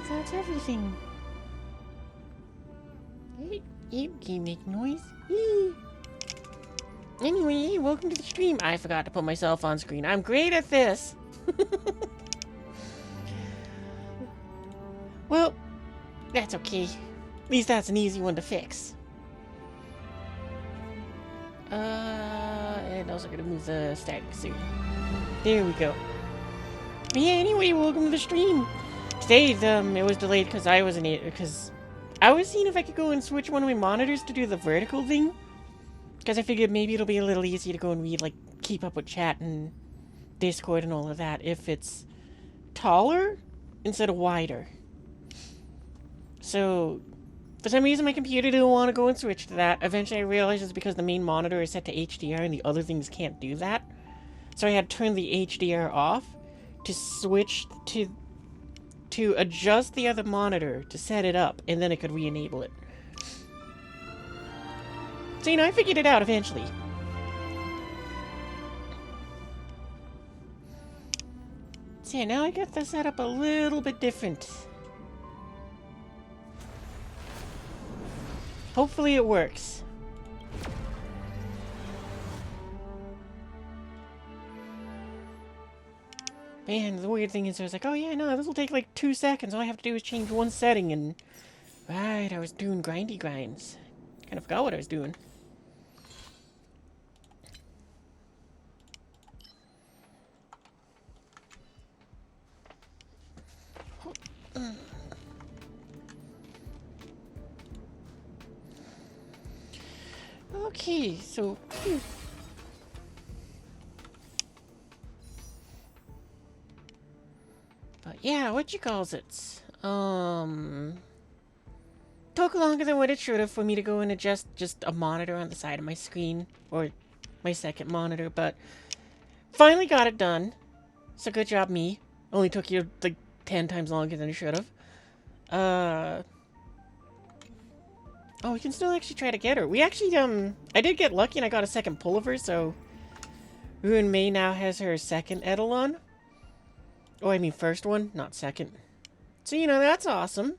That's everything. You can make noise. Anyway, welcome to the stream. I forgot to put myself on screen. I'm great at this. Well, that's okay. At least that's an easy one to fix. And also gonna move the static soon. There we go. But yeah, anyway, welcome to the stream. Today, it was delayed because I was seeing if I could go and switch one of my monitors to do the vertical thing. Because I figured maybe it'll be a little easier to go and read, like, keep up with chat and Discord and all of that if it's taller instead of wider. So, for some reason my computer didn't want to go and switch to that. Eventually I realized it's because the main monitor is set to HDR and the other things can't do that. So I had to turn the HDR off to switch to adjust the other monitor to set it up, and then I could re-enable it. So, I figured it out eventually. So yeah, now I got the setup a little bit different. Hopefully it works. Man, the weird thing is I was like, oh yeah, no, this will take like 2 seconds. All I have to do is change one setting and... Right, I was doing grindy grinds. Kind of forgot what I was doing. Okay, so... But yeah, what you calls it? Took longer than what it should have for me to go and adjust just a monitor on the side of my screen. Or my second monitor, but... Finally got it done. So good job, me. Only took you, like, 10 times longer than it should have. Oh, we can still actually try to get her. We actually, I did get lucky and I got a second pull of her, so... Ruin May now has her second Eidolon. Oh, I mean first one, not second. So, that's awesome.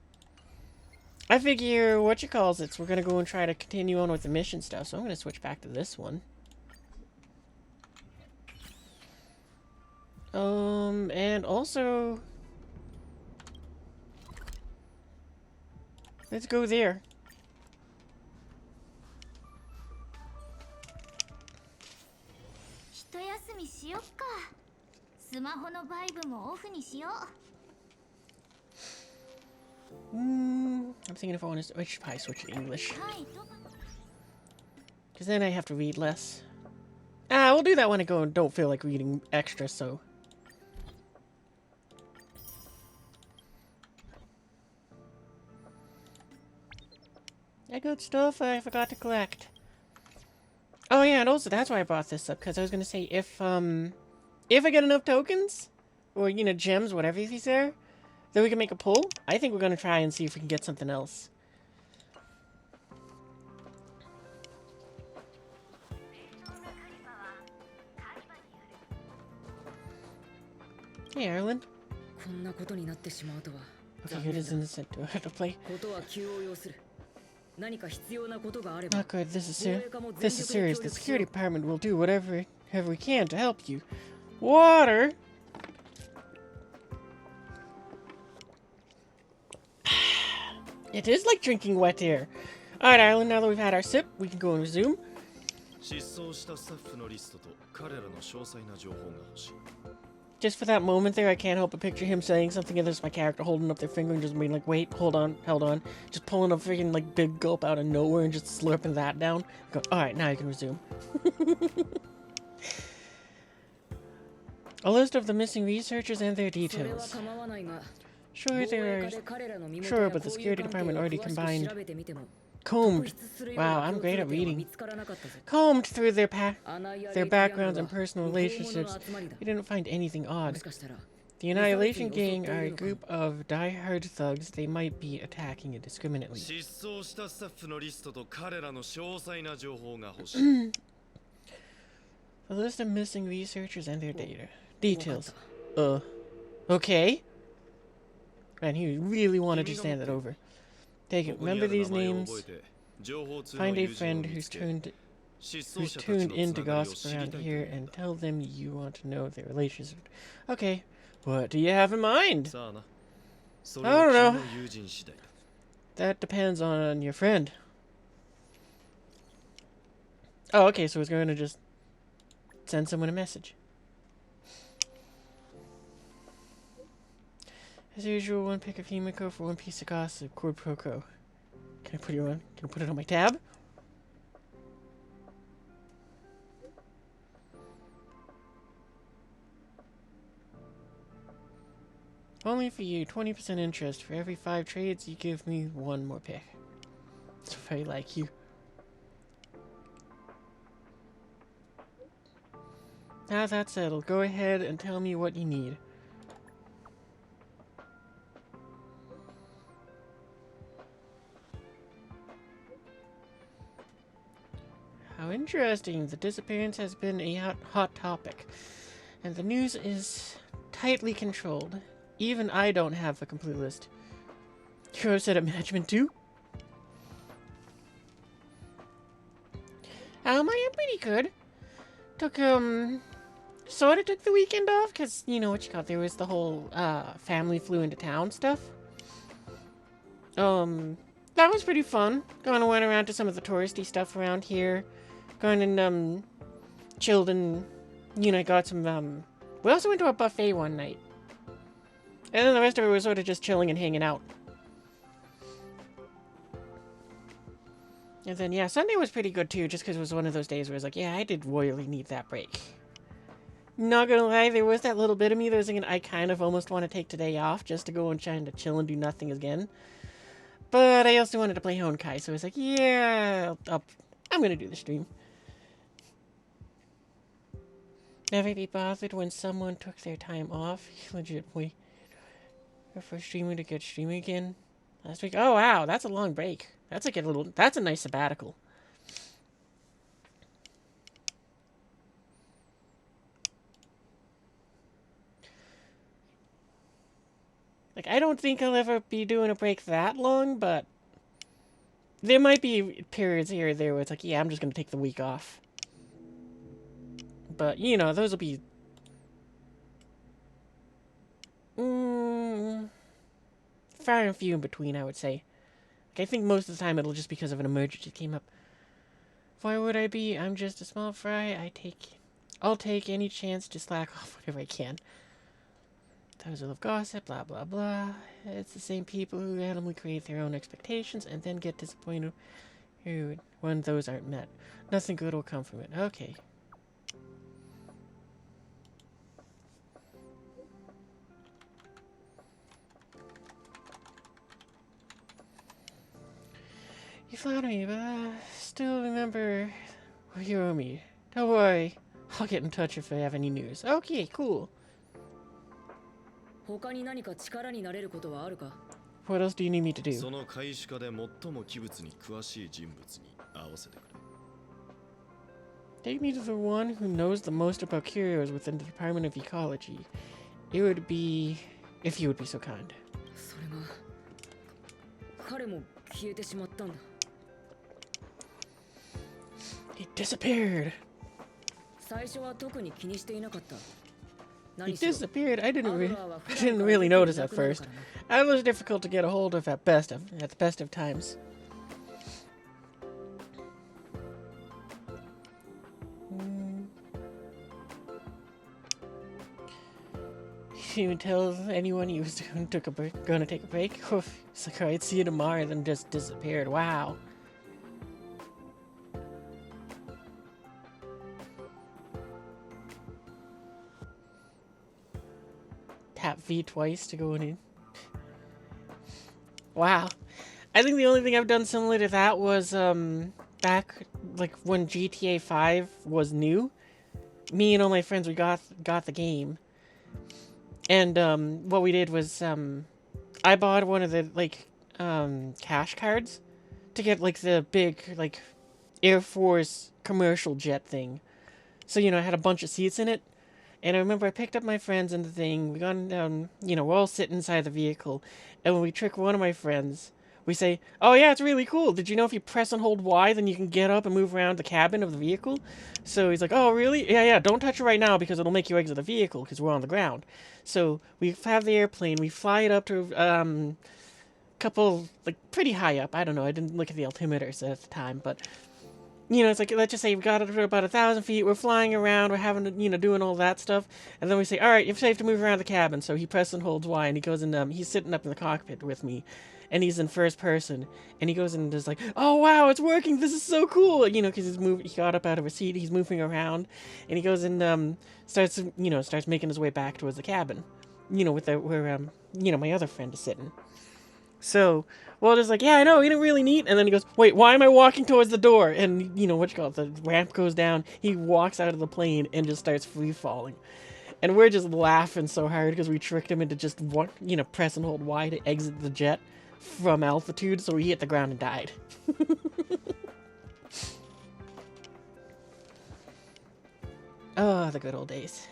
I figure, we're gonna go and try to continue on with the mission stuff, so I'm gonna switch back to this one. And also... Let's go there. I'm thinking if I should probably switch to English. Because then I have to read less. We'll do that when I go and don't feel like reading extra, so... I got stuff I forgot to collect. Oh yeah, and also that's why I brought this up, because I was gonna say if I get enough tokens, or gems, whatever is there, then we can make a pull. I think we're gonna try and see if we can get something else. Hey, Erlen. Okay, it is innocent. Do I have to play? Not good. This is serious. The security department will do whatever we can to help you. Water? It is like drinking wet air. Alright, Ireland, now that we've had our sip, we can go and resume. Just for that moment there, I can't help but picture him saying something, and there's my character holding up their finger and just being like, wait, hold on. Just pulling a freaking, like, big gulp out of nowhere and just slurping that down. Go, alright, now you can resume. A list of the missing researchers and their details. Sure, but the security department already combed. Wow, I'm great at reading. Combed through their backgrounds and personal relationships. We didn't find anything odd. The Annihilation Gang are a group of die-hard thugs. They might be attacking indiscriminately. A list of missing researchers and their details. Okay. Man, he really wanted to stand that over. Take it. Remember these names. Find a friend who's tuned in to gossip around here and tell them you want to know their relationship. Okay. What do you have in mind? I don't know. That depends on your friend. Oh, okay, so it's going to just send someone a message. As usual, one pick of Himiko for one piece of gossip. Quid pro quo. Can I put it on? Can I put it on my tab? Only for you, 20% interest. For every 5 trades, you give me 1 more pick. It's very like you. Now that's settled. Go ahead and tell me what you need. How interesting. The disappearance has been a hot topic. And the news is tightly controlled. Even I don't have a complete list. You're upset at management too? I am pretty good. Sort of took the weekend off, because, you know what you call it, there was the whole, family flew into town stuff. That was pretty fun. Went around to some of the touristy stuff around here. Gone and, chilled and, you know, got some, we also went to a buffet one night. And then the rest of it was sort of just chilling and hanging out. And then, yeah, Sunday was pretty good, too, just because it was one of those days where I was like, yeah, I did royally need that break. Not gonna lie, there was that little bit of me that was thinking I kind of almost want to take today off just to go and try to chill and do nothing again. But I also wanted to play Honkai, so I was like, yeah, I'm gonna do the stream. Never be bothered when someone took their time off. Legitimately. For streaming to get streaming again last week. Oh wow, that's a long break. That's like that's a nice sabbatical. Like, I don't think I'll ever be doing a break that long, but there might be periods here or there where it's like, yeah, I'm just gonna take the week off. But, you know, those will be far and few in between, I would say. Like, I think most of the time it'll just because of an emergency came up. Why would I be? I'm just a small fry. I'll take any chance to slack off whenever I can. Thousands of gossip, blah blah blah. It's the same people who randomly create their own expectations and then get disappointed when those aren't met. Nothing good will come from it. Okay. You flatter me, but I still remember what you owe me. Don't worry. I'll get in touch if I have any news. Okay, cool. What else do you need me to do? Take me to the one who knows the most about curios within the Department of Ecology. It would be... if you would be so kind. He disappeared. He disappeared. I didn't really notice at first. I was difficult to get a hold of at the best of times. He didn't even tell anyone he was gonna take a break. It's like, alright, see you tomorrow, and then just disappeared. Wow. Tap V twice to go in. Wow. I think the only thing I've done similar to that was, back, like, when GTA 5 was new. Me and all my friends, we got the game. And, what we did was, I bought one of the, like, cash cards to get, like, the big, like, Air Force commercial jet thing. So, you know, it had a bunch of seats in it. And I remember I picked up my friends and the thing. We gone down, you know, we're all sitting inside the vehicle. And when we trick one of my friends, we say, "Oh yeah, it's really cool. Did you know if you press and hold Y, then you can get up and move around the cabin of the vehicle?" So he's like, "Oh really? Yeah, yeah. Don't touch it right now because it'll make you exit the vehicle because we're on the ground." So we have the airplane. We fly it up to couple, like, pretty high up. I don't know. I didn't look at the altimeters at the time, but you know, it's like, let's just say we got it to about 1,000 feet. We're flying around. We're having to, you know, doing all that stuff. And then we say, all right, you're safe to move around the cabin. So he presses and holds Y, and he goes in, he's sitting up in the cockpit with me, and he's in first person. And he goes in and is like, oh, wow, it's working. This is so cool. You know, because he got up out of his seat. He's moving around. And he goes and, starts making his way back towards the cabin. You know, where, you know, my other friend is sitting. So Walter's like, yeah, I know, isn't it really neat? And then he goes, wait, why am I walking towards the door? And, you know, the ramp goes down. He walks out of the plane and just starts free falling. And we're just laughing so hard because we tricked him into just, you know, press and hold Y to exit the jet from altitude. So he hit the ground and died. Oh, the good old days.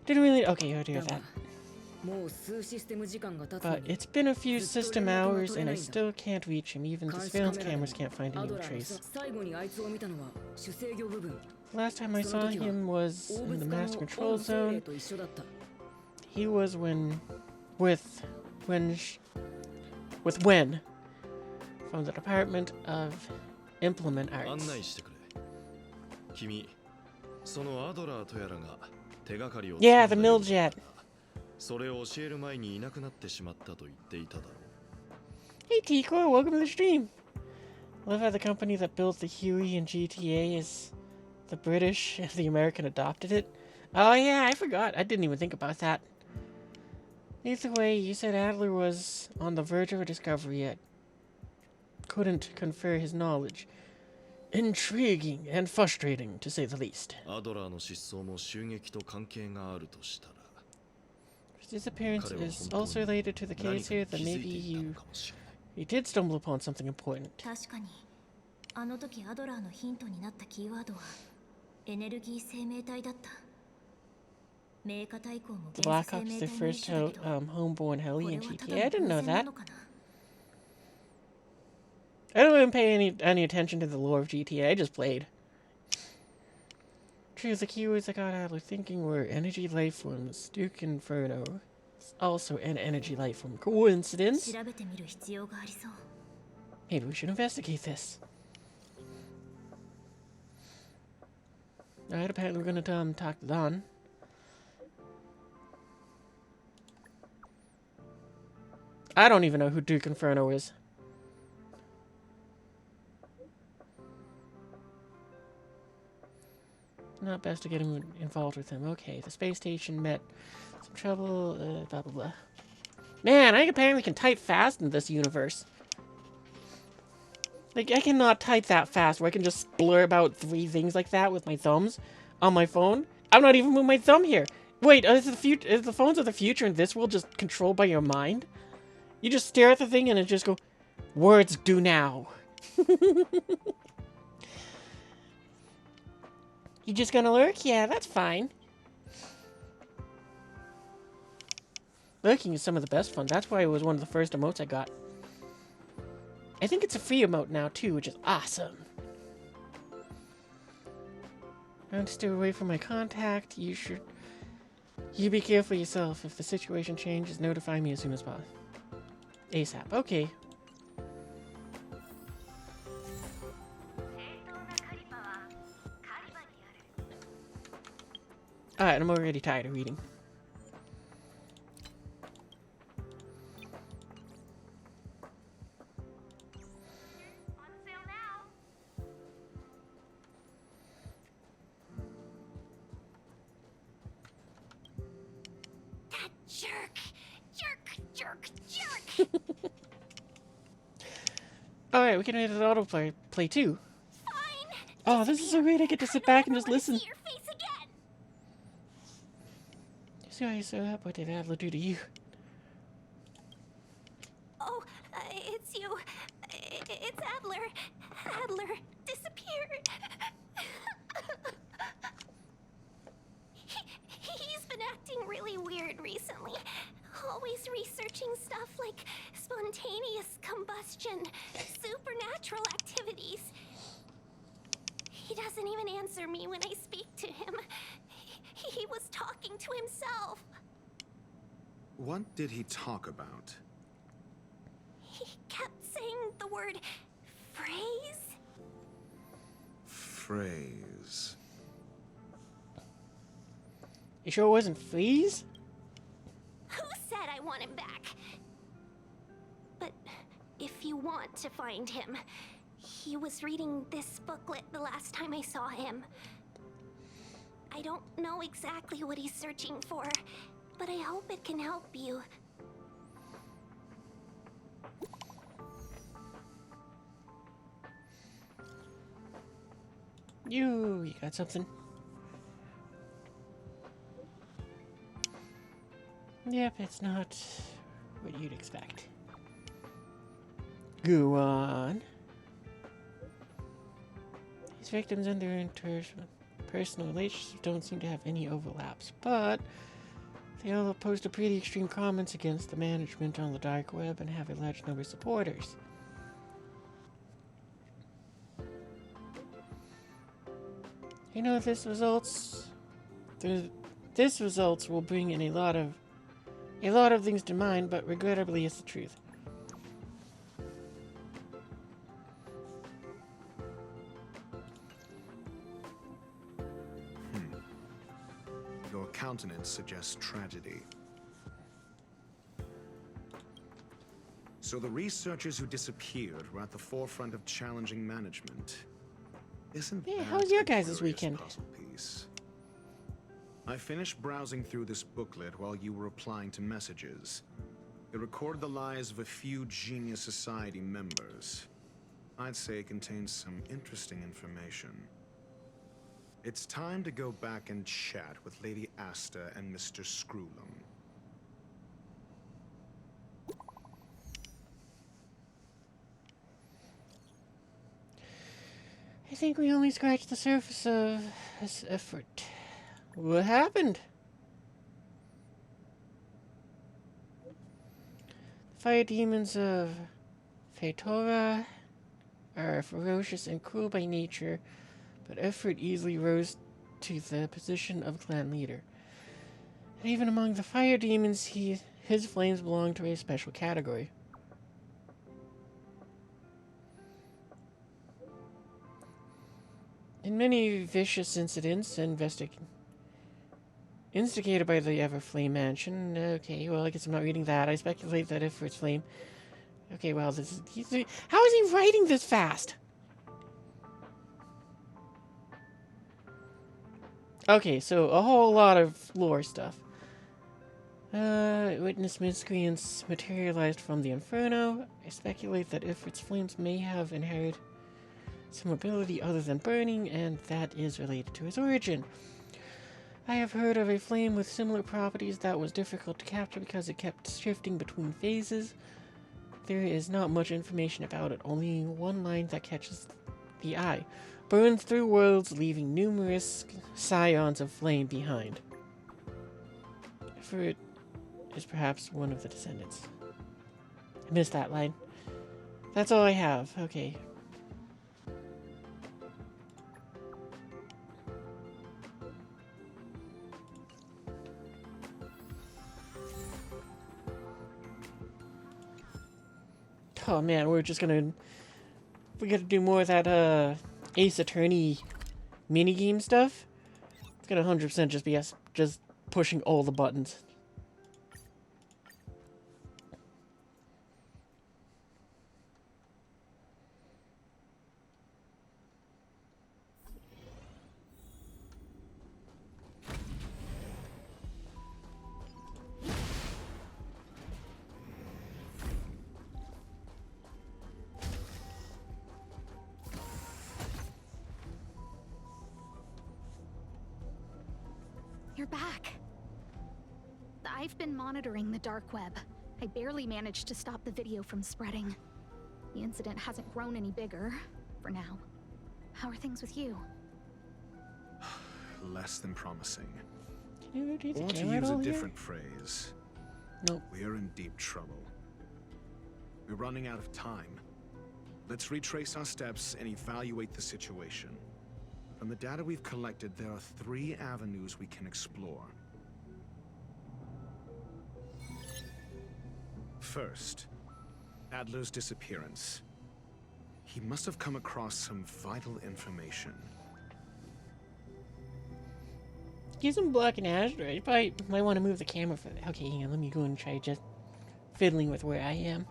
Didn't really... Okay, you do that. But it's been a few system hours and I still can't reach him. Even the surveillance cameras can't find any trace. Last time I saw him was in the master control zone. He was with Wen from the Department of Implement Arts. Yeah, the Milljet. Hey T-Core, welcome to the stream. Love how the company that built the Huey and GTA is the British and the American adopted it. Oh yeah, I forgot. I didn't even think about that. Either way, you said Adler was on the verge of a discovery yet couldn't confer his knowledge. Intriguing and frustrating, to say the least. His disappearance is also related to the case here, that maybe you did stumble upon something important. The Black Ops is the first homeborn heli in GTA. I didn't know that. I don't even pay any attention to the lore of GTA. I just played. True, the keywords I got Adler thinking were energy life forms. Duke Inferno is also an energy life form. Coincidence? Maybe we should investigate this. Alright, apparently we're gonna talk to Don. I don't even know who Duke Inferno is. Not best to get him involved with him. Okay, the space station met some trouble, blah blah blah. Man, I apparently can type fast in this universe. Like, I cannot type that fast where I can just blurb out 3 things like that with my thumbs on my phone. I'm not even moving my thumb here. Wait, is the phones of the future in this world just controlled by your mind? You just stare at the thing and it just go, words do now. You just gonna lurk? Yeah, that's fine. Lurking is some of the best fun. That's why it was one of the first emotes I got. I think it's a free emote now, too, which is awesome. I want to stay away from my contact. You be careful yourself. If the situation changes, notify me as soon as possible. ASAP. Okay. Alright, I'm already tired of reading. That jerk! Jerk! Alright, we can read the autoplay too. Fine! Oh, this is so great. I get to sit back and just listen. See your face again. See why you're so up. What did Adler do to you? Oh, it's you. It's Adler. Adler disappeared. weird recently. Always researching stuff like spontaneous combustion, supernatural activities. He doesn't even answer me when I speak to him. He was talking to himself. What did he talk about? He kept saying the word phrase. Phrase. You sure it wasn't freeze? Who said I want him back? But if you want to find him, he was reading this booklet the last time I saw him. I don't know exactly what he's searching for, but I hope it can help you. You got something? Yep, it's not what you'd expect. Go on. These victims and their personal relationships don't seem to have any overlaps, but they all posted pretty extreme comments against the management on the dark web and have a large number of supporters. You know, this results will bring in a lot of things to mind, but regrettably it's the truth. Your countenance suggests tragedy. So the researchers who disappeared were at the forefront of challenging management. Isn't Yeah, that how was your a guys' curious weekend? puzzle piece? I finished browsing through this booklet while you were replying to messages. It recorded the lives of a few Genius Society members. I'd say it contains some interesting information. It's time to go back and chat with Lady Asta and Mr. Screwlum. I think we only scratched the surface of this effort. What happened? The fire demons of Faetora are ferocious and cruel by nature, but Effort easily rose to the position of clan leader. And even among the fire demons, his flames belong to a special category. In many vicious incidents instigated by the Everflame Mansion. Okay, well, I guess I'm not reading that. I speculate that Effort's flame. Okay, well, how is he writing this fast? Okay, so a whole lot of lore stuff. Witness miscreants materialized from the Inferno. I speculate that Ifrit's flames may have inherited some ability other than burning, and that is related to his origin. I have heard of a flame with similar properties that was difficult to capture because it kept shifting between phases. There is not much information about it, only one line that catches the eye. Burns through worlds, leaving numerous scions of flame behind. Ifrit is perhaps one of the descendants. I missed that line. That's all I have. Okay. Oh man, we gotta do more of that Ace Attorney minigame stuff. It's gonna 100% just be us just pushing all the buttons. You're back. I've been monitoring the dark web. I barely managed to stop the video from spreading. The incident hasn't grown any bigger, for now. How are things with you? Less than promising. Dude, he's a Or to camera use a doll here? different phrase, Nope. we're in deep trouble. We're running out of time. Let's retrace our steps and evaluate the situation. From the data we've collected, there are 3 avenues we can explore. First, Adler's disappearance. He must have come across some vital information. He's in black and asteroid. You probably might want to move the camera for that. Okay, hang on. Let me go and try just fiddling with where I am.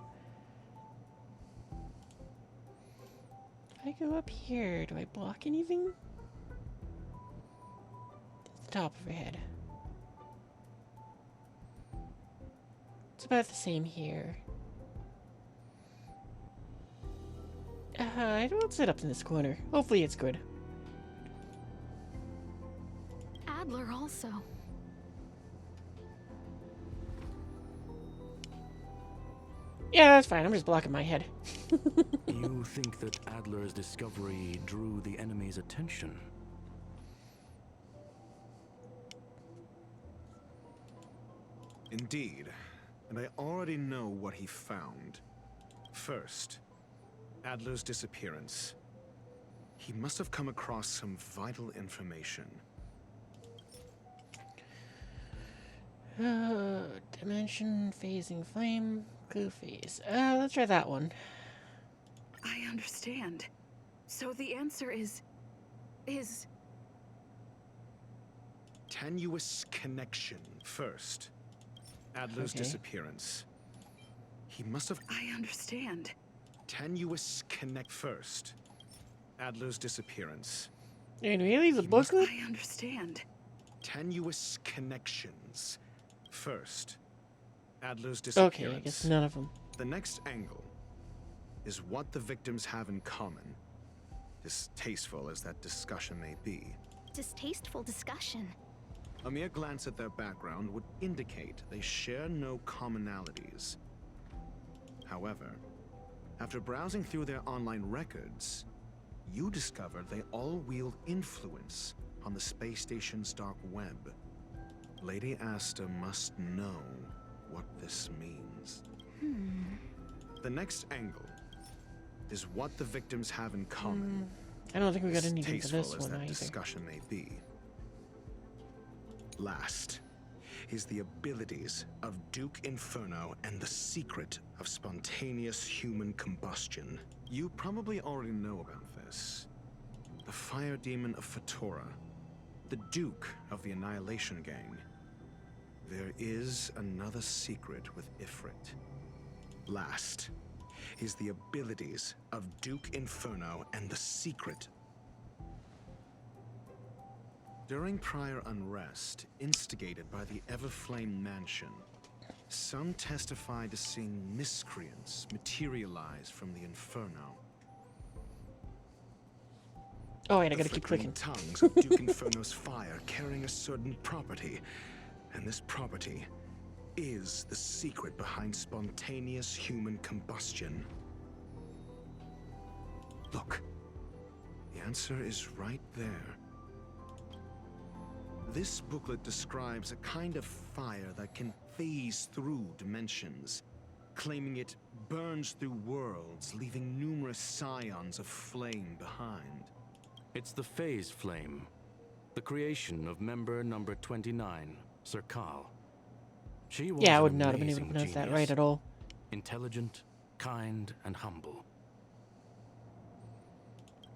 If I go up here, do I block anything? It's the top of her head. It's about the same here. I don't sit up in this corner. Hopefully it's good. Adler also. Yeah, that's fine. I'm just blocking my head. You think that Adler's discovery drew the enemy's attention? Indeed, and I already know what he found. First, Adler's disappearance. He must have come across some vital information. Dimension, phasing flame, glue phase. Let's try that one. I understand. So the answer is... Tenuous connection. First, Adler's Okay. disappearance. He must have... I understand. Tenuous connect. First, Adler's disappearance. And really, the He must- booklet? I understand. Tenuous connections. First, Adler's Okay, disappearance. I guess none of them. The next angle is what the victims have in common. Distasteful as that discussion may be. Distasteful discussion. A mere glance at their background would indicate they share no commonalities. However, after browsing through their online records, you discover they all wield influence on the space station's dark web. Lady Asta must know what this means. The next angle is what the victims have in common. I don't think we got anything for Distasteful this as one that either. discussion may be. Last is the abilities of Duke Inferno and the secret of spontaneous human combustion. You probably already know about this. The fire demon of Fatora, the Duke of the Annihilation Gang. There is another secret with Ifrit. Last is the abilities of Duke Inferno and the secret. During prior unrest, instigated by the Everflame Mansion, some testified to seeing miscreants materialize from the Inferno. Oh wait, I The gotta keep flickering clicking. tongues of Duke Inferno's fire carrying a certain property, and this property is the secret behind spontaneous human combustion. Look, the answer is right there. This booklet describes a kind of fire that can phase through dimensions, claiming it burns through worlds, leaving numerous scions of flame behind. It's the Phase Flame, the creation of member number 29, Sir Kal. She was Yeah, I an would not have been able to amazing pronounce that genius. right at all. Intelligent, kind, and humble.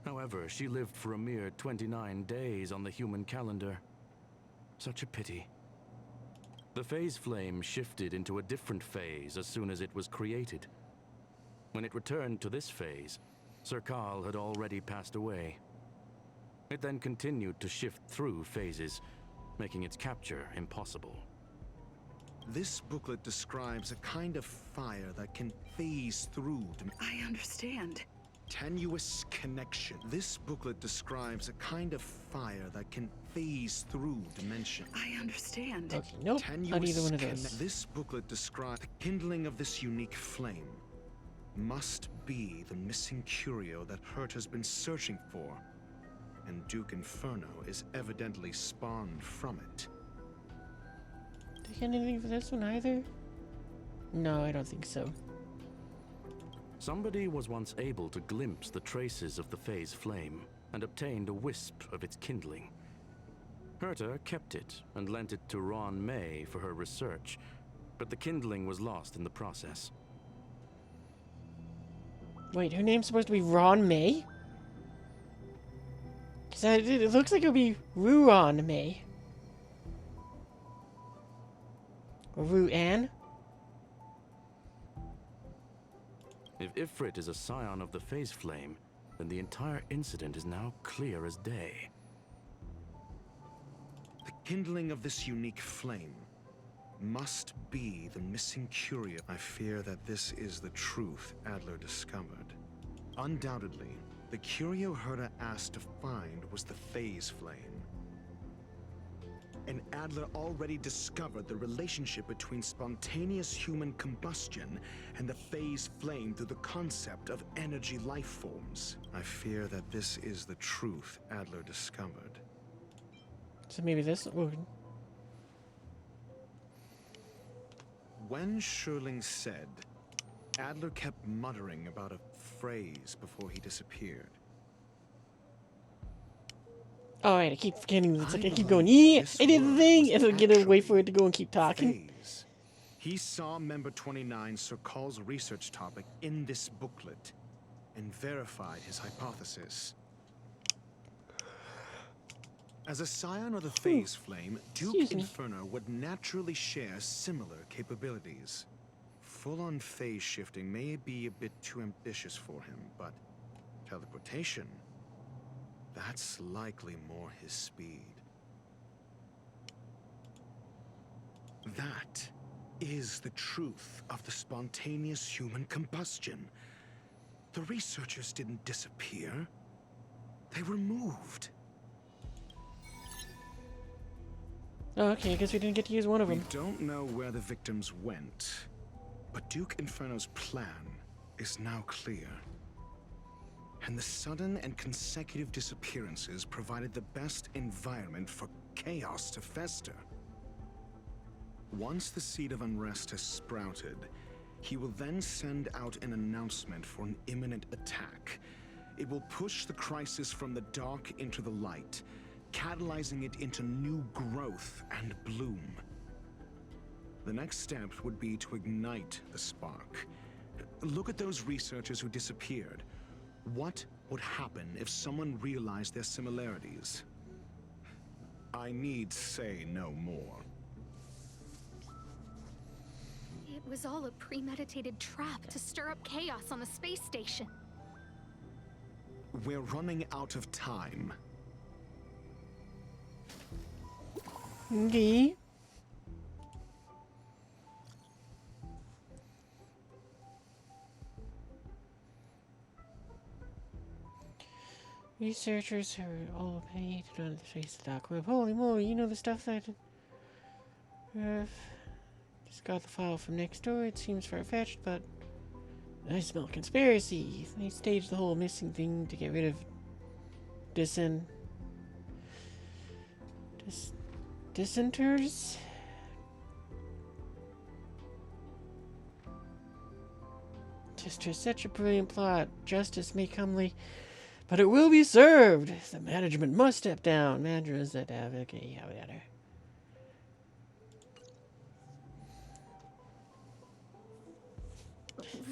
However, she lived for a mere 29 days on the human calendar. Such a pity. The Phase Flame shifted into a different phase as soon as it was created. When it returned to this phase, Sir Kal had already passed away. It then continued to shift through phases, making its capture impossible. This booklet describes a kind of fire that can phase through I understand. tenuous connection. This booklet describes a kind of fire that can phase through dimension. I understand. Okay, nope, not either one of those. This booklet describes the kindling of this unique flame. Must be the missing curio that Hurt has been searching for, and Duke Inferno is evidently spawned from it. Did I get anything for this one either? No, I don't think so. Somebody was once able to glimpse the traces of the phase flame and obtained a wisp of its kindling. Herta kept it and lent it to Ron May for her research, but the kindling was lost in the process. Wait, her name's supposed to be Ron May? Because it looks like it would be Ruon May. Or Ruan? If Ifrit is a scion of the phase flame, then the entire incident is now clear as day. The kindling of this unique flame must be the missing curio. I fear that this is the truth Adler discovered. Undoubtedly, the curio Herta asked to find was the phase flame. And Adler already discovered the relationship between spontaneous human combustion and the phase flame through the concept of energy life forms. I fear that this is the truth Adler discovered. So maybe this one. When Schurling said, Adler kept muttering about a phrase before he disappeared. Oh, right, I keep forgetting. It's like I keep going, yeah, I did the thing, and then get a wait for it to go and keep talking. Phase. He saw Member 29 Sir Call's research topic in this booklet and verified his hypothesis. As a scion of the phase flame, Duke Excuse me. Inferno would naturally share similar capabilities. Full-on phase shifting may be a bit too ambitious for him, but teleportation, that's likely more his speed. That is the truth of the spontaneous human combustion. The researchers didn't disappear. They were moved. Oh, okay, I guess we didn't get to use one of We them. don't know where the victims went, but Duke Inferno's plan is now clear. And the sudden and consecutive disappearances provided the best environment for chaos to fester. Once the seed of unrest has sprouted, he will then send out an announcement for an imminent attack. It will push the crisis from the dark into the light, catalyzing it into new growth and bloom. The next step would be to ignite the spark. Look at those researchers who disappeared. What would happen if someone realized their similarities? I need say no more. It was all a premeditated trap to stir up chaos on the space station. We're running out of time. Okay. Researchers who are all paid to run the face of the dark web. Holy moly, you know the stuff that... just got the file from next door. It seems far-fetched, but... I smell conspiracy. They staged the whole missing thing to get rid of... dissenters? Just such a brilliant plot. Justice may come late, but it will be served. The management must step down. Managers that have... Okay, yeah, we got her.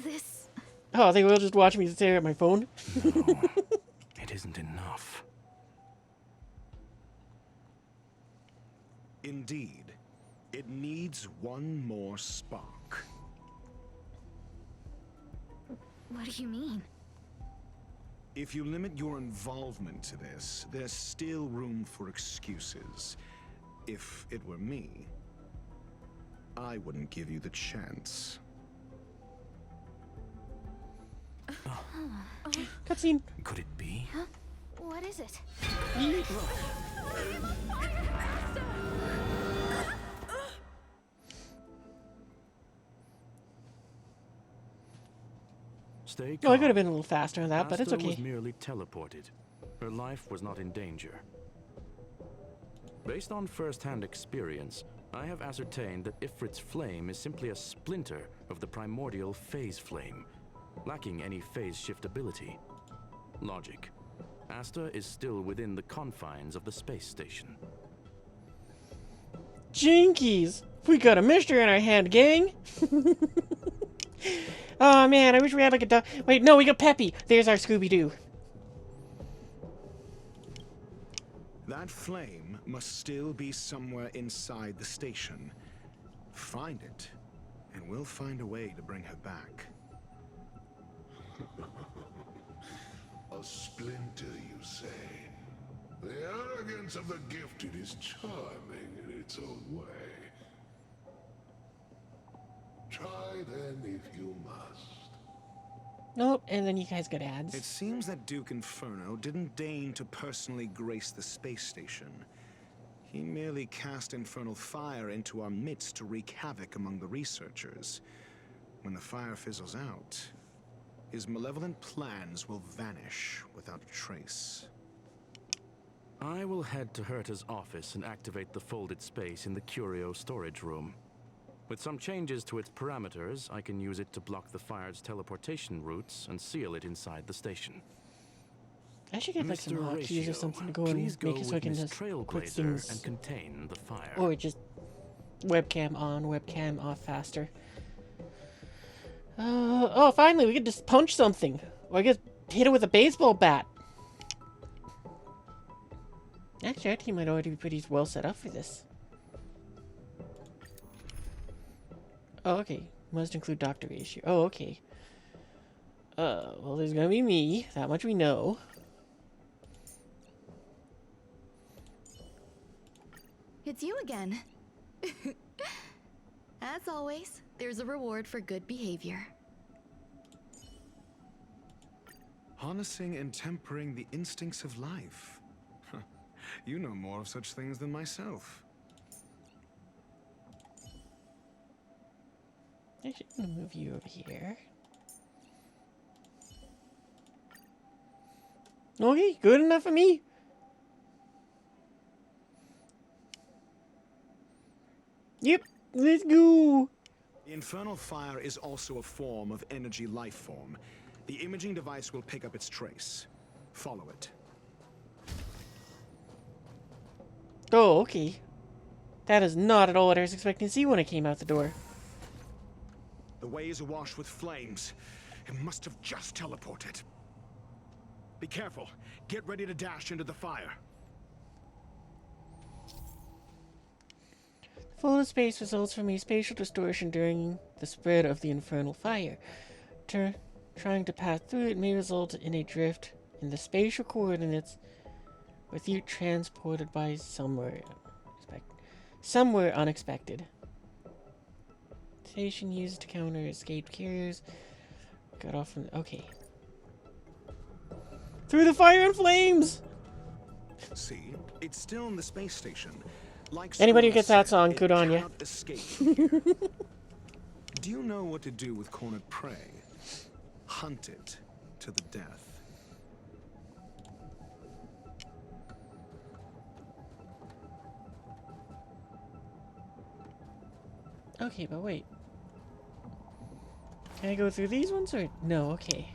This... Oh, they will just watch me stare at my phone? No, it isn't enough. Indeed, it needs one more spark. What do you mean? If you limit your involvement to this, there's still room for excuses. If it were me, I wouldn't give you the chance. Cutscene. Could it be? Huh? What is it? Stay Oh, I calm. could have been a little faster on that, but it's Asta was okay. merely teleported. Her life was not in danger. Based on first-hand experience, I have ascertained that Ifrit's flame is simply a splinter of the primordial phase flame, lacking any phase shift ability. Logic. Asta is still within the confines of the space station. Jinkies! We got a mystery in our hand, gang! Oh man, I wish we had like a dog. Wait, no, we got Peppy! There's our Scooby-Doo. That flame must still be somewhere inside the station. Find it, and we'll find a way to bring her back. A splinter, you say? The arrogance of the gifted is charming in its own way. Try then if you must. Nope, and then you guys got ads. It seems that Duke Inferno didn't deign to personally grace the space station. He merely cast infernal fire into our midst to wreak havoc among the researchers. When the fire fizzles out, his malevolent plans will vanish without a trace. I will head to Herta's office and activate the folded space in the curio storage room. With some changes to its parameters, I can use it to block the fire's teleportation routes and seal it inside the station. I should get like some Mr. hotkeys or Ratio, something to go and please make go it so I with can Miss just quick Trailblazer things. and contain the fire. Or just webcam on, webcam off faster. Oh, finally, we can just punch something. Or I guess hit it with a baseball bat. Actually, our team might already be pretty well set up for this. Oh, okay. Must include Dr. Ratio. Oh, okay. Well, there's gonna be me. That much we know. It's you again. As always, there's a reward for good behavior. Harnessing and tempering the instincts of life. You know more of such things than myself. I should move you over here. Okay, good enough for me. Yep, let's go. The infernal fire is also a form of energy life form. The imaging device will pick up its trace. Follow it. Oh, okay. That is not at all what I was expecting to see when I came out the door. The way is awash with flames. It must have just teleported. Be careful. Get ready to dash into the fire. Full of space results from a spatial distortion during the spread of the infernal fire. Trying to pass through it may result in a drift in the spatial coordinates, with you transported by somewhere unexpected. Station used to counter escaped carriers. Got off from. Okay. Through the fire and flames! See, it's still in the space station. Like Anybody who Scrooge gets that said, song, it good on ya. cannot escape from here. Do you know what to do with cornered prey? Hunt it to the death. Okay, but wait. Can I go through these ones or no? Okay.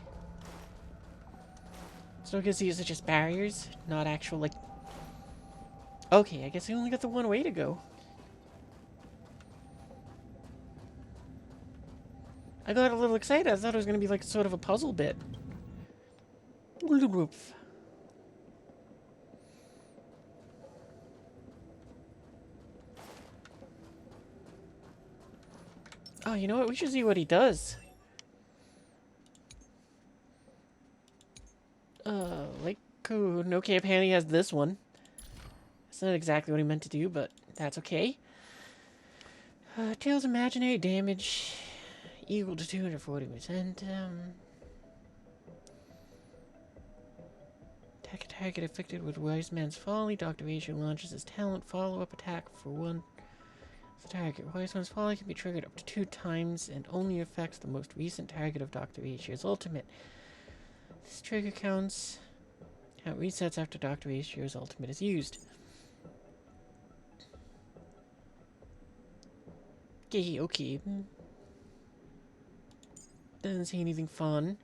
So because these are just barriers, not actual like. Okay, I guess I only got the one way to go. I got a little excited. I thought it was gonna be like sort of a puzzle bit. Oh, you know what? We should see what he does. Like code. Okay, apparently he has this one. That's not exactly what he meant to do, but that's okay. Tails imaginary damage equal to 240%. Attack a target affected with Wise Man's Folly. Dr. Ratio launches his talent follow-up attack for one. The target. Wise Man's Folly can be triggered up to 2 times and only affects the most recent target of Dr. Ratio's ultimate. This trigger counts. How it resets after Dr. Ratio's ultimate is used. Okay, okay. Doesn't say anything fun.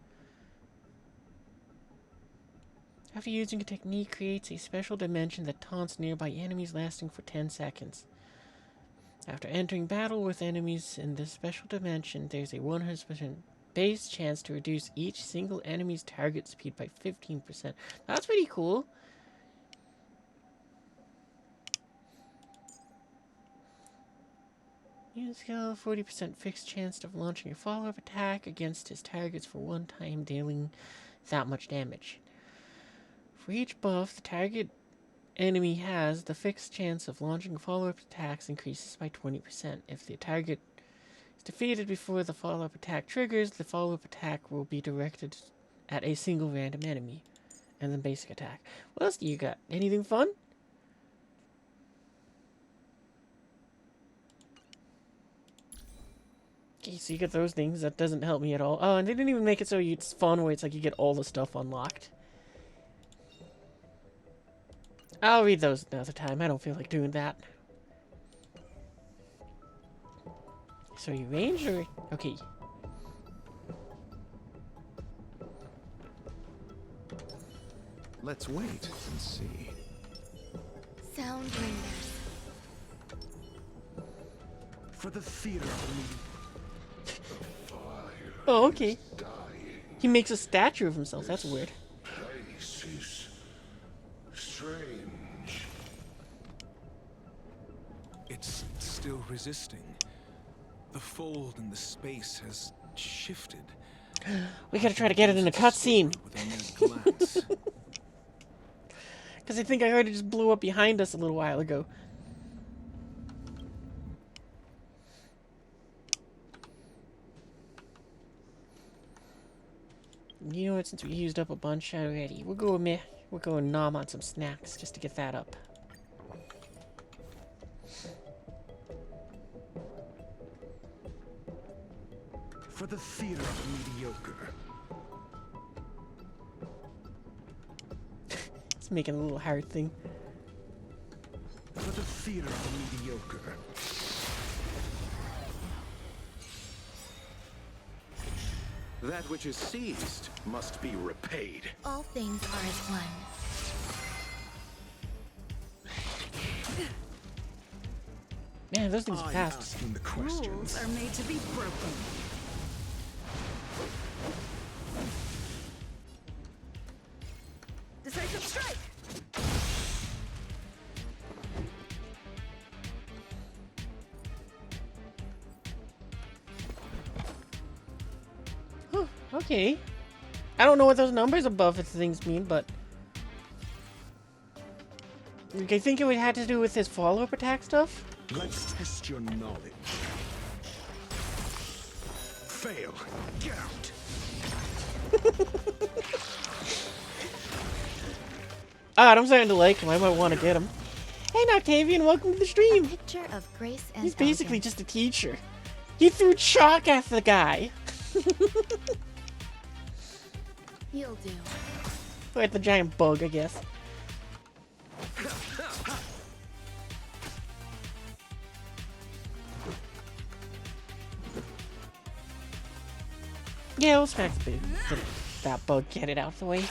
After using a technique, creates a special dimension that taunts nearby enemies lasting for 10 seconds. After entering battle with enemies in this special dimension, there's a 100% base chance to reduce each single enemy's target speed by 15%. That's pretty cool. Use skill 40% fixed chance of launching a follow-up attack against his targets for one time, dealing that much damage. For each buff the target enemy has, the fixed chance of launching follow-up attacks increases by 20%. If the target is defeated before the follow-up attack triggers, the follow-up attack will be directed at a single random enemy. And then basic attack. What else do you got? Anything fun? Okay, so you get those things. That doesn't help me at all. Oh, and they didn't even make it so it's fun where it's like you get all the stuff unlocked. I'll read those another time. I don't feel like doing that. So you ranged or... Okay. Let's wait and see. Sound ringers. For the theater of the Oh, okay. He makes a statue of himself. That's weird. Place is strange. It's still resisting. The fold in the space has shifted. We gotta try to get it in a cutscene. With a mere glance. Because I think I heard it just blew up behind us a little while ago. You know what, since we used up a bunch already, we'll go meh. We'll go and nom on some snacks just to get that up. For the theater of the mediocre. It's making a little hard thing. For the theater of the mediocre. That which is seized must be repaid. All things are as one. Man, those things are I'm fast. asking the Rules questions. are made to be broken. Decisive strike! Huh, okay. I don't know what those numbers above the things mean, but... I think it would have to do with his follow-up attack stuff? Let's test your knowledge. Fail. Get out. Alright, I'm starting to like him. I might want to get him. Hey, Noctavian, welcome to the stream! Picture of grace and He's basically elegance. just a teacher. He threw chalk at the guy. You'll do. Or at the giant bug, I guess. Yeah, we'll smack that bug, get it out the way.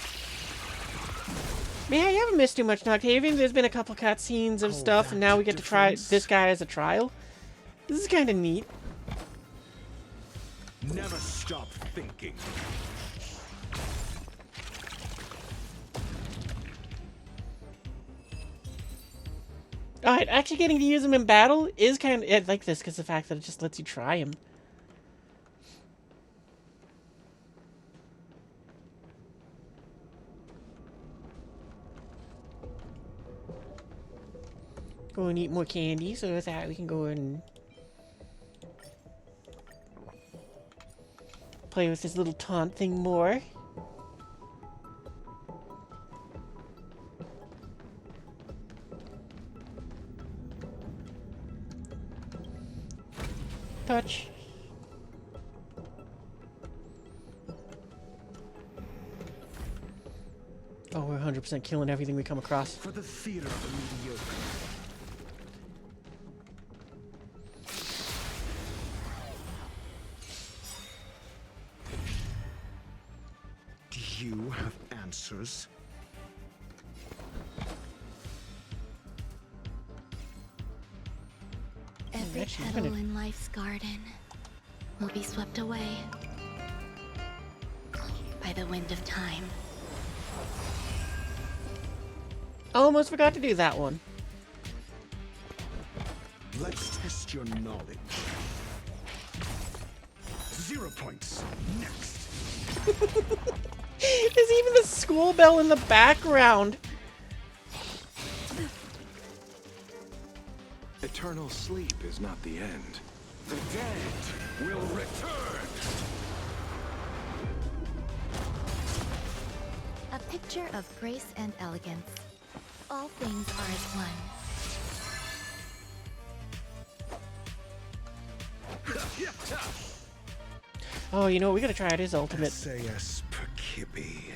Man, you haven't missed too much, Noctavian. There's been a couple cutscenes of stuff, and now we get to try this guy as a trial. This is kind of neat. Never stop thinking. Alright, actually getting to use him in battle is kind of... I like this because the fact that it just lets you try him. Go and eat more candy, so with that we can go and play with this little taunt thing more. Touch. Oh, we're 100% killing everything we come across. For the theater of the mediocre. you have answers? Every actually petal gonna- in life's garden will be swept away by the wind of time. Almost forgot to do that one. Let's test your knowledge. 0 points. Next. There's even the school bell in the background. Eternal sleep is not the end. The dead will return! A picture of grace and elegance. All things are as one. Oh, you know, we gotta try out his ultimate. SAS Perkibi.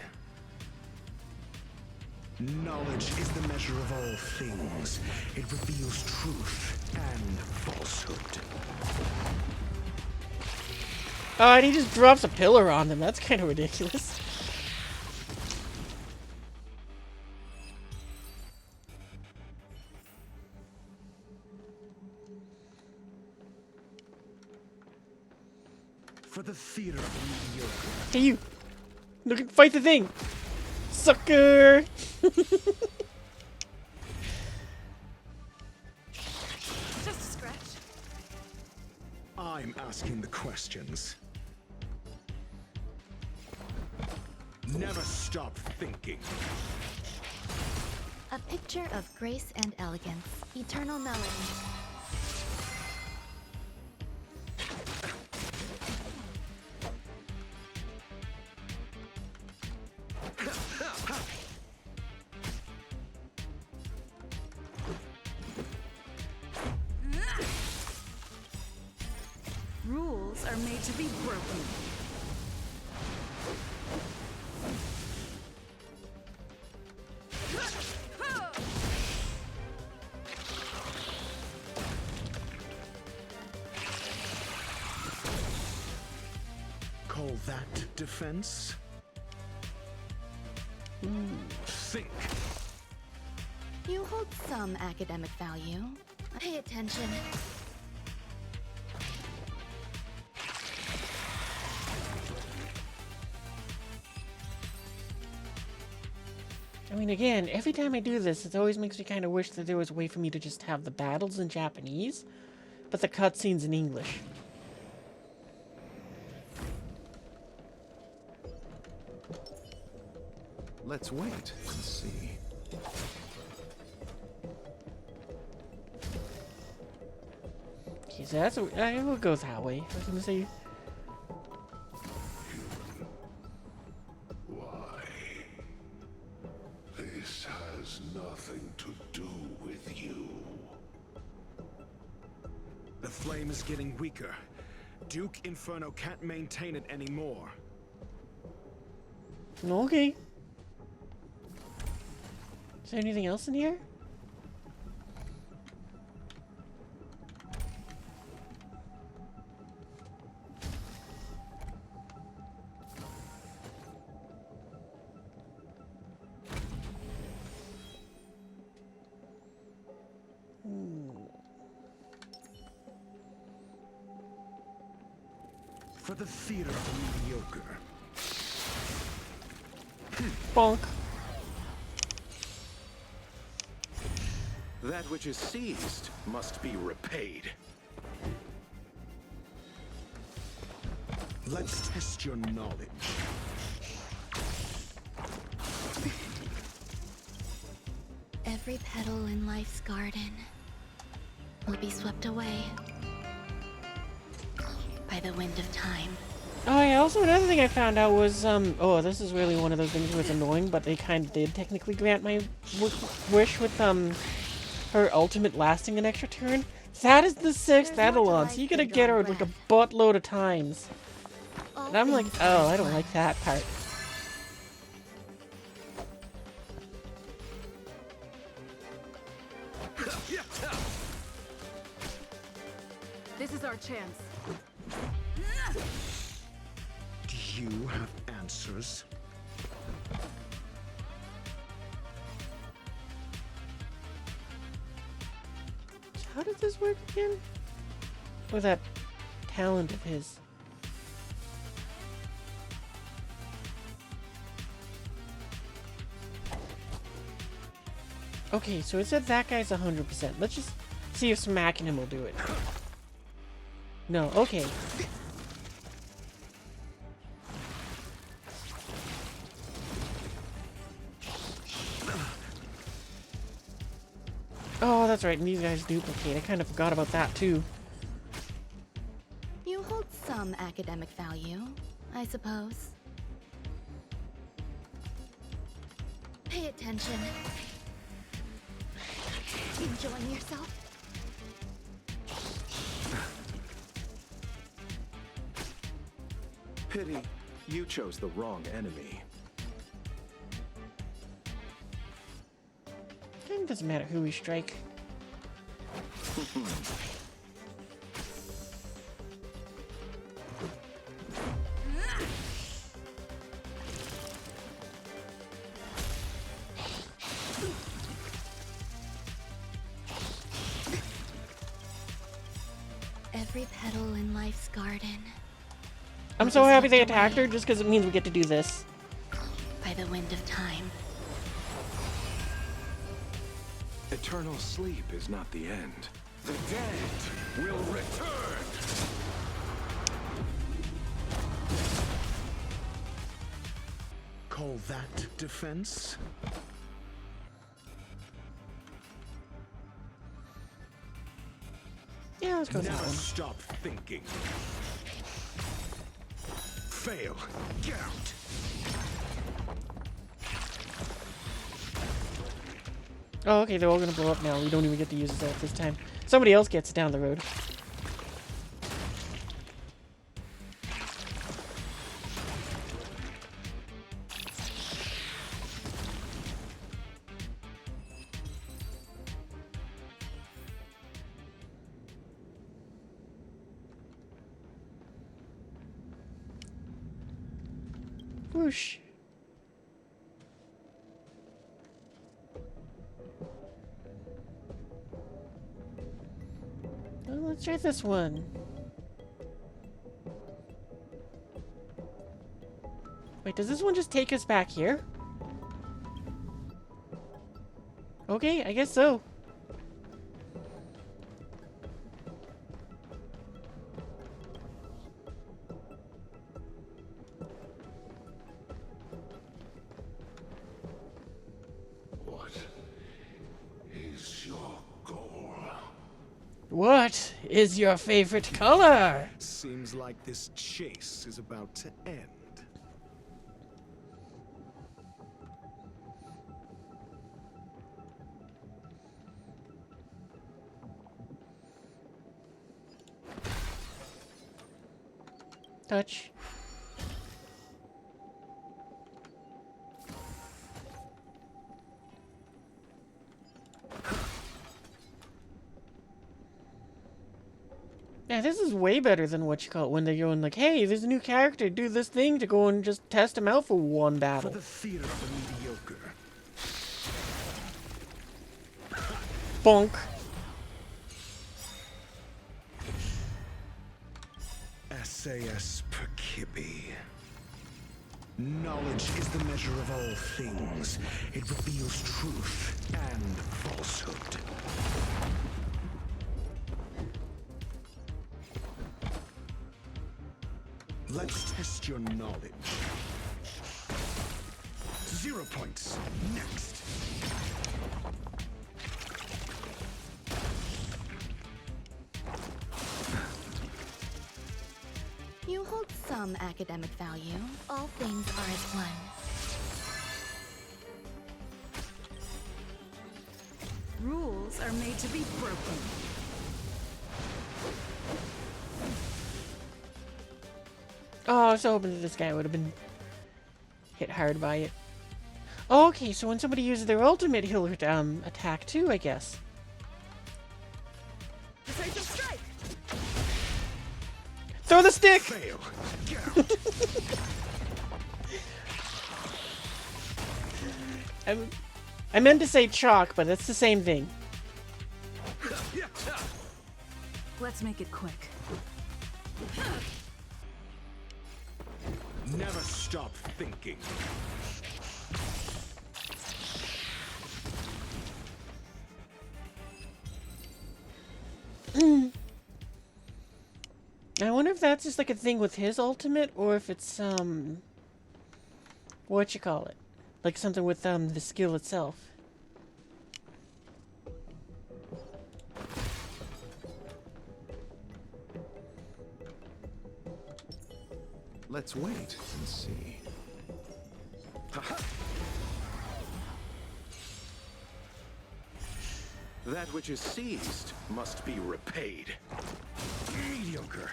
Knowledge is the measure of all things. It reveals truth and falsehood. Oh, and he just drops a pillar on them. That's kind of ridiculous. For the theater of mediocre. Hey, you! Look, fight the thing! Sucker! Just a scratch. I'm asking the questions. Never stop thinking. A picture of grace and elegance. Eternal melody. Rules are made to be broken. Call that defense? Think. You hold some academic value. Pay attention. I mean, again, every time I do this, it always makes me kind of wish that there was a way for me to just have the battles in Japanese, but the cutscenes in English. Let's wait and see. Okay, so that's I will go that way. I was gonna say. Why? This has nothing to do with you. The flame is getting weaker. Duke Inferno can't maintain it anymore. Okay. Is there anything else in here? For the theater of mediocre. Bonk. That which is seized must be repaid. Let's test your knowledge. Every petal in life's garden will be swept away by the wind of time. Oh yeah, also another thing I found out was, oh, this is really one of those things that was annoying, but they kind of did technically grant my wish with, her ultimate lasting an extra turn. That is the 6th Eidolon, so you gotta get her like a buttload of times. And I'm like, oh, I don't like that part. This is our chance. Do you have answers? this work again? Or that talent of his? Okay, so it said that guy's 100%. Let's just see if smacking him will do it. No, okay. Oh, that's right, and these guys duplicate. I kind of forgot about that, too. You hold some academic value, I suppose. Pay attention. Enjoying yourself? Pity you chose the wrong enemy. It doesn't matter who we strike. Every petal in life's garden. I'm so happy they attacked her just because it means we get to do this. By the wind of time. Eternal sleep is not the end. The dead will return! Call that defense? Yeah, let's go with Now that one. stop thinking. Fail. Get out. Oh, okay, they're all gonna blow up now. We don't even get to use that this time. Somebody else gets it down the road. Whoosh. Well, let's try this one. Wait, does this one just take us back here? Okay, I guess so. What is your favorite color? Seems like this chase is about to end. Touch. Yeah, this is way better than what you call it when they're going like, hey, there's a new character, do this thing to go and just test him out for one battle. For the fear of the mediocre. Bonk. SAS Perkibi. Knowledge is the measure of all things. It reveals truth and falsehood. Let's test your knowledge. 0 points. Next. You hold some academic value. All things are as one. Rules are made to be broken. Oh, I was so hoping that this guy would have been hit hard by it. Oh, okay, so when somebody uses their ultimate, he'll attack too, I guess. Decisive strike! Throw the stick! Fail. I meant to say chalk, but it's the same thing. Let's make it quick. Never stop thinking. I wonder if that's just like a thing with his ultimate, or if it's what you call it, like something with the skill itself. Let's wait and see. That which is seized must be repaid. Mediocre.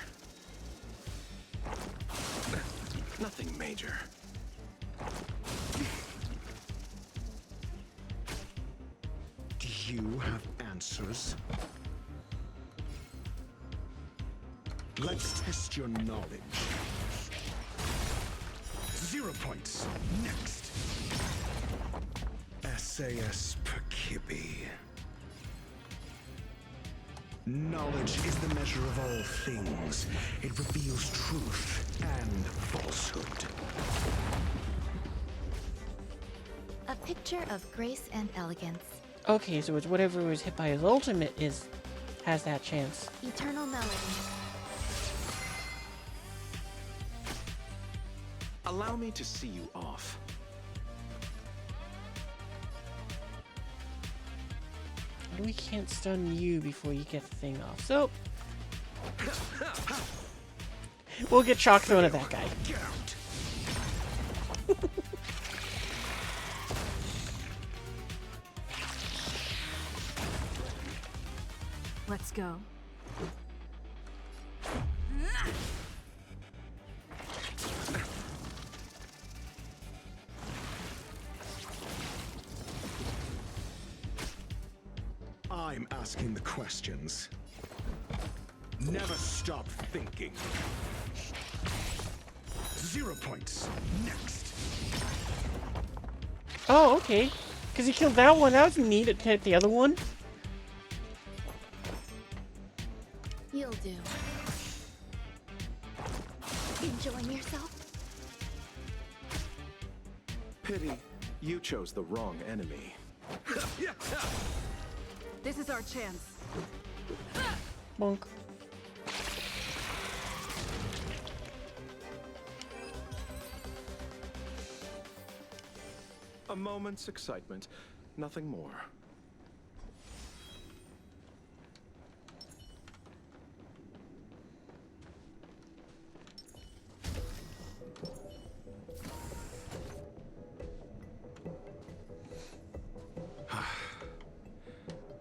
Nothing major. Do you have answers? Let's test your knowledge. 0 points. Next. SAS Perkibi. Knowledge is the measure of all things. It reveals truth and falsehood. A picture of grace and elegance. Okay, so it's whatever was hit by his ultimate has that chance. Eternal melody. Allow me to see you off. We can't stun you before you get the thing off, so we'll get shock thrown at that guy. Get out. Let's go. I'm asking the questions. Never stop thinking. 0 points. Next. Oh, okay. Because he killed that one. That was neat to hit the other one. You'll do. Enjoying yourself? Pity, you chose the wrong enemy. This is our chance. Bonk. A moment's excitement, nothing more.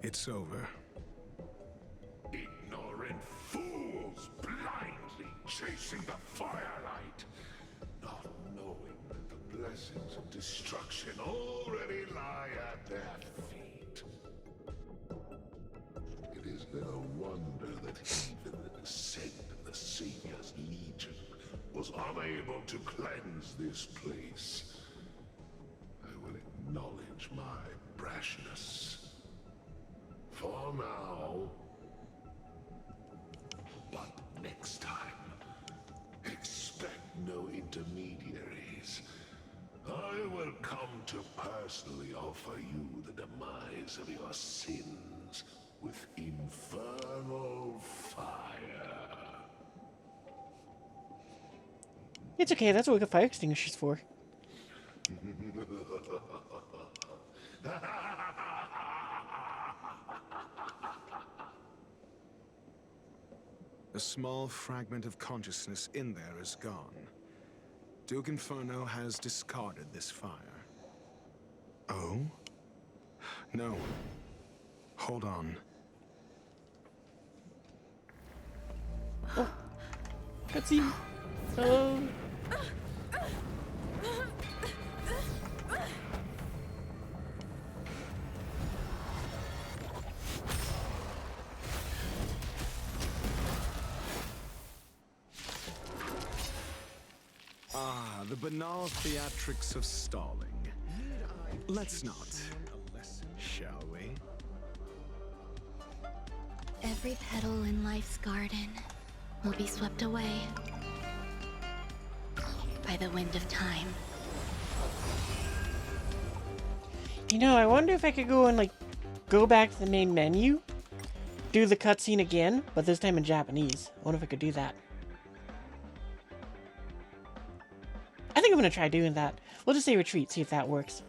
It's over. Ignorant fools blindly chasing the firelight, not knowing that the blessings of destruction already lie at their feet. It is no wonder that even the descent of the Savior's Legion was unable to cleanse this place. I will acknowledge my brashness. For now. But next time, expect no intermediaries. I will come to personally offer you the demise of your sins with infernal fire. It's okay. That's what we got fire extinguishers for. A small fragment of consciousness in there is gone. Duke Inferno has discarded this fire. Oh? No. Hold on. Oh. Cutscene. Oh. Ah, the banal theatrics of stalling. Let's not, shall we? Every petal in life's garden will be swept away by the wind of time. You know, I wonder if I could go and, like, go back to the main menu, do the cutscene again, but this time in Japanese. I wonder if I could do that. I think I'm gonna try doing that. We'll just say retreat, see if that works.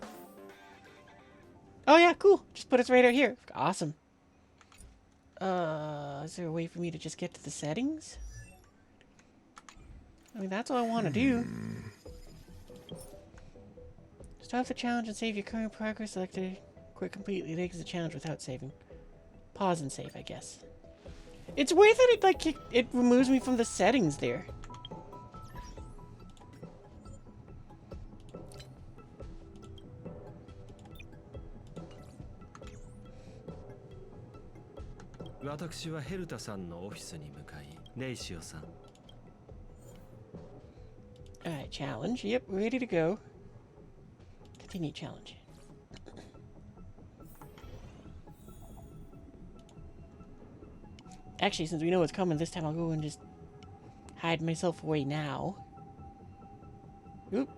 Oh yeah, cool. Just put us right out here. Awesome. Is there a way for me to just get to the settings? I mean, that's all I want to do. Stop the challenge and save your current progress. Select to quit completely. It exit the challenge without saving. Pause and save, I guess. It's weird that it, like, it removes me from the settings there. Alright, challenge. Yep, ready to go. Continue challenge. Actually, since we know what's coming this time, I'll go and just hide myself away now. Oop.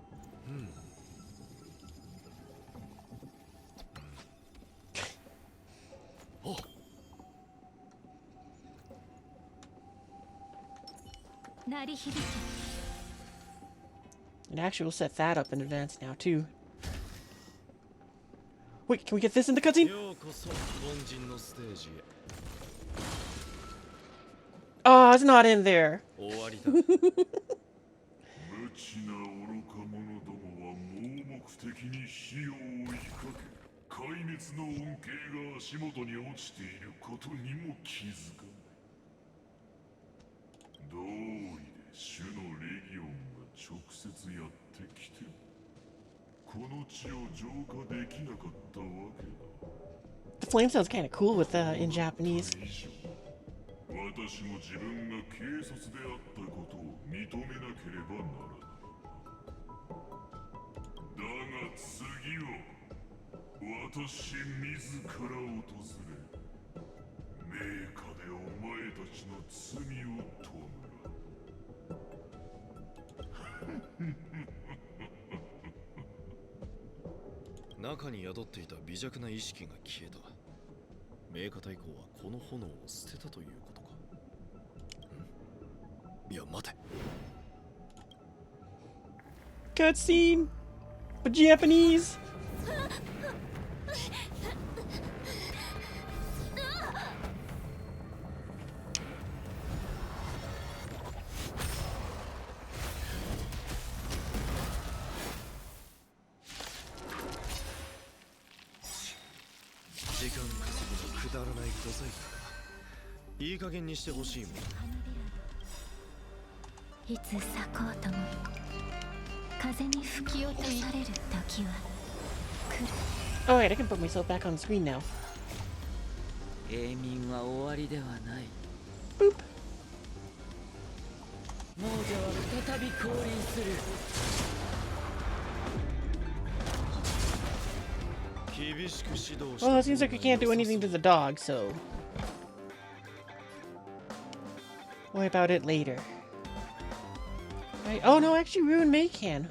And actually, we'll set that up in advance now, too. Wait, can we get this in the cutscene? Oh, it's not in there. The flame sounds kind of cool with in Japanese. Cutscene, but Japanese. Oh wait, I can put myself back on the screen now. Boop. Well, it seems like we can't do anything to the dog, so worry about it later. Right. Oh no, actually, Rue and May can.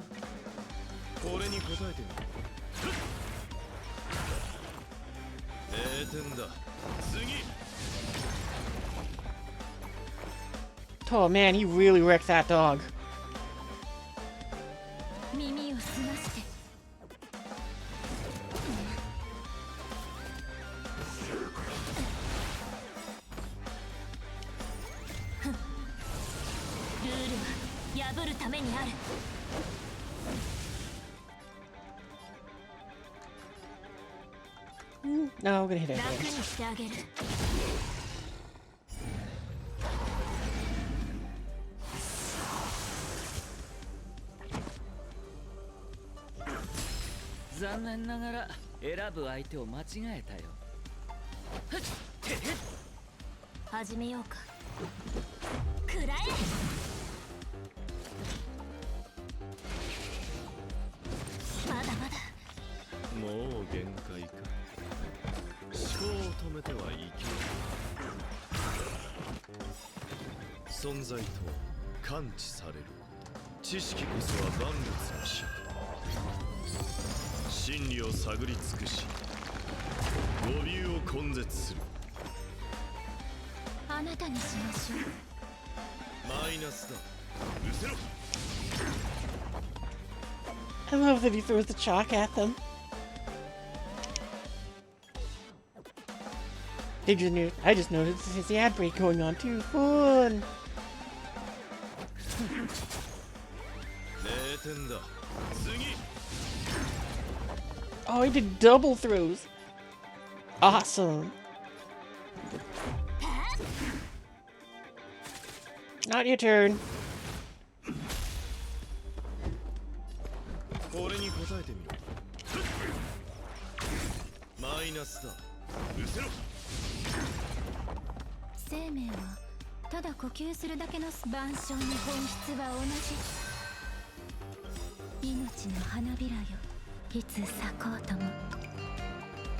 Oh man, he really wrecked that dog. No, we're gonna hit it again. 存在と感知される。知識こそは万物の尺。真理を探り尽くし語尾を根絶する。あなたにしましょう。マイナスだ。失せろ。 I love that he throws the chalk at them. I just noticed there's the ad break going on too. Fun! 0点だ。次。 Oh, he did double throws. Awesome. Not your turn. 俺に答えてみろ。マイナスだ。失せろ。生命はただ呼吸するだけの万象の本質は同じ。命の花びらよ、いつ咲こうとも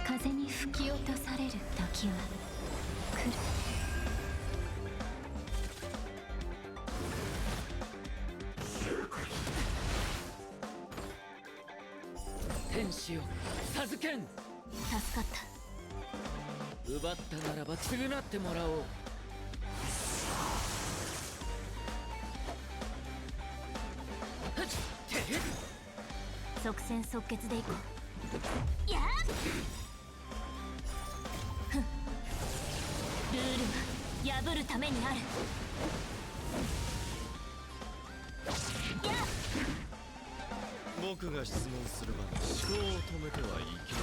風に吹き落とされる時は来る。天使よ、授けん。助かった。奪ったならば償ってもらおう。即戦即決でいこう。やっルールは破るためにある。僕が質問するが思考を止めてはいけな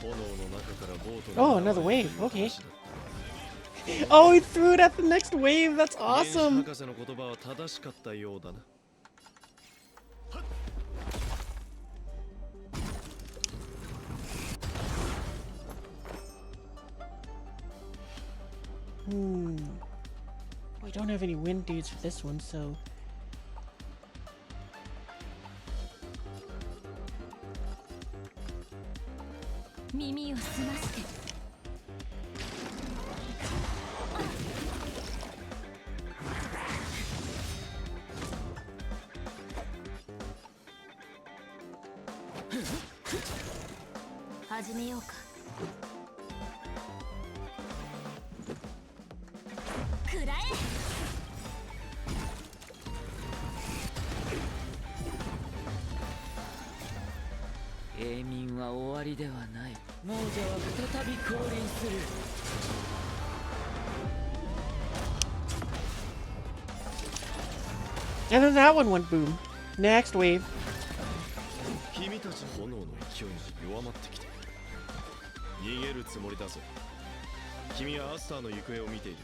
い。炎の中からボートが Oh, another wave. Okay. Oh, he threw it at the next wave. That's awesome. 博士の言葉は正しかったようだな。We don't have any wind dudes for this one, so.耳を澄まして。始めようか。くらえ。永眠は終わりではない。亡者は再び降臨する。And then that one went boom. Next wave. 君たち炎の勢いが弱まってきている。逃げるつもりだぞ。君はアスターの行方を見ている。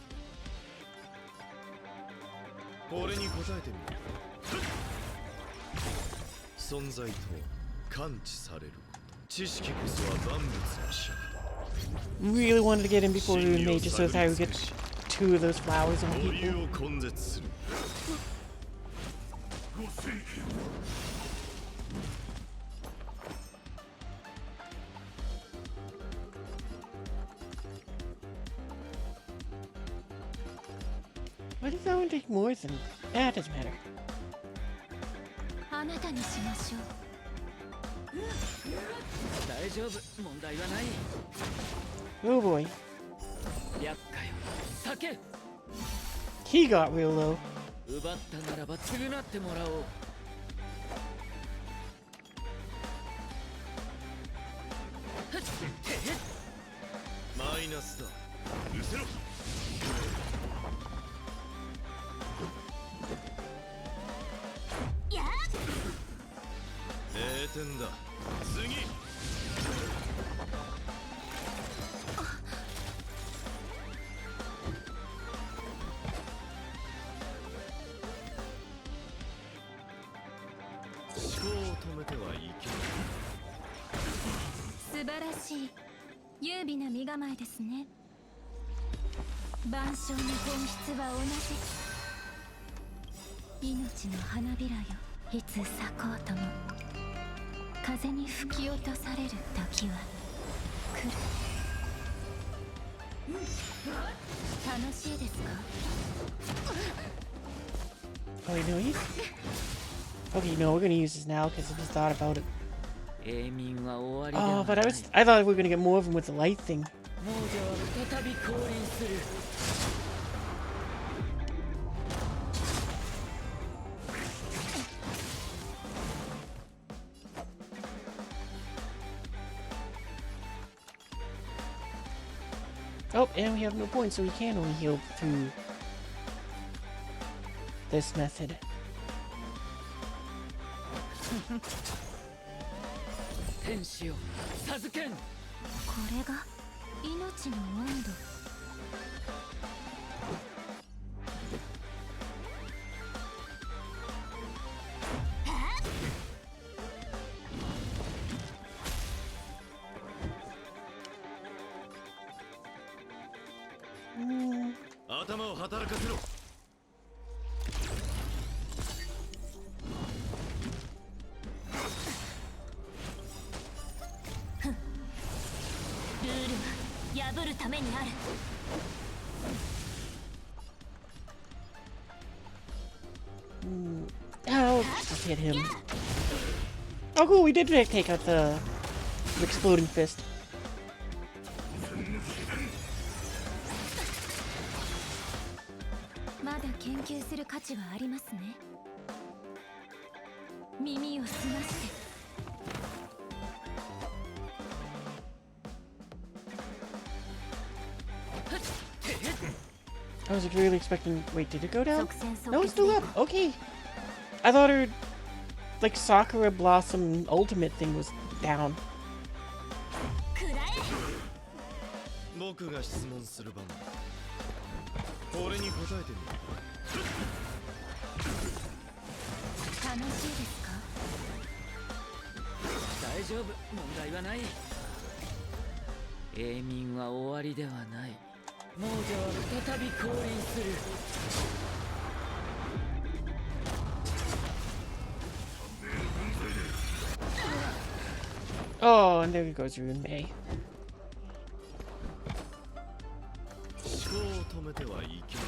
俺に答えてみろ。存在と感知されること。知識こそは万物の尺。 Really wanted to get in before Rune Mage just so that I would get 2 of those flowers on 語 people. 尾を根絶する。Why does that one take more than... That doesn't matter. あなたにしましょう。大丈夫、問題はない。 Oh boy. 厄介を避け。 He got real low. 奪ったならば償ってもらおう。マイナスだ。失せろ。0点だ。次。思考を止めてはいけない。素晴らしい。優美な身構えですね。万象の本質は同じ。命の花びらよ、いつ咲こうとも風に吹き落とされる時は来る。Oh, you know, okay, no, we're gonna use this now because I just thought about it. Oh, but I thought we were gonna get more of them with the light thing. Oh, and we have no points, so we can only heal through this method. 天使を授けん。これが命の温度。頭を働かせろ。ルールは破るためにある。Oh, just hit him. Oh, cool, we did take out the exploding fist. まだ研究する価値はありますね。耳を澄まして。I was really expecting. Wait, did it go down? No, it's still up. Okay. I thought her, like, Sakura Blossom ultimate thing was down. 僕が質問する番だ。俺に答えてみる。楽しいですか？大丈夫、問題はない。永眠は終わりではない。亡者は再び降臨する。Oh, and there goes Rune May. 思考を止めてはいけない。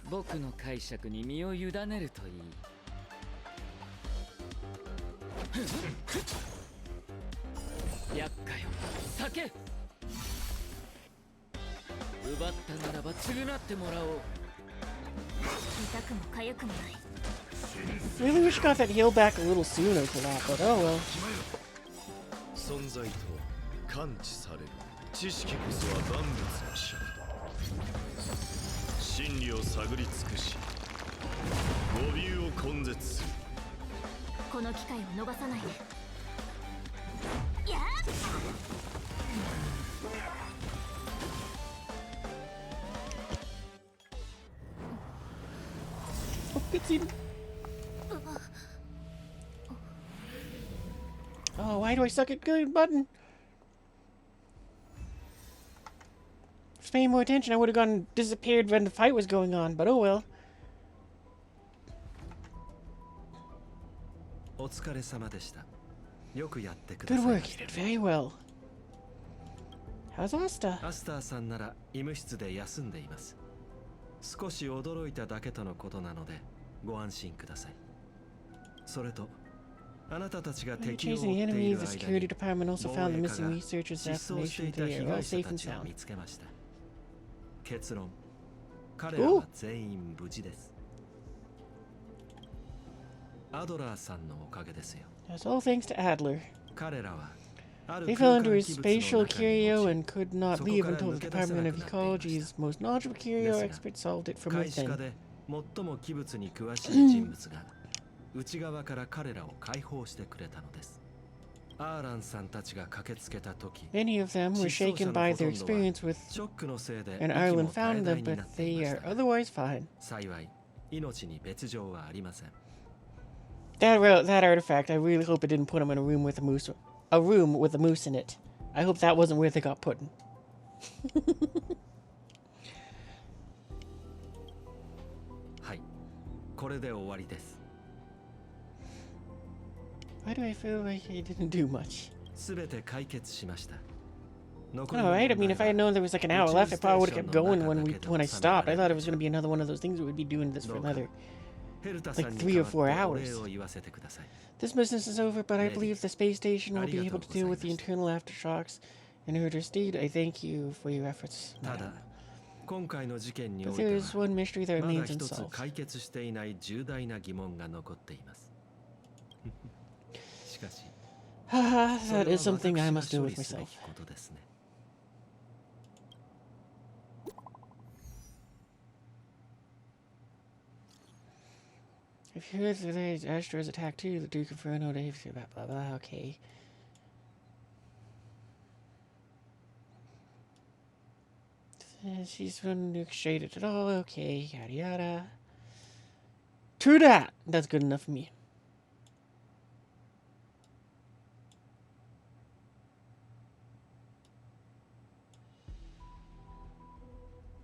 僕の解釈に身を委ねるといい。厄介を酒。奪ったならば償ってもらおう。痛くも痒くもない。 Really wish I got that heal back a little sooner for that, but oh well. 存在とは感知される。知識こそは万物の尺だ。真理を探り尽くし、語尾を根絶する。この機会を逃さないで。やっ！ Oh, good scene. Oh, why do I suck at good button? If I was paying more attention, I would have gone disappeared when the fight was going on, but oh well. Good work, you did very well. How's Asta? アスターさんなら医務室で休んでいます。少し驚いただけとのことなのでご安心ください。それとあなたたちが敵を追っている間に防衛課が失踪していた被害者たちを見つけました。結論、彼らは全員無事です。アドラーさんのおかげですよ。That's all thanks to Adler. 彼らは They fell into his spatial curio and could not leave until the Department of Ecology's most knowledgeable curio expert solved it from within. 最も器物に詳しい人物が内側から彼らを解放してくれたのです。アーランさんたちが駆けつけた時、 Many of them were shaken by their experience with an Ireland found them, but they are otherwise fine. 幸い、命に別状はありません。That artifact, I really hope it didn't put him in a room with a moose. A room with a moose in it. I hope that wasn't where they got put in. Why do I feel like he didn't do much? すべて解決しました。Alright, I mean, if I had known there was like an hour left, I probably would have kept going when I stopped. I thought it was going to be another one of those things we would be doing this for another, like 3 or 4 hours. This business is over, but I believe the space station will be able to deal with the internal aftershocks. In order, Steed, I thank you for your efforts. But there is one mystery that remains unsolved. Haha, that is something I must deal with myself. If you heard today's Astro's attack too, the Duke of Inferno, blah blah blah, okay. She's unextracted at all, okay, yada yada. True that! That's good enough for me.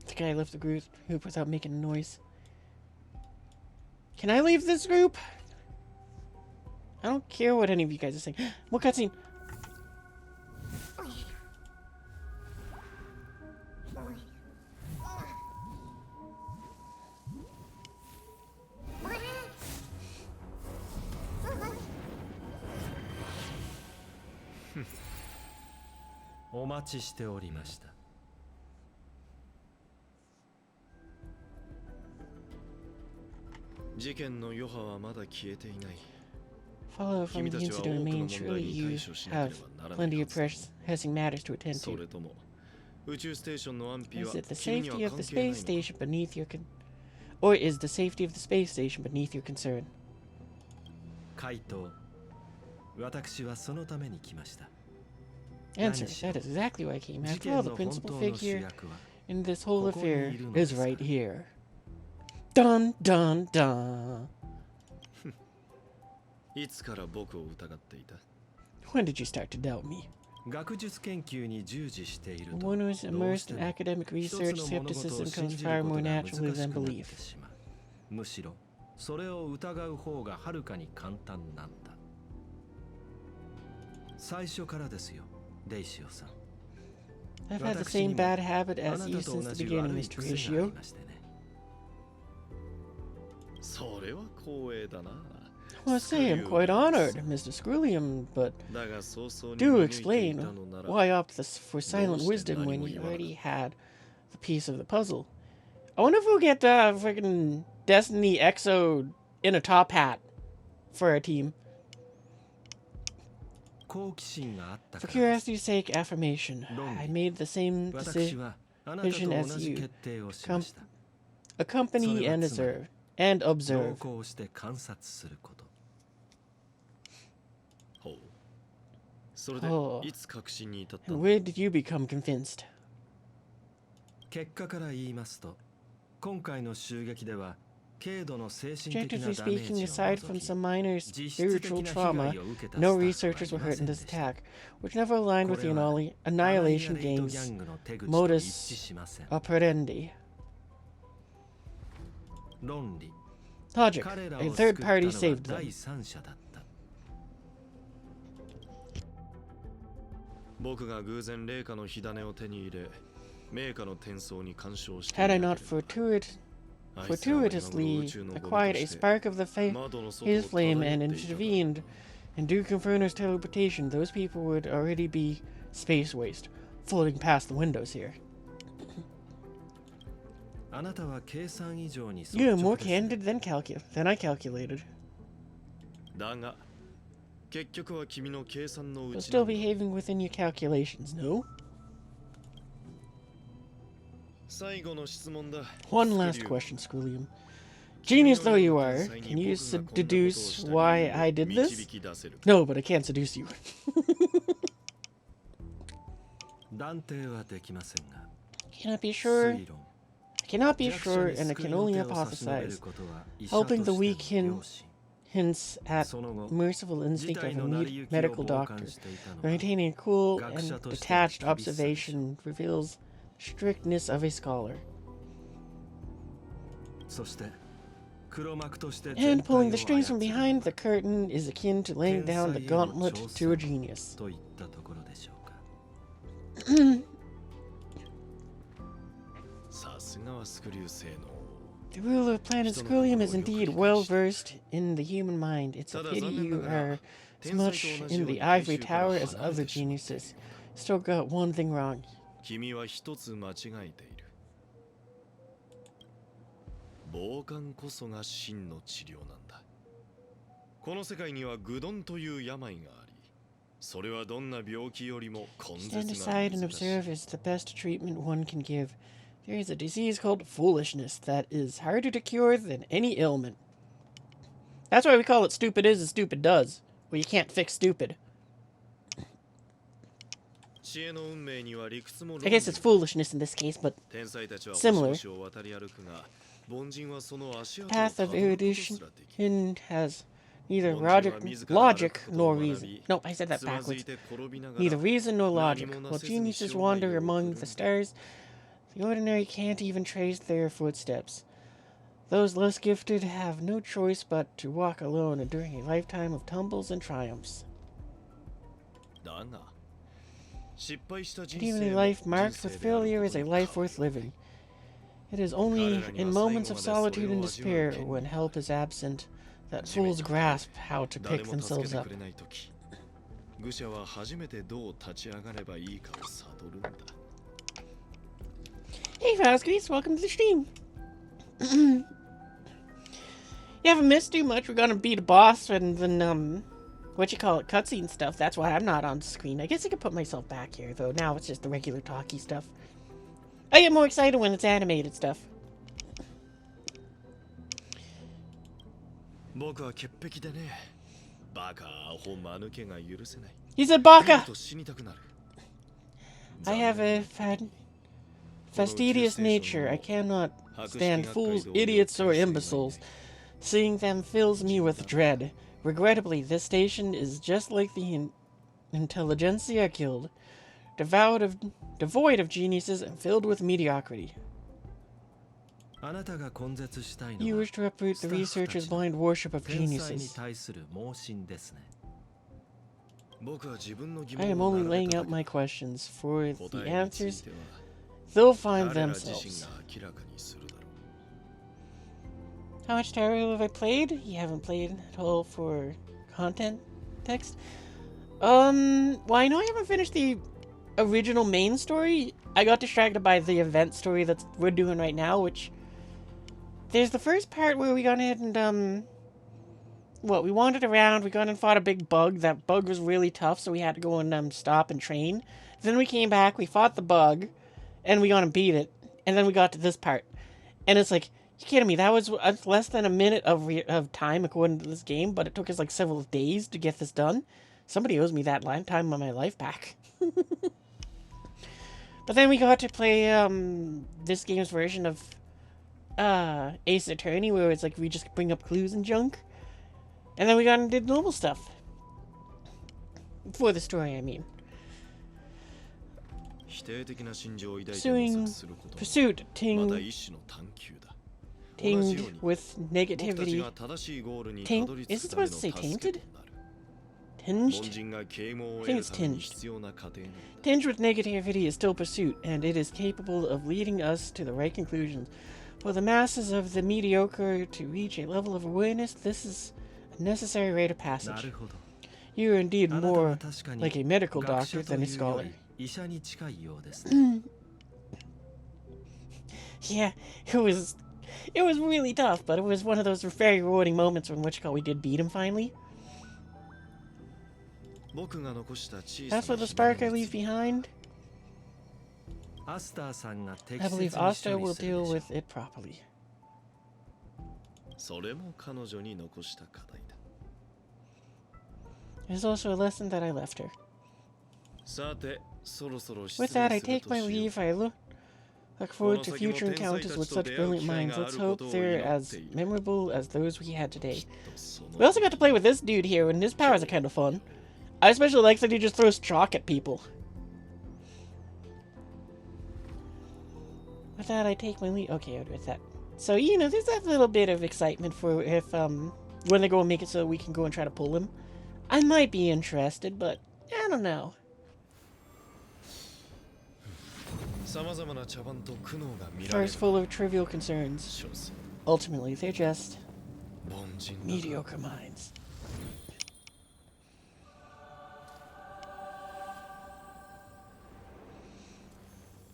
The guy left the group without making a noise. Can I leave this group? I don't care what any of you guys are saying. What cutscene? Follow from the incident remains. Surely you have plenty of pressing matters to attend to. Is it the safety of the space station beneath your or is the safety of the space station beneath your concern? Answer. That is exactly why I came. After all, the principal figure in this whole affair is right here. Dun dun dun. When did you start to doubt me? One who is immersed in academic research, skepticism comes far more naturally than belief. I've had the same bad habit as you since the beginning, Mr. Ishio. Well, I say I'm quite honored, Mr. Scrullium, but do explain why opt for silent wisdom when you already had the piece of the puzzle. I wonder if we'll get freaking Destiny Exo in a top hat for our team. For curiosity's sake, affirmation. I made the same decision as you. Accompany and observe. Oh. And where did you become convinced? Objectively speaking, aside from some minor spiritual trauma, no researchers were hurt in this attack, which never aligned with the Annihilation Gang's modus operandi. Logic. A third party saved them. Had I not fortuitously acquired a spark of his flame and intervened in Duke Inferno's teleportation, those people would already be space waste, floating past the windows here. You are more candid than I calculated. But still behaving within your calculations, no? One last question, Scrullium. Genius though you are, can you deduce why I did this? No, but I can't seduce you. Cannot be sure. I cannot be sure, and I can only hypothesize. Helping the weak hints at merciful instinct of a medical doctor. Maintaining a cool and detached observation reveals strictness of a scholar. And pulling the strings from behind the curtain is akin to laying down the gauntlet to a genius. The ruler of planet Skrulium is indeed well versed in the human mind. It's a pity you are as much in the ivory tower as other geniuses. Still got one thing wrong. 君は一つ間違えている。傍観こそが真の治療なんだ。この世界には愚鈍という病があり、それはどんな病気よりも根絶が Stand aside and observe is the best treatment one can give. There is a disease called foolishness that is harder to cure than any ailment. That's why we call it stupid is and stupid does. Well, you can't fix stupid. I guess it's foolishness in this case, but similar. The path of erudition has neither logic nor reason. Nope, I said that backwards. Neither reason nor logic. While geniuses wander among the stars, the ordinary can't even trace their footsteps. Those less gifted have no choice but to walk alone, enduring a lifetime of tumbles and triumphs. But even a life marked with failure is a life worth living. It is only in moments of solitude and despair, when help is absent, that fools grasp how to pick themselves up. Hey Vasquez, welcome to the stream. You haven't missed too much. We're gonna beat a boss and then cutscene stuff. That's why I'm not on screen. I guess I could put myself back here though. Now it's just the regular talky stuff. I get more excited when it's animated stuff. He said Baka! I have a fastidious nature. I cannot stand fools, idiots, or imbeciles. Seeing them fills me with dread. Regrettably, this station is just like the intelligentsia guild, devoid of geniuses and filled with mediocrity. You wish to uproot the researchers' blind worship of geniuses. I am only laying out my questions. For the answers, they'll find themselves. How much tarot have I played? You haven't played at all for content text? Well, I know I haven't finished the original main story. I got distracted by the event story that we're doing right now, which... There's the first part where we got in and, we wandered around, we got and fought a big bug. That bug was really tough, so we had to go and, stop and train. Then we came back, we fought the bug, and we got and beat it. And then we got to this part. And it's like, you kidding me? That was less than a minute of time according to this game, but it took us like several days to get this done. Somebody owes me that time of my life back. But then we got to play this game's version of Ace Attorney, where it's like we just bring up clues and junk. And then we got and did normal stuff. For the story, I mean. Pursuit tinged with negativity. Is it supposed to say tainted? Tinged? I think it's tinged. Tinged with negativity is still pursuit, and it is capable of leading us to the right conclusions. For the masses of the mediocre to reach a level of awareness, this is a necessary rite of passage. You are indeed more like a medical doctor than a scholar. Yeah, it was really tough, but it was one of those very rewarding moments in which we did beat him finally. As for the spark I leave behind, I believe Asta will deal with it properly. There's also a lesson that I left her. With that, I take my leave. I look forward to future encounters with such brilliant minds. Let's hope they're as memorable as those we had today. We also got to play with this dude here, and his powers are kind of fun. I especially like that he just throws chalk at people. With that, I take my leave. Okay, with that. So, you know, there's that little bit of excitement for if, when they go and make it so we can go and try to pull him. I might be interested, but I don't know. First full of trivial concerns. Ultimately, they're just mediocre minds.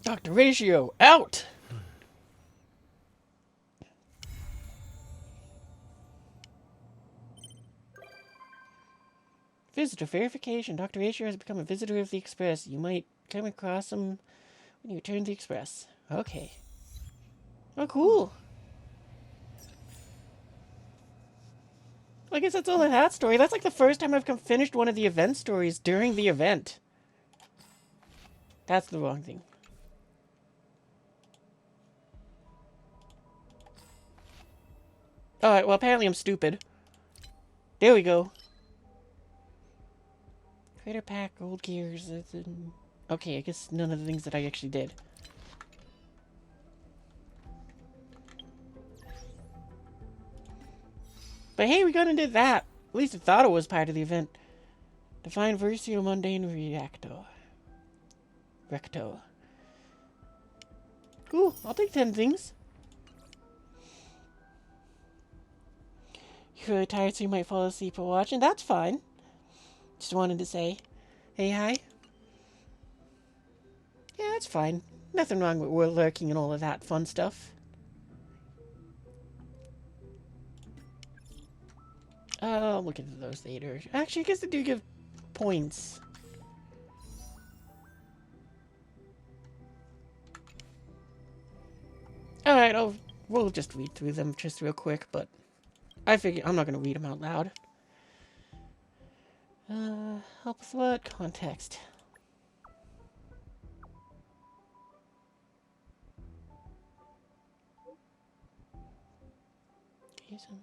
Dr. Ratio, out! Visitor verification. Dr. Ratio has become a visitor of the Express. You might come across him when you return to the Express. Okay. Oh, cool. I guess that's all of that story. That's like the first time I've finished one of the event stories during the event. That's the wrong thing. Alright, well apparently I'm stupid. There we go. Crater pack, gold gears. Okay, I guess none of the things that I actually did. But hey, we got and did that. At least I thought it was part of the event. Define Versio Mundane Reacto. Recto. Cool, I'll take 10 things. You're really tired so you might fall asleep while watching. That's fine. Just wanted to say, hey, hi. Yeah, that's fine. Nothing wrong with lurking and all of that fun stuff. I'll look into those later. Actually, I guess they do give points. Alright, we'll just read through them just real quick, but I figure I'm not going to read them out loud. Help with what? Context. Jason.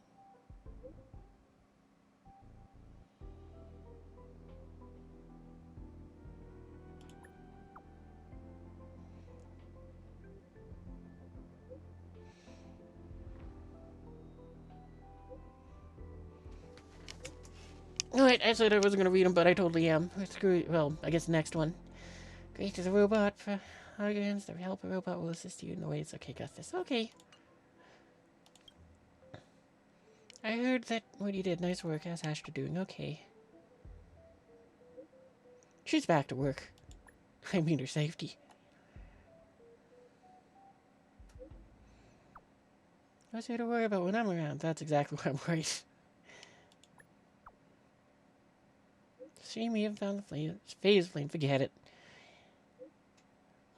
Alright, I said I wasn't gonna read them, but I totally am. Screw it. Well, I guess next one. Great as a robot for arguments. The help a robot will assist you in the ways. Okay, got this. Okay. I heard that what you did. Nice work. How's Astra doing? Okay. She's back to work. I mean her safety. What's there to worry about when I'm around? That's exactly what I'm worried. Shame we haven't found the phase flame. Forget it.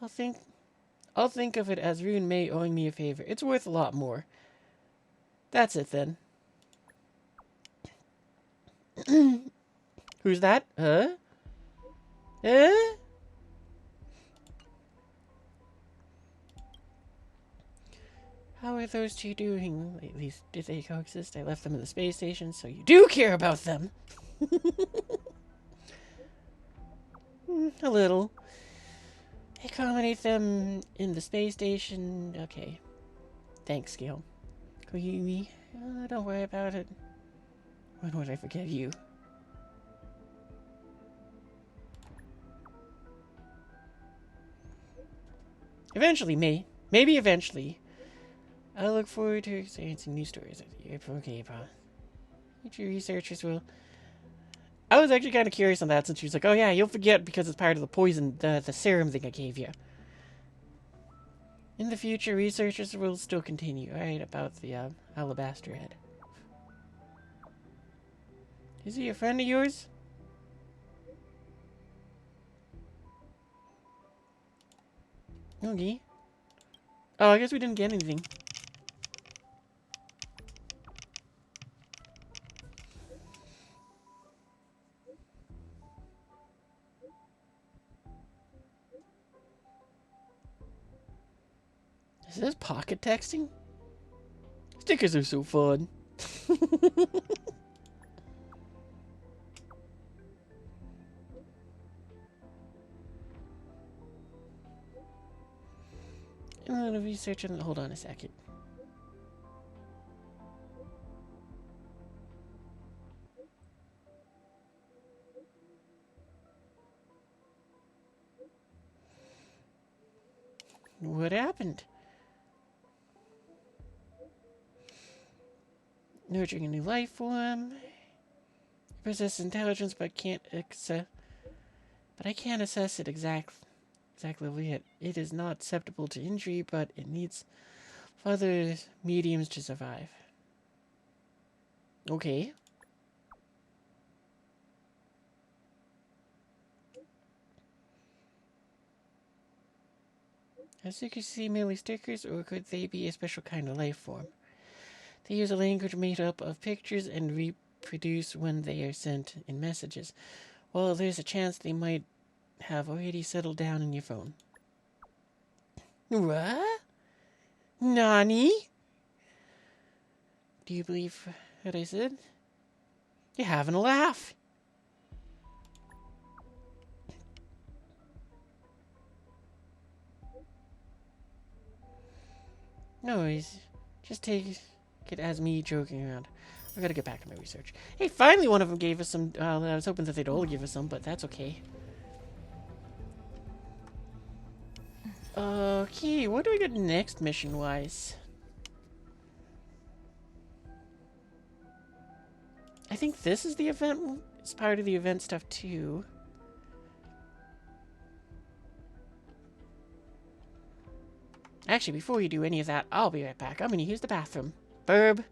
I'll think of it as Rune May owing me a favor. It's worth a lot more. That's it then. Who's that? Huh? How are those two doing? At least, did they coexist? I left them in the space station, so you do care about them. A little. Accommodate them in the space station. Okay. Thanks, Gil. Koyumi, don't worry about it. When would I forget you? Eventually, maybe eventually. I look forward to experiencing new stories with you. Okay, bro. Future researchers will... I was actually kind of curious on that since she was like, oh yeah, you'll forget because it's part of the poison, the serum thing I gave you. In the future, researchers will still continue. Alright, about the alabaster head. Is he a friend of yours? Okay. Oh, I guess we didn't get anything. Is this pocket texting? Stickers are so fun. I'm gonna research and hold on a second. what happened. Nurturing a new life form. It possesses intelligence, but I can't assess it exactly yet. It is not susceptible to injury, but it needs further mediums to survive. Okay. As you can see, merely stickers, or could they be a special kind of life form? They use a language made up of pictures and reproduce when they are sent in messages. Well, there's a chance they might have already settled down in your phone. What? Nani? Do you believe what I said? You're having a laugh. No worries. Just take it as me joking around. I gotta get back to my research. Hey, finally one of them gave us some. I was hoping that they'd all give us some, but that's okay. Okay, what do we get next mission-wise? I think this is the event. It's part of the event stuff too. Actually, before you do any of that, I'll be right back. I'm gonna use the bathroom. Burb.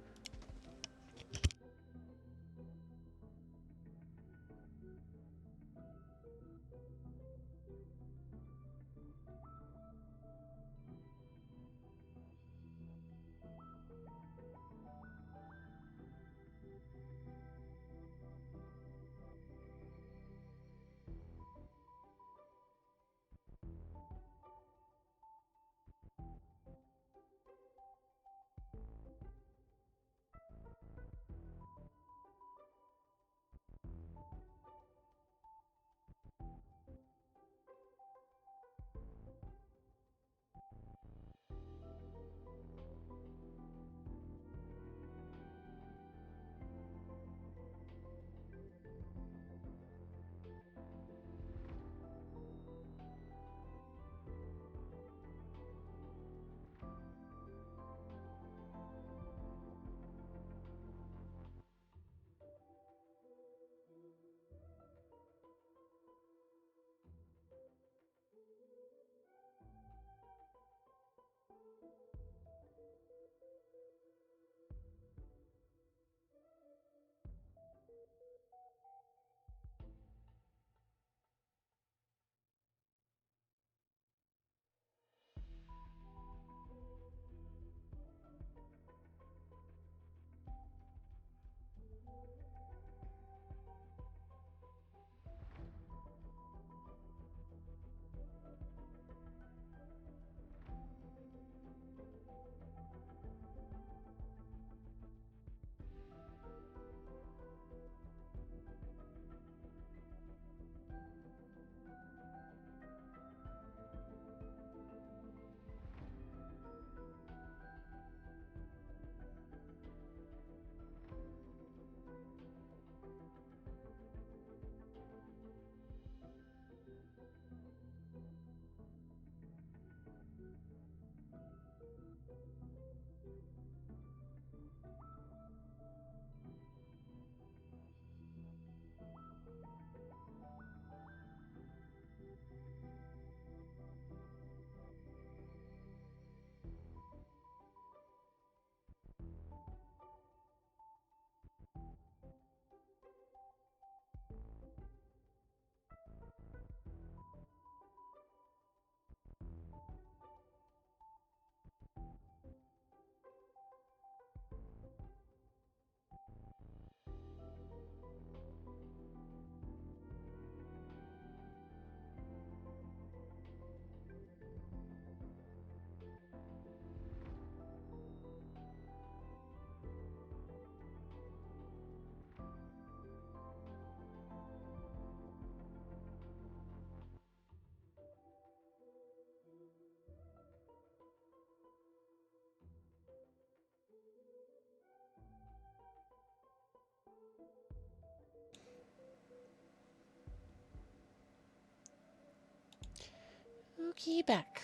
Okay, back.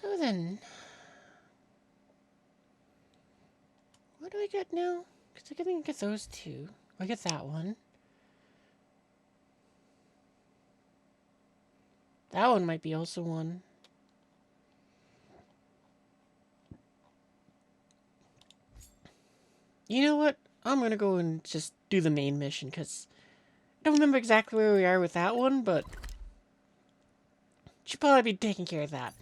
So then, what do I get now? Because I think I get those two. I get that one. That one might be also one. You know what? I'm going to go and just do the main mission, because I don't remember exactly where we are with that one, but should probably be taking care of that.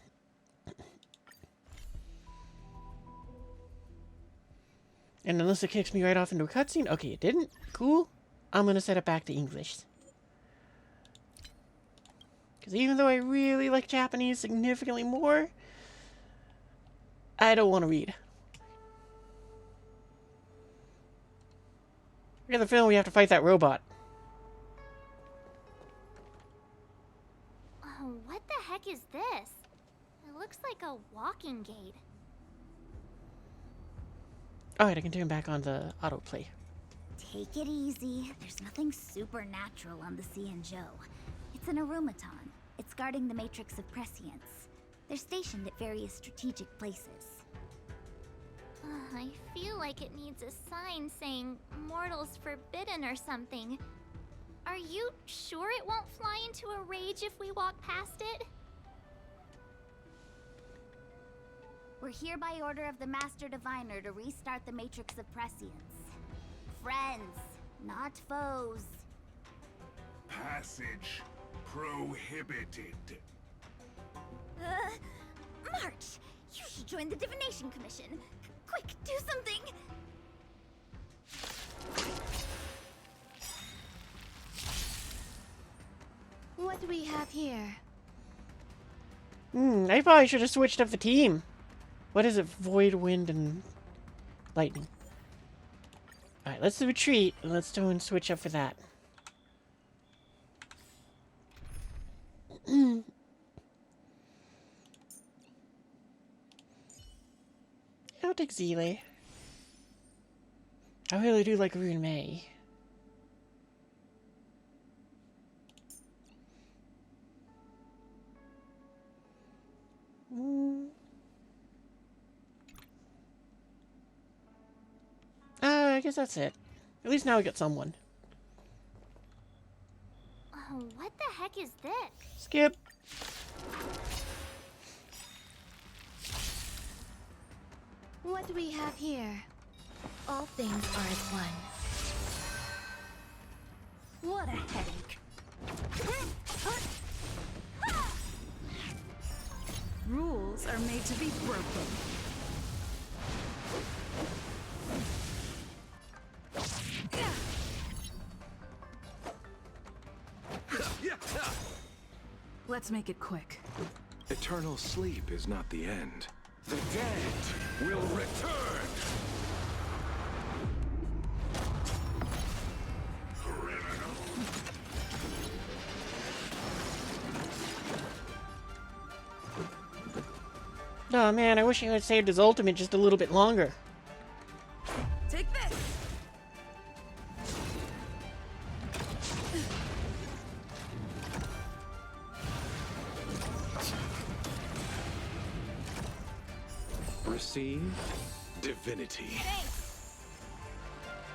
And unless it kicks me right off into a cutscene. Okay, it didn't. Cool. I'm going to set it back to English. Because even though I really like Japanese significantly more, I don't want to read. I get the feeling we have to fight that robot. What the heck is this? It looks like a walking gate. Alright, I can turn back on the autoplay. Take it easy. There's nothing supernatural on the Cianzhou. It's an Arumaton. It's guarding the Matrix of Prescience. They're stationed at various strategic places. I feel like it needs a sign saying "Mortals Forbidden" or something. Are you sure it won't fly into a rage if we walk past it? We're here by order of the Master Diviner to restart the Matrix of Prescience. Friends, not foes. Passage prohibited. March! You should join the Divination Commission. Quick, do something! What do we have here? I probably should have switched up the team. What is it? Void, wind, and lightning. Alright, let's retreat, and let's go and switch up for that. I'll take Zile. I really do like Rune May. I guess that's it. At least now we got someone. What the heck is this? Skip. What do we have here? All things are as one. What a headache. Rules are made to be broken. Let's make it quick. Eternal sleep is not the end. The dead will return! Oh man, I wish he had saved his ultimate just a little bit longer. Take this! Receive divinity.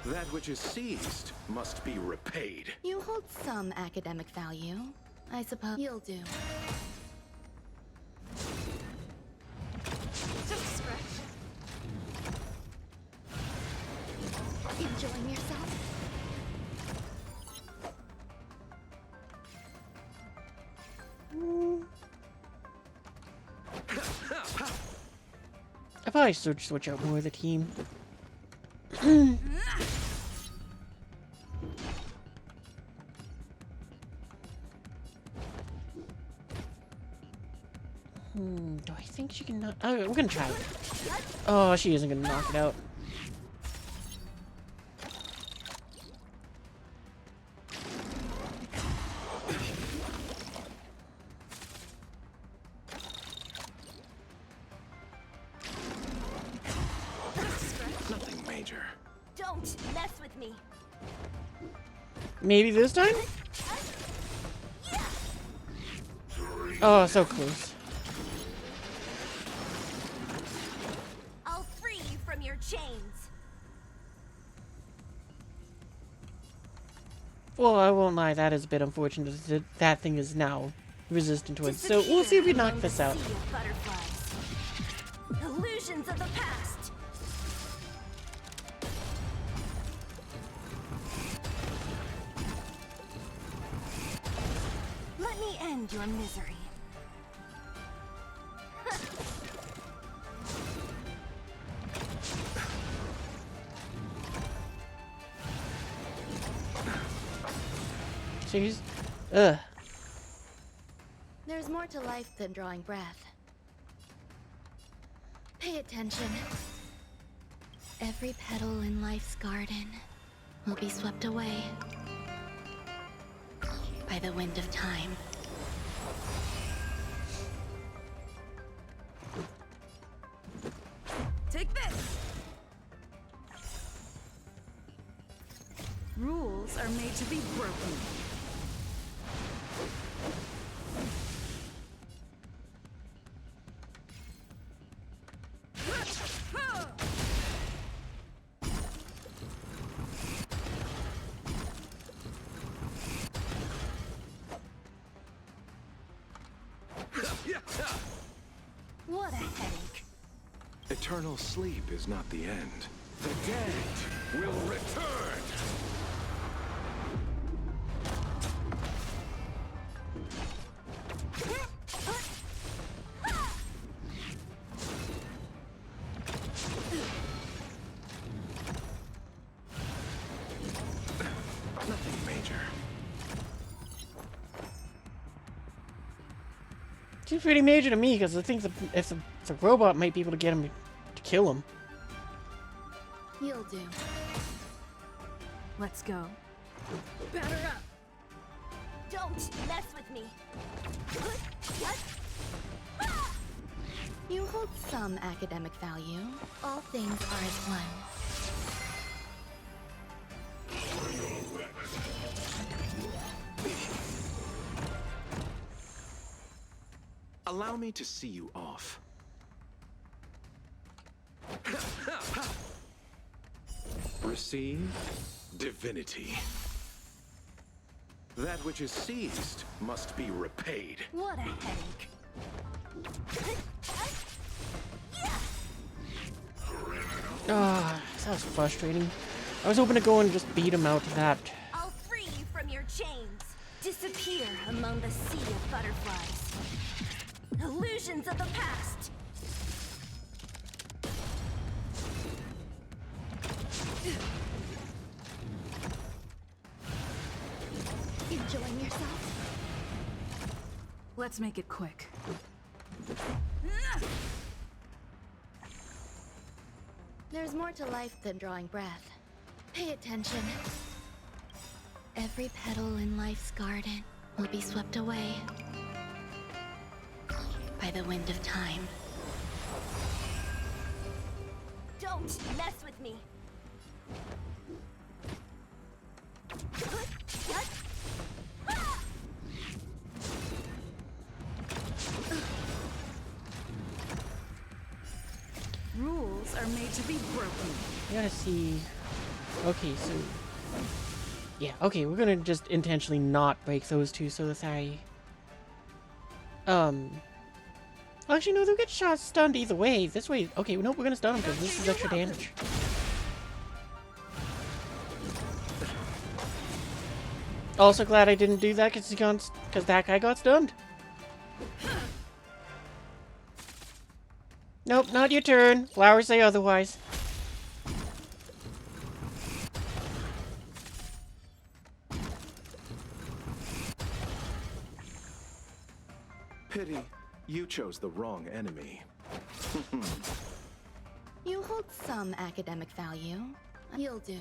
That which is seized must be repaid. You hold some academic value. I suppose you'll do. Just a scratch. Enjoying yourself? I probably should switch out more of the team. Do I think she can knock? Oh, we're gonna try it. Oh, she isn't gonna knock it out. Nothing major. Don't mess with me. Maybe this time? Oh, so close. Well, I won't lie, that is a bit unfortunate that that thing is now resistant to it. So we'll see if we knock this out. Illusions of the past. Let me end your misery. Jeez. Ugh. There's more to life than drawing breath. Pay attention. Every petal in life's garden will be swept away by the wind of time. Take this! Rules are made to be broken. What a headache. Eternal sleep is not the end. The dead will return! Nothing major. Seems pretty major to me, because I think if the robot might be able to get him to kill him. You'll do. Let's go. Batter up. Don't mess with me. You hold some academic value. All things are as one. Allow me to see you off. Receive divinity. That which is seized must be repaid. What a headache. Ah, that was frustrating. I was hoping to go and just beat him out to that. I'll free you from your chains. Disappear among the sea of butterflies. Illusions of the past. Enjoying yourself? Let's make it quick. There's more to life than drawing breath. Pay attention. Every petal in life's garden will be swept away by the wind of time. Don't mess with me. Rules are made to be broken. I gotta see. Okay, so yeah, okay, we're gonna just intentionally not break those two so that actually, no, they'll get shot stunned either way. This way, okay, nope, we're gonna stun them because this is extra damage. Also glad I didn't do that because that guy got stunned. Nope, not your turn. Flowers say otherwise. Pity, you chose the wrong enemy. You hold some academic value. You'll do.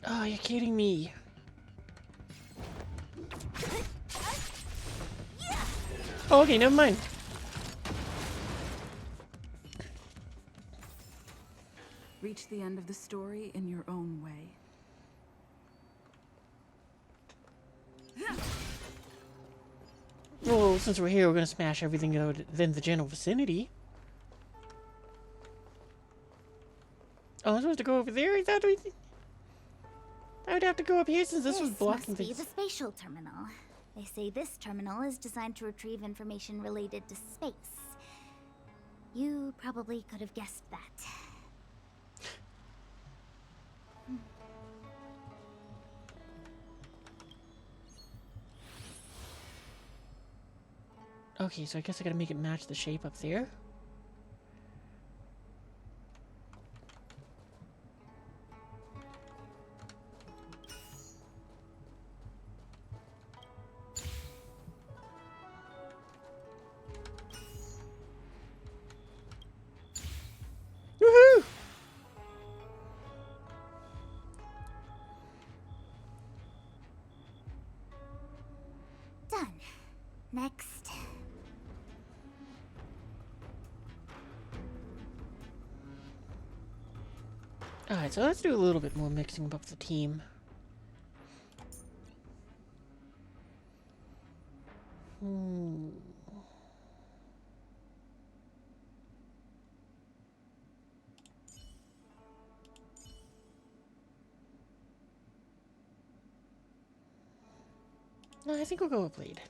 Oh, you're kidding me. Oh, okay, never mind. Reach the end of the story in your own way. Well, since we're here, we're gonna smash everything out in the general vicinity. Oh, I'm supposed to go over there? I thought I would have to go up here since this was blocking must be things. the spatial terminal. They say this terminal is designed to retrieve information related to space. You probably could have guessed that. Okay, so I guess I gotta make it match the shape up there. Woohoo! Done. Next. Alright, so let's do a little bit more mixing up the team. No, I think we'll go with Blade.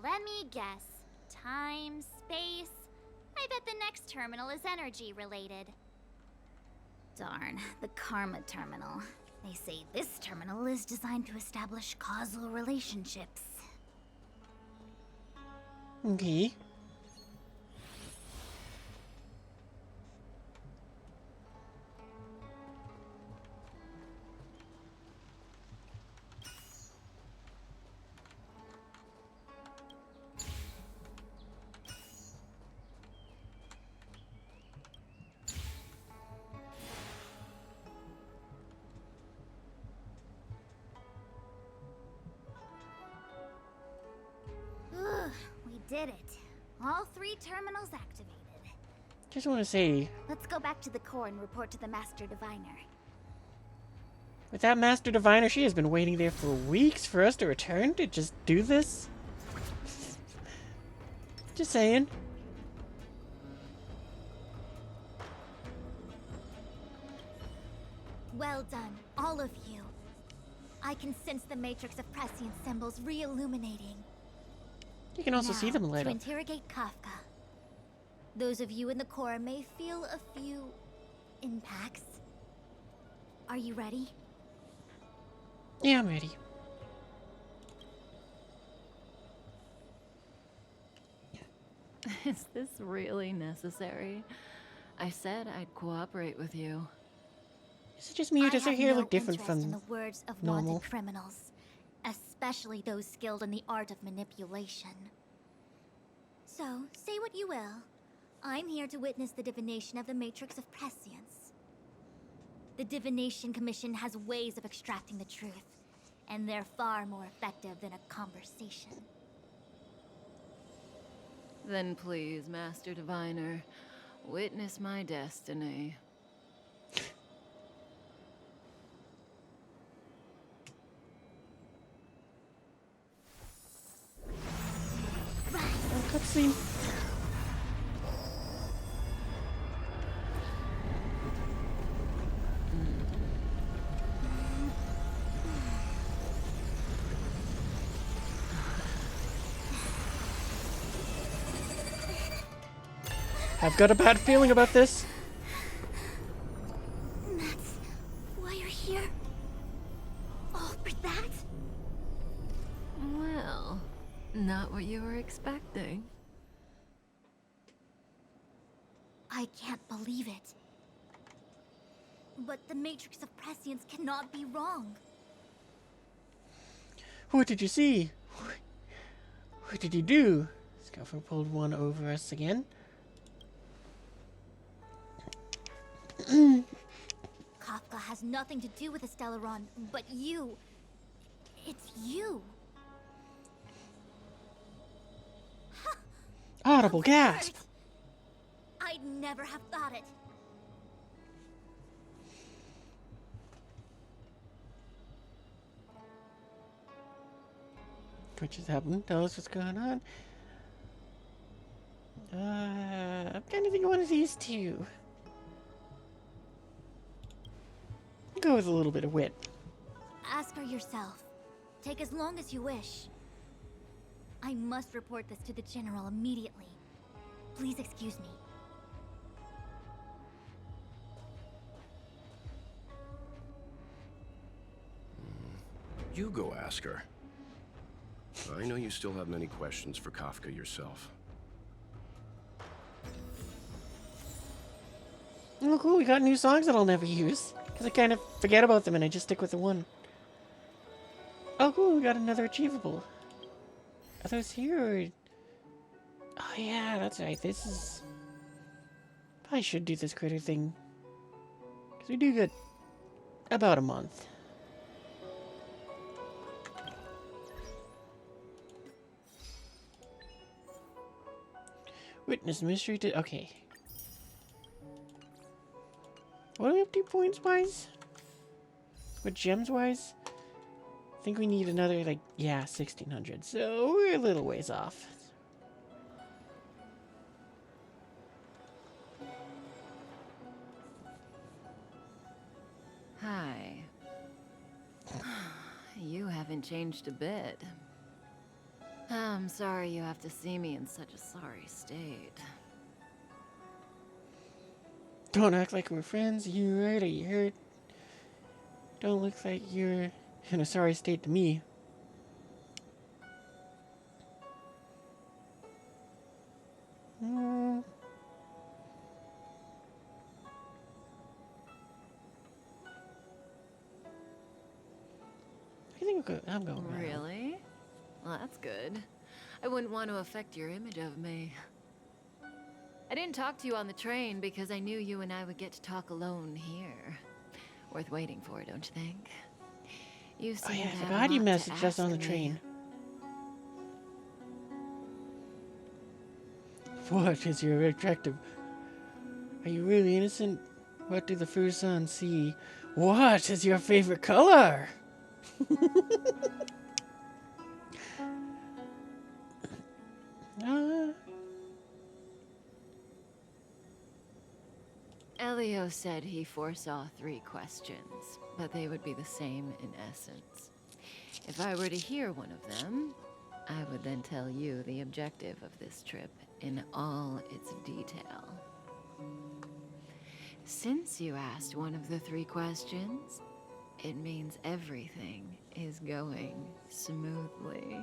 Let me guess. Time, space. I bet the next terminal is energy related. Darn, the Karma terminal. They say this terminal is designed to establish causal relationships. Okay. We did it. All 3 terminals activated. Just want to say, Let's go back to the core and report to the Master Diviner. with that Master Diviner, she has been waiting there for weeks for us to return to just do this. Just saying. Well done, all of you. I can sense the matrix of prescient symbols re-illuminating. You can also see them light to up. interrogate Kafka. Those of you in the core may feel a few impacts. Are you ready? Yeah, I'm ready. Is this really necessary? I said I'd cooperate with you. Is it just me or does her hair look different interest in from the words of normal? wanted criminals, especially those skilled in the art of manipulation. So, say what you will. I'm here to witness the divination of the Matrix of Prescience. The Divination Commission has ways of extracting the truth, and they're far more effective than a conversation. Then please, Master Diviner, witness my destiny. Cutscene. I've got a bad feeling about this. That's why you're here? All for that? Well, not what you were expecting. I can't believe it. But the Matrix of Prescience cannot be wrong. What did you see? What did you do? Scuffer pulled one over us again. Kafka has nothing to do with the Stellaron, but you. It's you. Audible gasp. I'd never have thought it. What just happened? Tell us what's going on. I'm kind of thinking one of these two. Go with a little bit of wit. Ask her yourself. Take as long as you wish. I must report this to the General immediately. Please excuse me. You go ask her. I know you still have many questions for Kafka yourself. Oh, cool. We got new songs that I'll never use. Because I kind of forget about them and I just stick with the one. Oh, cool. We got another achievable. Are those here or... Oh, yeah, that's right. This is... I should do this critter thing. Because we do get about a month. Witness mystery to... Okay. What are we up to points-wise? What gems-wise? I think we need another, like, yeah, 1,600. So we're a little ways off. Hi. You haven't changed a bit. I'm sorry you have to see me in such a sorry state. Don't act like we're friends. Are you right? Are you hurt? Don't look like you're in a sorry state to me. I think I'm going around. Really? Well, that's good. I wouldn't want to affect your image of me. I didn't talk to you on the train because I knew you and I would get to talk alone here. Worth waiting for, don't you think? You seem Oh yeah, to I have forgot a you lot to messaged us ask on the me. train. What is your objective? Are you really innocent? What do the Fusan see? What is your favorite color? Elio said he foresaw 3 questions, but they would be the same in essence. If I were to hear one of them, I would then tell you the objective of this trip in all its detail. Since you asked one of the 3 questions, it means everything is going smoothly.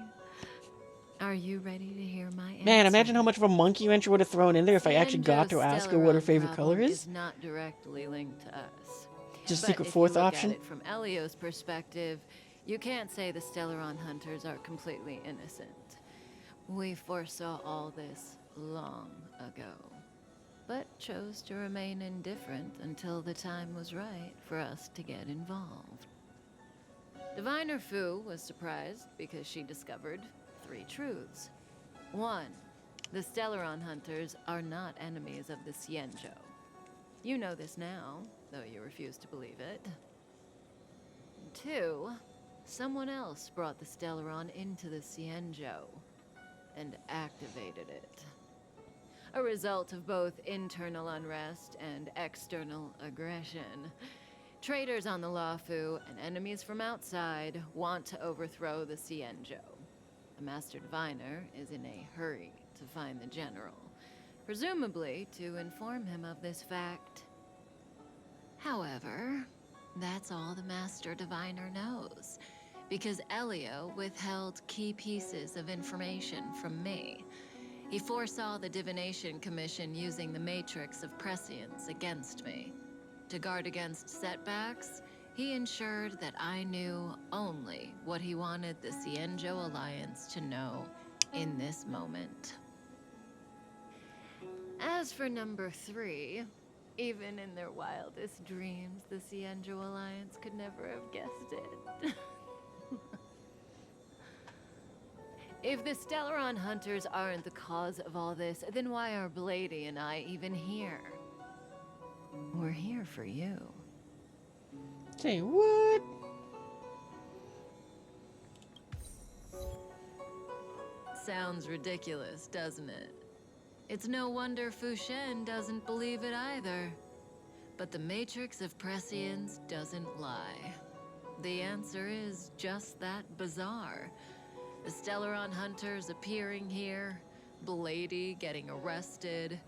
Are you ready to hear my answer? Man, imagine how much of a monkey wrench you would have thrown in there if I actually got to ask her what her favorite color is. Is not directly linked to us. Just But secret if fourth you look option. At it from Elio's perspective, you can't say the Stellaron hunters are completely innocent. We foresaw all this long ago, but chose to remain indifferent until the time was right for us to get involved. Diviner Fu was surprised because she discovered 3 truths. 1. The Stellaron hunters are not enemies of the Xianzhou. You know this now, though you refuse to believe it. 2. Someone else brought the Stellaron into the Xianzhou and activated it. A result of both internal unrest and external aggression. Traitors on the Luofu and enemies from outside want to overthrow the Xianzhou. The Master Diviner is in a hurry to find the General, presumably to inform him of this fact. However, that's all the Master Diviner knows, because Elio withheld key pieces of information from me. He foresaw the Divination Commission using the Matrix of Prescience against me. To guard against setbacks, he ensured that I knew only what he wanted the Cienjo Alliance to know in this moment. As for number 3, even in their wildest dreams, the Cienjo Alliance could never have guessed it. If the Stellaron Hunters aren't the cause of all this, then why are Blady and I even here? We're here for you. Say what? Sounds ridiculous, doesn't it? It's no wonder Fu Shen doesn't believe it either. But the Matrix of Prescience doesn't lie. The answer is just that bizarre. The Stellaron Hunters appearing here, Blady getting arrested,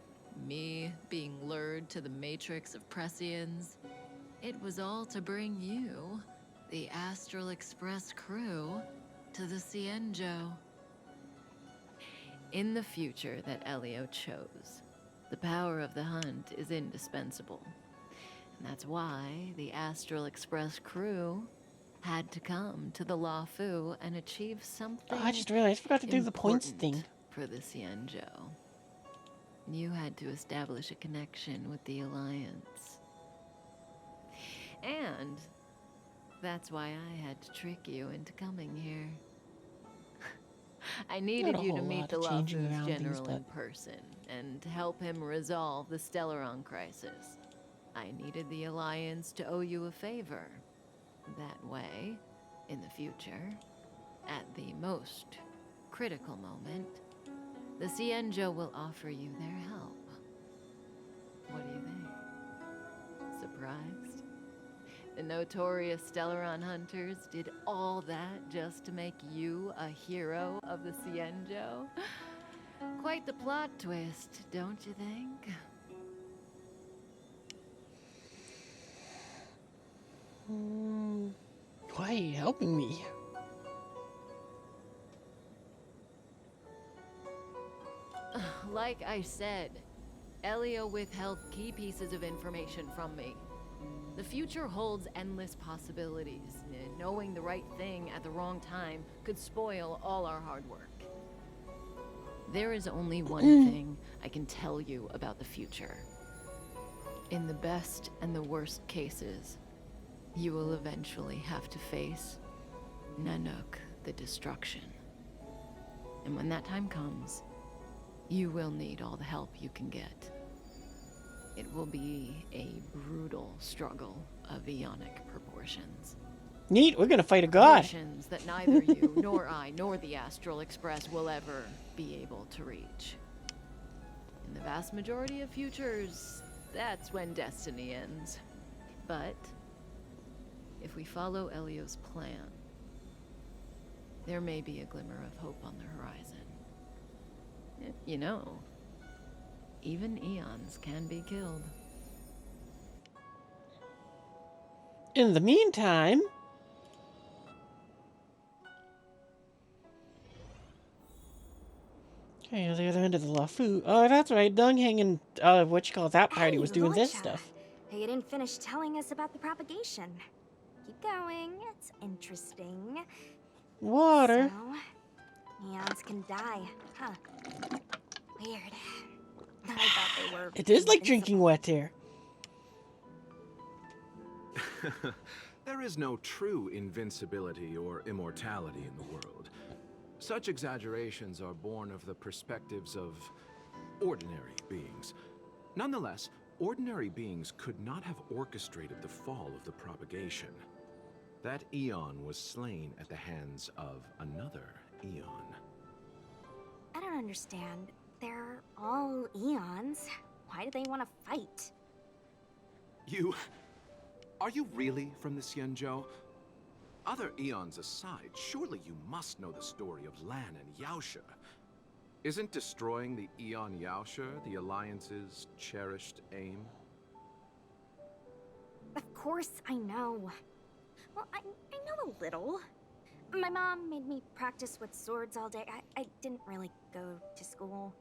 me being lured to the Matrix of Prescience. It was all to bring you, the Astral Express crew, to the Cienjo. In the future that Elio chose, the power of the hunt is indispensable. And that's why the Astral Express crew had to come to the Luofu and achieve something. Oh, I just realized I forgot to do the points thing. For the Cienjo. You had to establish a connection with the Alliance. And that's why I had to trick you into coming here. I needed you to meet the Luofu's general in person and to help him resolve the Stellaron crisis. I needed the Alliance to owe you a favor. That way, in the future, at the most critical moment, the Cienjo will offer you their help. What do you think? Surprised? The notorious Stellaron Hunters did all that just to make you a hero of the Cienjo? Quite the plot twist, don't you think? Why are you helping me? Like I said, Elio withheld key pieces of information from me. The future holds endless possibilities. Knowing the right thing at the wrong time could spoil all our hard work. There is only one thing I can tell you about the future. In the best and the worst cases, you will eventually have to face Nanook, the destruction. And when that time comes, you will need all the help you can get. It will be a brutal struggle of eonic proportions. Neat, we're gonna fight a god. Proportions that neither you, nor I, nor the Astral Express will ever be able to reach. In the vast majority of futures, that's when destiny ends. But if we follow Elio's plan, there may be a glimmer of hope on the horizon. You know, even eons can be killed. In the meantime... Okay, at the other end of the Luofu. Oh, that's right. Dunghang and, what you call that party was doing this stuff. You didn't finish telling us about the propagation. Keep going. It's interesting. Water. So, eons can die, huh? Weird. I thought they were... It is like drinking wet air. There is no true invincibility or immortality in the world. Such exaggerations are born of the perspectives of ordinary beings. Nonetheless, ordinary beings could not have orchestrated the fall of the propagation. That eon was slain at the hands of another eon. I don't understand. They're all eons. Why do they want to fight? Are you really from the Cienjo? Other eons aside, surely you must know the story of Lan and Yaosha. Isn't destroying the Eon Yaosha the Alliance's cherished aim? Of course I know. Well, I know a little. My mom made me practice with swords all day. I didn't really go to school.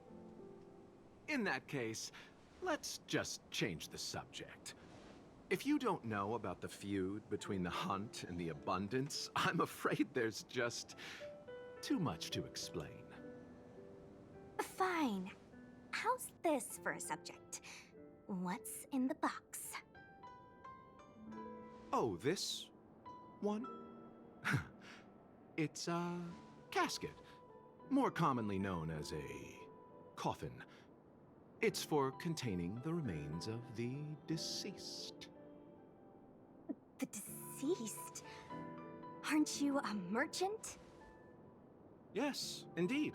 In that case, let's just change the subject. If you don't know about the feud between the Hunt and the Abundance, I'm afraid there's just too much to explain. Fine. How's this for a subject? What's in the box? Oh, this one? It's a casket, more commonly known as a coffin. It's for containing the remains of the deceased. The deceased? Aren't you a merchant? Yes, indeed.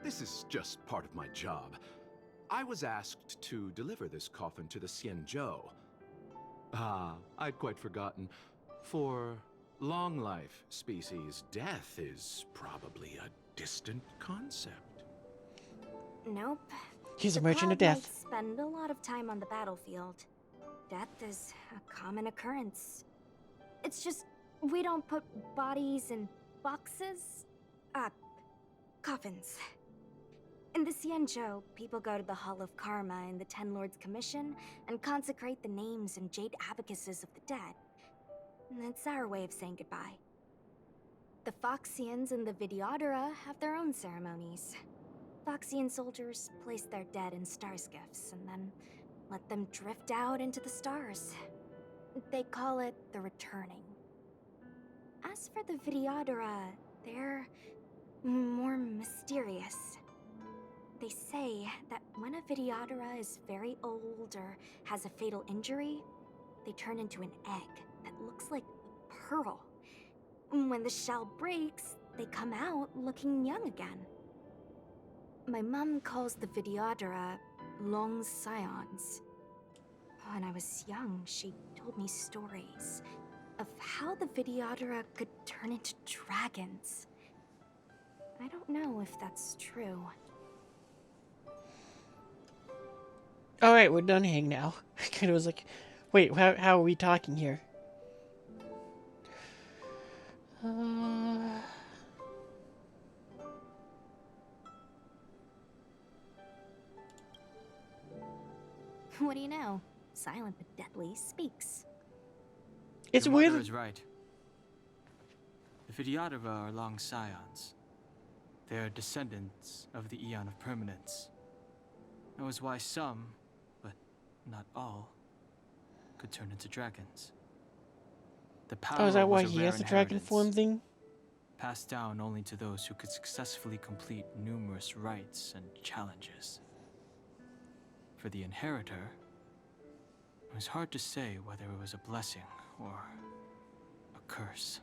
This is just part of my job. I was asked to deliver this coffin to the Xianzhou. Ah, I'd quite forgotten. For long life species, death is probably a distant concept. Nope. He's a The merchant of Cloud death. Knights spend a lot of time on the battlefield. Death is a common occurrence. It's just we don't put bodies in boxes. Coffins. In the Xianzhou, people go to the Hall of Karma in the Ten Lords Commission and consecrate the names and jade abacuses of the dead. It's our way of saying goodbye. The Foxians and the Videodora have their own ceremonies. Foxian soldiers place their dead in star skiffs and then let them drift out into the stars. They call it the returning. As for the Videodora, they're more mysterious. They say that when a Videodora is very old or has a fatal injury, they turn into an egg that looks like a pearl. When the shell breaks, they come out looking young again. My mom calls the Videodora long scions. When I was young, she told me stories of how the Videodora could turn into dragons. I don't know if that's true. All right, we're done hanging now. Kind of was like, wait, how are we talking here? What do you know? Silent but deadly speaks. It's Your weird. mother is right. The Videodora are long scions. They are descendants of the Eon of Permanence. That was why some, but not all, could turn into dragons. The power Oh, is that why was a he rare has the dragon inheritance, form thing? passed down only to those who could successfully complete numerous rites and challenges. For the inheritor, it was hard to say whether it was a blessing or a curse.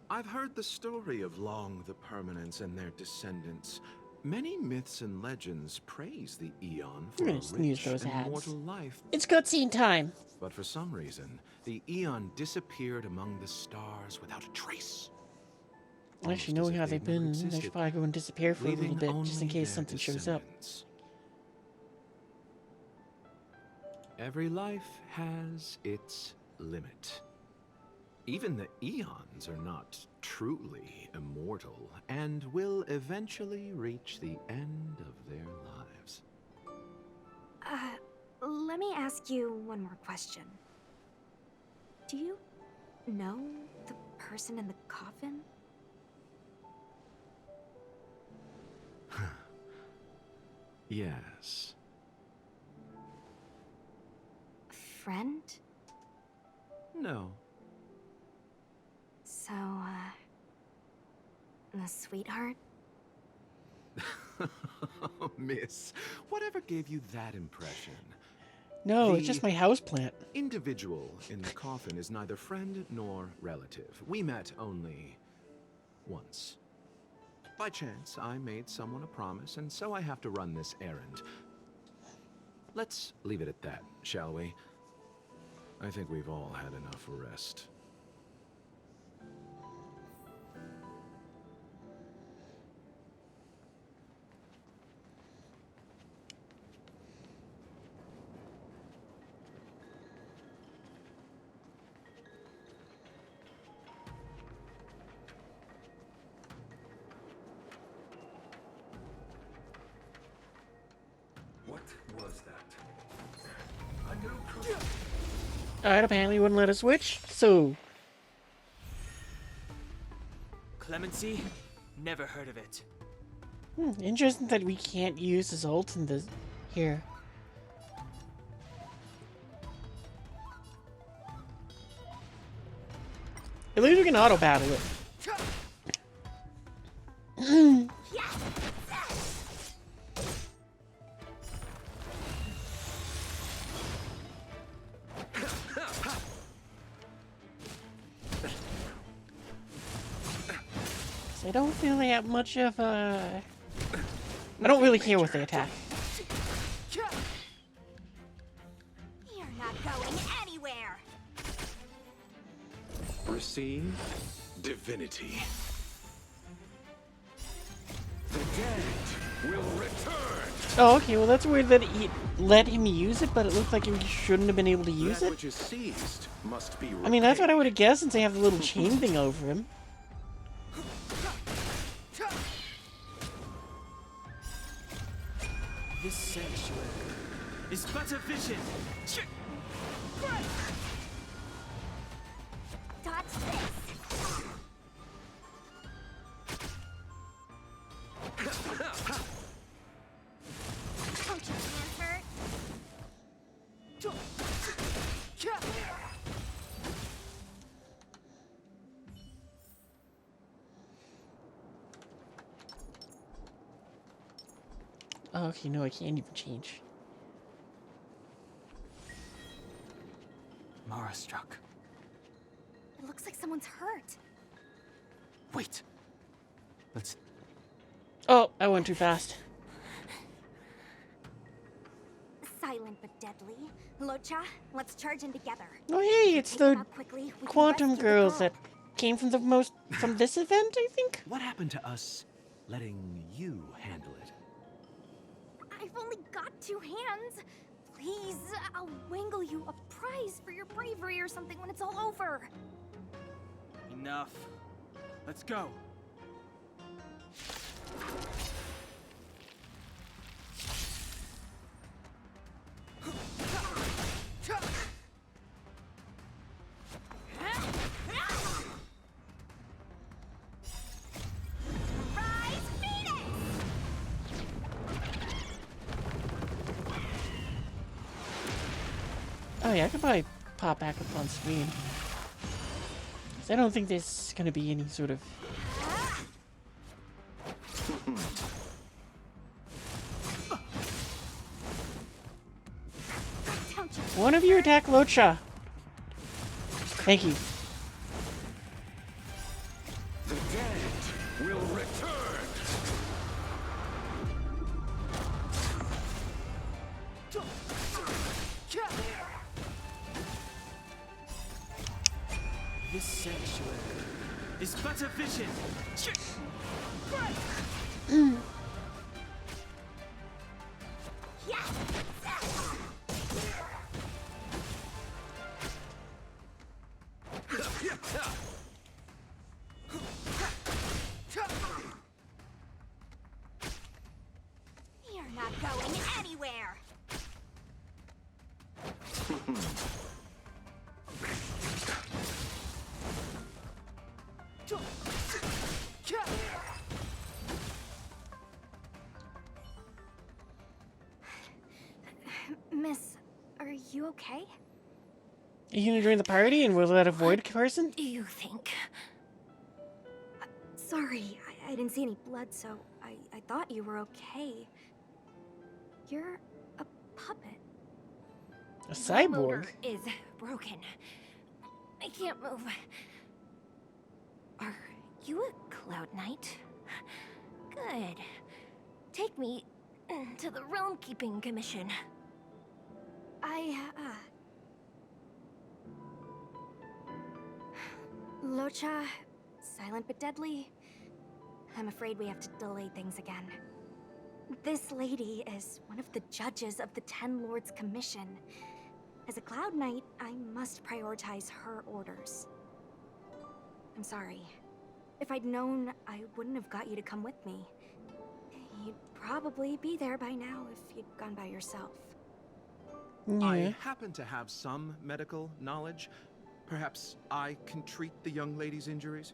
I've heard the story of Long the Permanence and their descendants. Many myths and legends praise the Eon for I'm a gonna sneeze rich those and ads. immortal life. It's cutscene time. But for some reason, the Eon disappeared among the stars without a trace. Actually, knowing how they've been, they should probably go and disappear for a little bit, just in case something shows up. Every life has its limit. Even the Eons are not truly immortal and will eventually reach the end of their lives. Let me ask you one more question. Do you know the person in the coffin? Yes. Friend? No. So, a sweetheart? Miss, whatever gave you that impression? No, it's just my houseplant. Individual in the coffin is neither friend nor relative. We met only once. By chance, I made someone a promise, and so I have to run this errand. Let's leave it at that, shall we? I think we've all had enough rest. What was that? Alright, apparently wouldn't let us switch, so... Clemency? Never heard of it. Interesting that we can't use his ult in this... here. At least we can auto-battle it. I don't feel they have much of a... I don't really care what they attack. You're not going anywhere. Receive divinity. The dead will return. Oh, okay, well that's weird that he let him use it, but it looked like he shouldn't have been able to use That it. which is seized must be I mean, that's what I would have guessed since they have the little chain thing over him. This sanctuary is but a vision. Dodge this. Don't your hands hurt? Oh, okay, no, I can't even change. Mara struck. It looks like someone's hurt. Wait. Let's... Oh, I went too fast. Silent but deadly. Locha, let's charge in together. Oh, hey, it's the Quickly, we can Quantum rescue the Girls girl. that came from this event, I think? What happened to us letting you handle it? I've only got 2 hands. Please, I'll wangle you a prize for your bravery or something when it's all over. Enough. Let's go. Oh yeah, I could probably pop back up on screen. 'Cause I don't think there's gonna be any sort of... One of you attack Locha. Thank you. The dead will return. This sanctuary is but a vision. You're not going anywhere. Miss, are you okay? Are you gonna join the party and we'll let a void person? You think? Sorry, I didn't see any blood, so I thought you were okay. You're a puppet. A My cyborg? motor is broken. I can't move. Are you a Cloud Knight? Good. Take me to the Realm Keeping Commission. Locha, silent but deadly. I'm afraid we have to delay things again. This lady is one of the judges of the Ten Lords Commission. As a Cloud Knight, I must prioritize her orders. I'm sorry. If I'd known, I wouldn't have got you to come with me. You'd probably be there by now if you'd gone by yourself. Yeah. I happen to have some medical knowledge. Perhaps I can treat the young lady's injuries?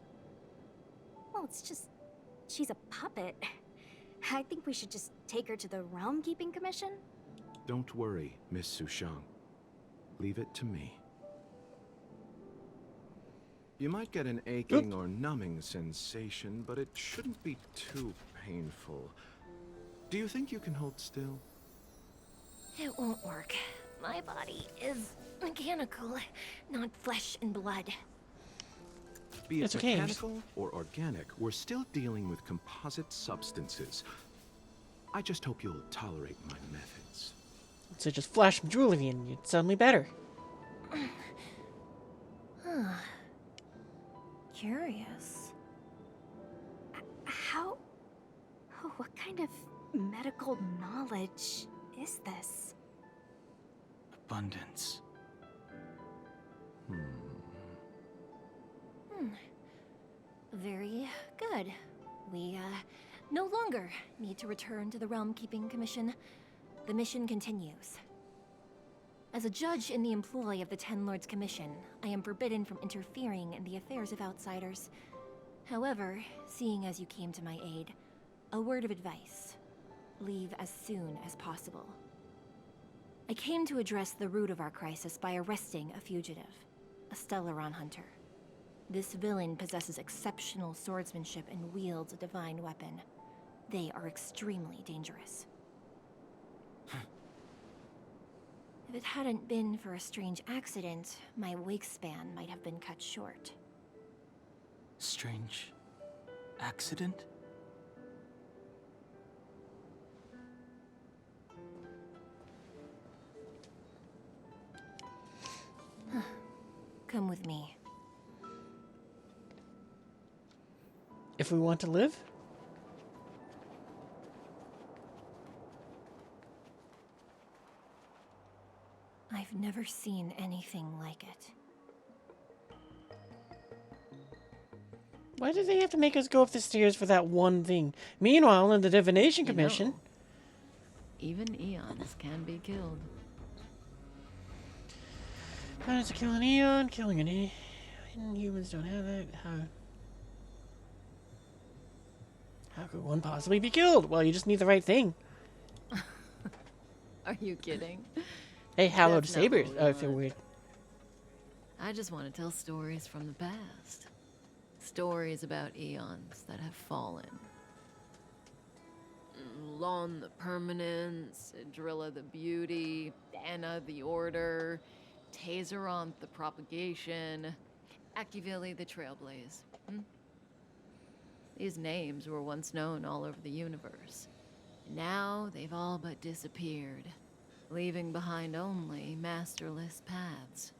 Well, it's just... she's a puppet. I think we should just take her to the Realm Keeping Commission. Don't worry, Miss Sushang. Leave it to me. You might get an aching or numbing sensation, but it shouldn't be too painful. Do you think you can hold still? It won't work. My body is mechanical, not flesh and blood. Be it It's okay. mechanical or organic, we're still dealing with composite substances. I just hope you'll tolerate my methods. So just flash some jewelry and you're suddenly better. Huh. Curious. How... oh, what kind of medical knowledge is this? Abundance. Very good. We, no longer need to return to the Realm Keeping Commission. The mission continues. As a judge in the employ of the Ten Lords Commission, I am forbidden from interfering in the affairs of outsiders. However, seeing as you came to my aid, a word of advice. Leave as soon as possible. I came to address the root of our crisis by arresting a fugitive, a Stellaron hunter. This villain possesses exceptional swordsmanship and wields a divine weapon. They are extremely dangerous. If it hadn't been for a strange accident, my wake span might have been cut short. Strange accident? Come with me. If we want to live? I've never seen anything like it. Why did they have to make us go up the stairs for that one thing? Meanwhile, in the Divination You know, Commission... even eons can be killed. Planets to kill an Eon, killing an E. Humans don't have that. How could one possibly be killed? Well, you just need the right thing. Are you kidding? Hey, hallowed That's not sabers. what we Oh, I feel want. weird. I just want to tell stories from the past. Stories about eons that have fallen. Lon the Permanence, Drilla the Beauty, Anna the Order, Tazeronth the Propagation, Akivili the Trailblaze. These names were once known all over the universe. Now they've all but disappeared, leaving behind only masterless paths.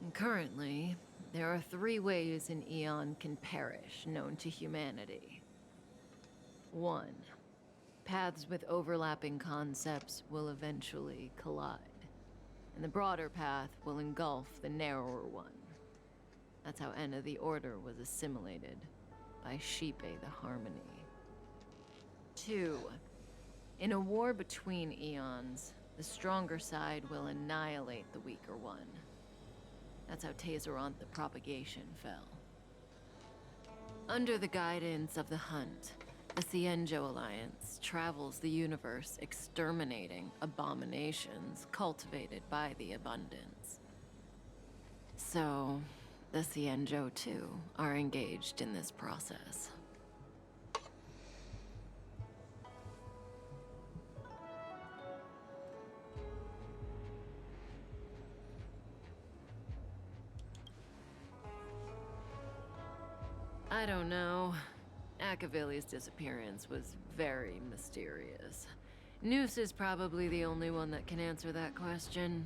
And currently, there are 3 ways an eon can perish known to humanity. 1. Paths with overlapping concepts will eventually collide, and the broader path will engulf the narrower one. That's how Enna the Order was assimilated by Shipe the Harmony. 2. In a war between eons, the stronger side will annihilate the weaker one. That's how Tazeronth the Propagation fell. Under the guidance of the Hunt, the Cienjo Alliance travels the universe exterminating abominations cultivated by the Abundance. So, the Cienjo too are engaged in this process. I don't know. Akavili's disappearance was very mysterious. Noose is probably the only one that can answer that question.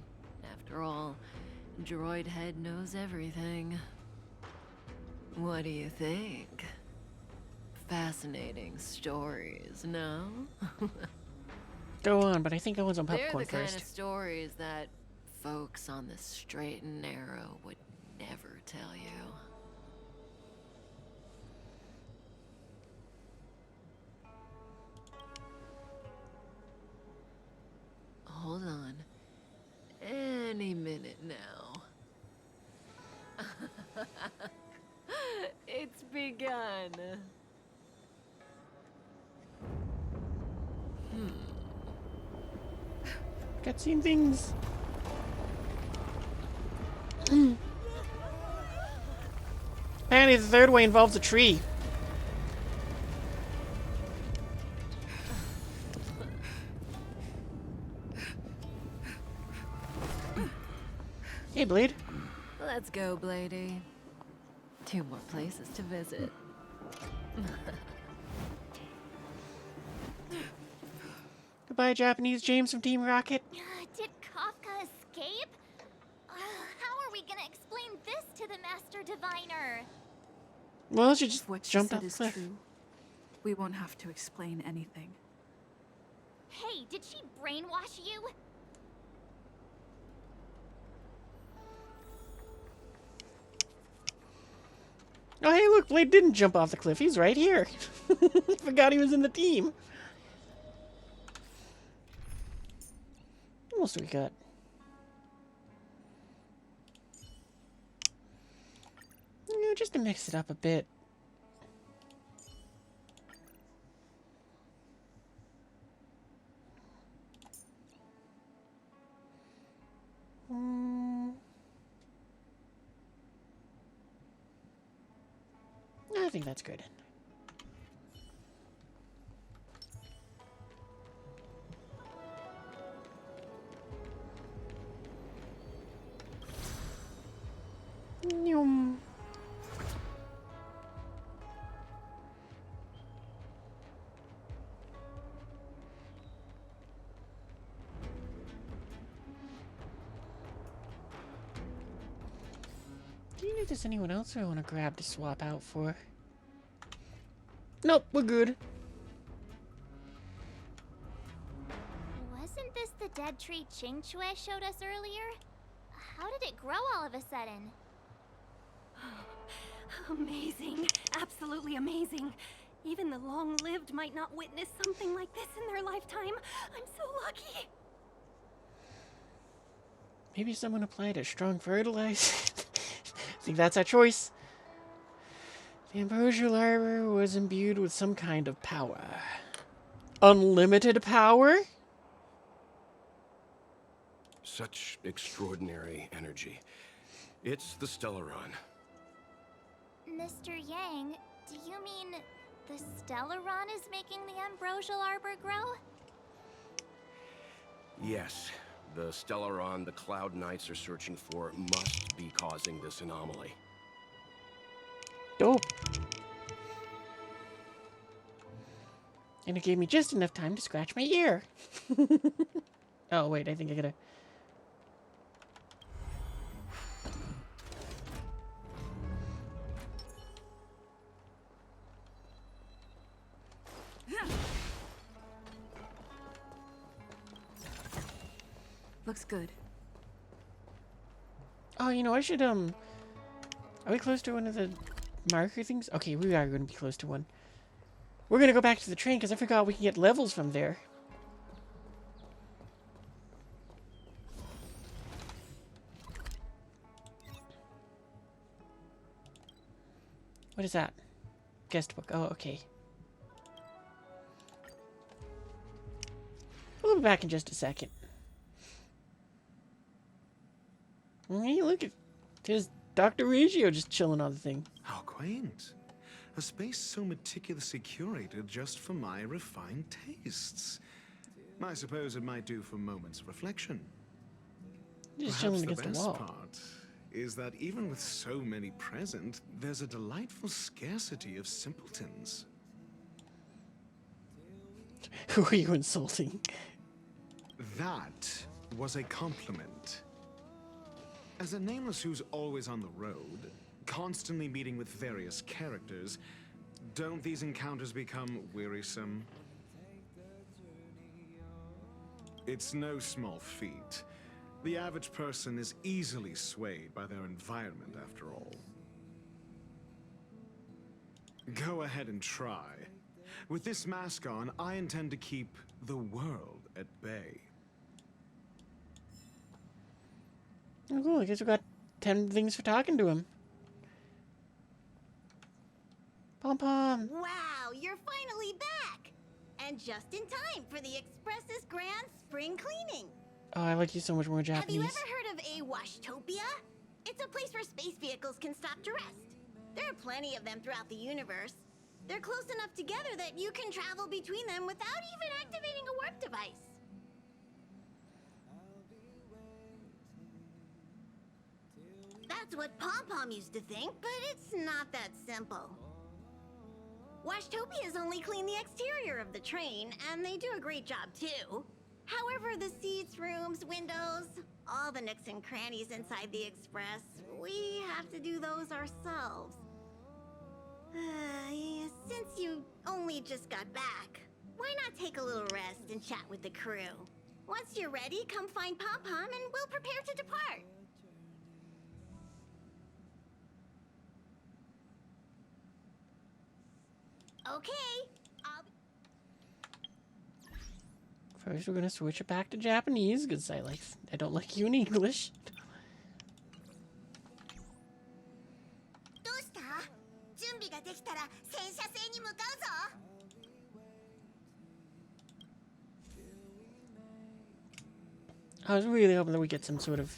After all, Droid Head knows everything. What do you think? Fascinating stories, no? Go on, but I think I want some They're popcorn the kind first. of stories that folks on the straight and narrow would never tell you. Hold on. Any minute now. It's begun. Cutscene things. Apparently the third way involves a tree. Hey, Blade. Let's go, Bladey. 2 more places to visit. Goodbye, Japanese James from Team Rocket. Did Kafka escape? How are we gonna explain this to the Master Diviner? Well, she just What she jumped said off is the cliff. true. We won't have to explain anything. Hey, did she brainwash you? Oh, hey, look, Blade didn't jump off the cliff. He's right here. Forgot he was in the team. What else do we got? Yeah, just to mix it up a bit. I think that's good. Nyum. Do you know if there's anyone else I want to grab to swap out for? Nope, we're good. Wasn't this the dead tree Ching Chue showed us earlier? How did it grow all of a sudden? Amazing. Absolutely amazing. Even the long-lived might not witness something like this in their lifetime. I'm so lucky. Maybe someone applied a strong fertilizer. I think that's our choice. The ambrosial arbor was imbued with some kind of power. Unlimited power? Such extraordinary energy. It's the Stellaron. Mr. Yang, do you mean the Stellaron is making the ambrosial arbor grow? Yes, the Stellaron the Cloud Knights are searching for must be causing this anomaly. Dope. And it gave me just enough time to scratch my ear. Oh, wait, I think I gotta... Looks good. Oh, you know, I should, Are we close to one of the marker things? Okay, we are going to be close to one. We're going to go back to the train, because I forgot we can get levels from there. What is that? Guest book. Oh, okay. We'll be back in just a second. Hey, look at there's Dr. Regio just chilling on the thing. How quaint. A space so meticulously curated just for my refined tastes. I suppose it might do for moments of reflection. Just Perhaps chilling the against the best wall. part is that even with so many present, there's a delightful scarcity of simpletons. Who are you insulting? That was a compliment. As a nameless who's always on the road, constantly meeting with various characters, don't these encounters become wearisome? It's no small feat. The average person is easily swayed by their environment, after all. Go ahead and try. With this mask on, I intend to keep the world at bay. Oh, cool. I guess we got 10 things for talking to him. Pom Pom. Wow, you're finally back! And just in time for the Express's grand spring cleaning. Oh, I like you so much more Japanese. Have you ever heard of a Washtopia? It's a place where space vehicles can stop to rest. There are plenty of them throughout the universe. They're close enough together that you can travel between them without even activating a warp device. That's what Pom Pom used to think, but it's not that simple. Washtopias only clean the exterior of the train, and they do a great job too. However, the seats, rooms, windows, all the nooks and crannies inside the Express, we have to do those ourselves. Since you only just got back, why not take a little rest and chat with the crew? Once you're ready, come find Pom Pom and we'll prepare to depart. Okay, First, we're gonna switch it back to Japanese because I don't like you in English. I was really hoping that we get some sort of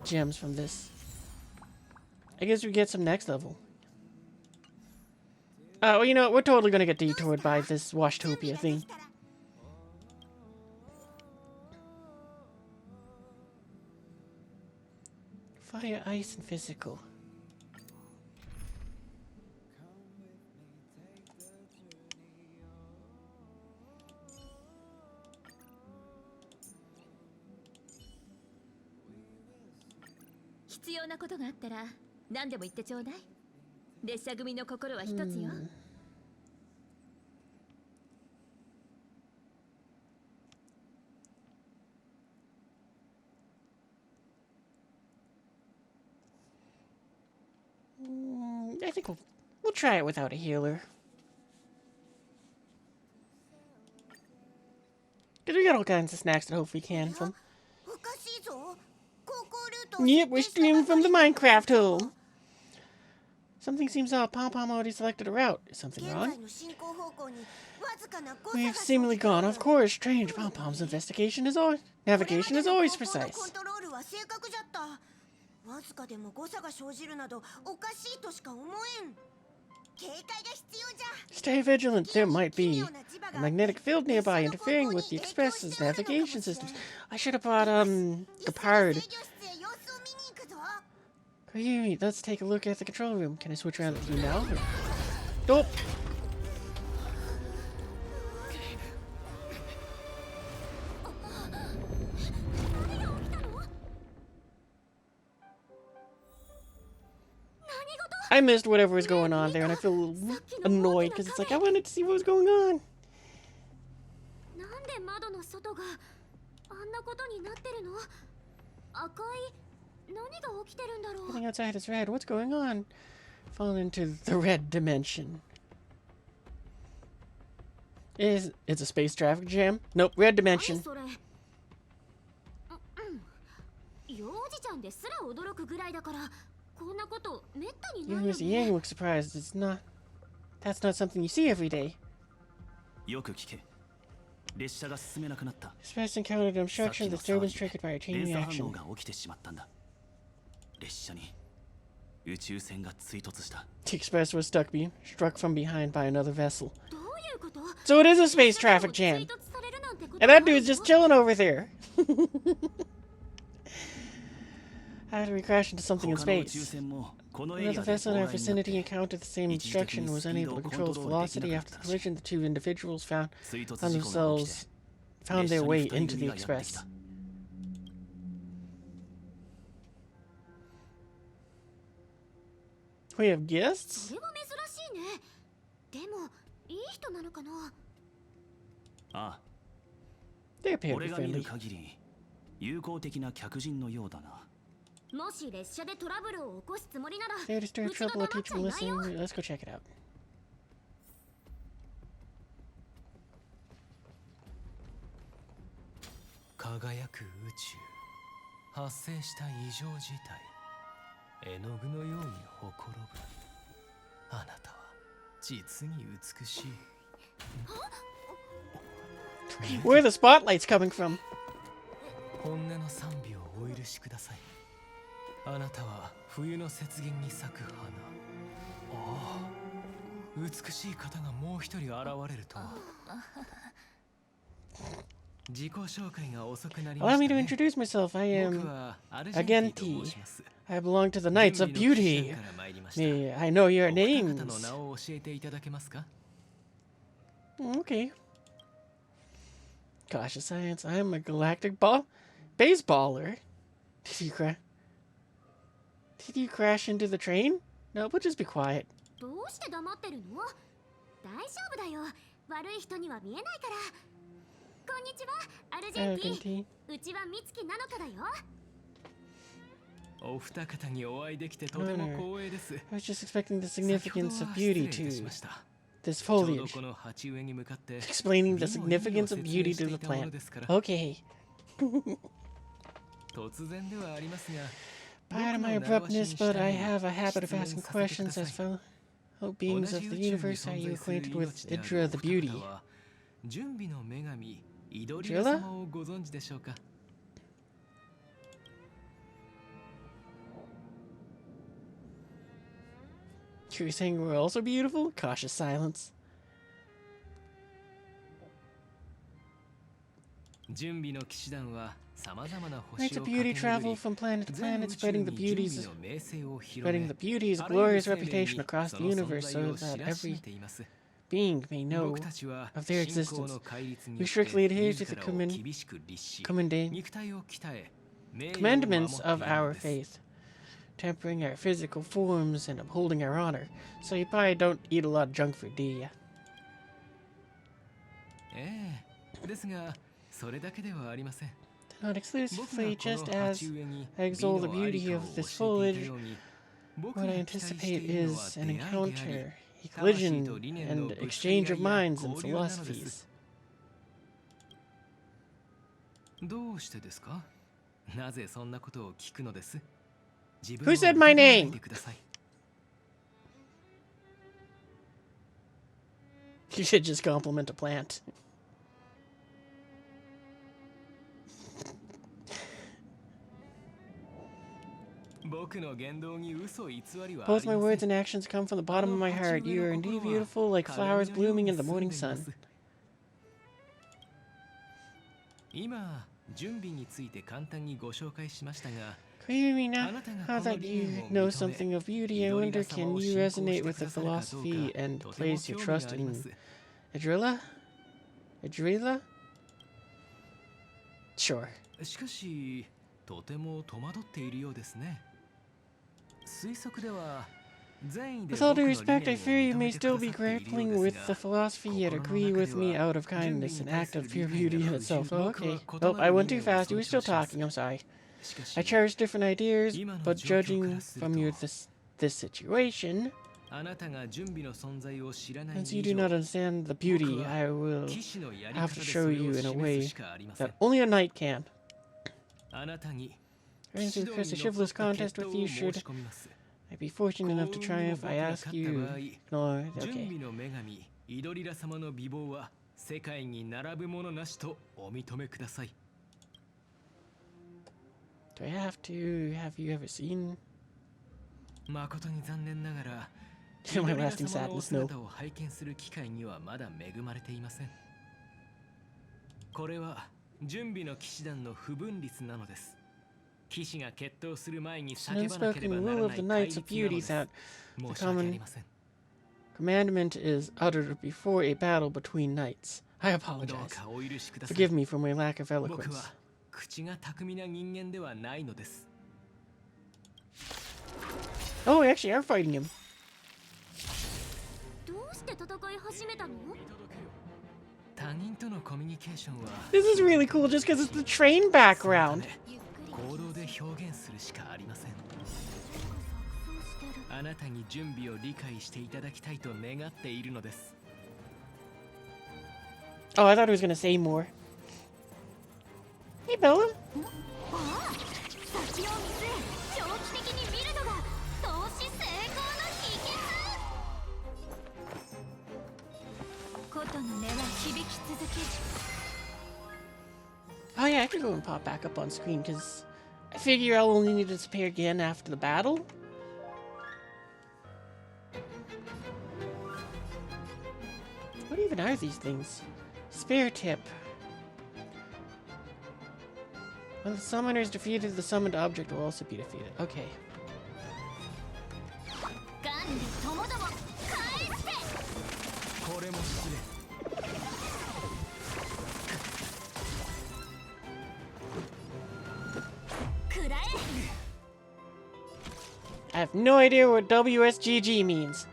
gems from this. I guess we get some next level. Well, you know what? We're totally gonna get detoured by this Washtopia thing. Fire, ice, and physical. I think we'll try it without a healer. Because we got all kinds of snacks that hopefully can from. Yep, we're streaming from the Minecraft hole. Something seems off. Pom Pom already selected a route. Is something wrong? We've seemingly gone off course. Strange. Pom Pom's navigation is always precise. Stay vigilant. There might be a magnetic field nearby interfering with the Express's navigation systems. I should have brought Gepard. Hey, let's take a look at the control room. Can I switch around with you now? Nope. I missed whatever was going on there, and I feel a little annoyed because it's like I wanted to see what was going on. Everything outside is red. What's going on? Fallen into the red dimension. It's a space traffic jam? Nope, red dimension. You, Mr. Yang, look surprised. That's not something you see every day. Express encountered an obstruction, the disturbance triggered by a chain reaction. The Express was struck from behind by another vessel. So it is a space traffic jam. And that dude's just chilling over there. After we crashed into something in space. Another vessel in our vicinity encountered the same obstruction and was unable to control its velocity. After the collision, the two individuals found their way into the Express. We have guests? They appear to be friendly. There to stir trouble or teach them listen. Let's go check it out. 輝く宇宙、発生した異常事態、絵の具のようにほころぶ。あなたは実に美しい。Where are the spotlights coming from? 本音の賛美をお許しください。あなたは冬の雪原に咲く花。ああ、美しい方がもう一人現れるとは。自己紹介が遅くなりましたね。 Allow me to introduce myself. I am Agenti. I belong to the Knights of Beauty. May I know your names? Okay. Cautious science. I am a galactic baseballer. Did you crash into the train? No, but just be quiet. どうして黙ってるの？大丈夫だよ。悪い人には見えないから。こんにちは、アルジェンティ。うちはミツキなのかだよ。お二方にお会いできてとても光栄です。I was just expecting the significance of beauty to this foliage. Explaining the significance of beauty to the plant. Okay. Pardon my abruptness, but I have a habit of asking questions as fellow beings of the universe. Are you acquainted with Idra the Beauty? Idrilla? You're saying we're also beautiful? Cautious silence. Knights of Beauty travel from planet to planet, spreading the beauty's glorious reputation across the universe so that every being may know of their existence. We strictly adhere to the commandments of our faith, tempering our physical forms and upholding our honor. So you probably don't eat a lot of junk food, do ya? Not exclusively, just as I exalt the beauty of this foliage, what I anticipate is an encounter, a collision, and exchange of minds and philosophies. Who said my name? You should just compliment a plant. Both my words and actions come from the bottom of my heart. You are indeed beautiful, like flowers blooming in the morning sun. Creamy, now that you know something of beauty, I wonder, can you resonate with the philosophy and place your trust in Idrilla? Idrilla? Sure. With all due respect, I fear you may still be grappling with the philosophy, yet agree with me out of kindness, an act of pure beauty in itself. Oh, okay. Oh, I went too fast. You were still talking. I'm sorry. I cherish different ideas, but judging from this situation, since you do not understand the beauty, I will have to show you in a way that only a knight can. Running through the chivalrous contest with you, should I be fortunate enough to triumph, I ask you, ignore, okay. Do I have you ever seen? My lasting sadness, no. It's an unspoken rule of the Knights of Beauty that the common commandment is uttered before a battle between knights. I apologize. Forgive me for my lack of eloquence. Oh, we actually are fighting him. This is really cool just because it's the train background. Oh, I thought he was going to say more. Hey, Bella. Oh yeah, I could go and pop back up on screen because I figure I'll only need to disappear again after the battle. What even are these things? Spare tip. When the summoner is defeated, the summoned object will also be defeated. Okay. I have no idea what WSGG means.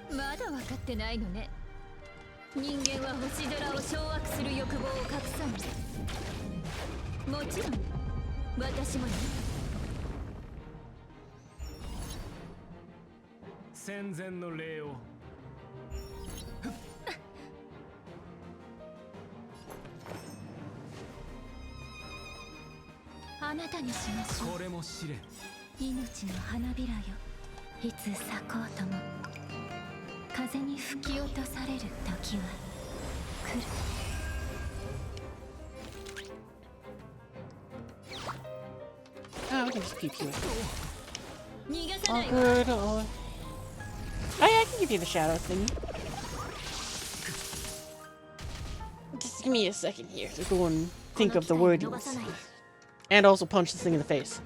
まだ分かってないのね。人間は星空を掌握する欲望を隠さない。もちろん、私もね。戦前の礼を。あなたにしましょう。これも試練。命の花びらよ。いつ咲こうとも。風に吹き落とされる時は来る。Oh, I can just keep you. Oh, good. Oh, yeah, I can give you the shadow thingy. Just give me a second here to go and think of the wordings. And also punch this thing in the face.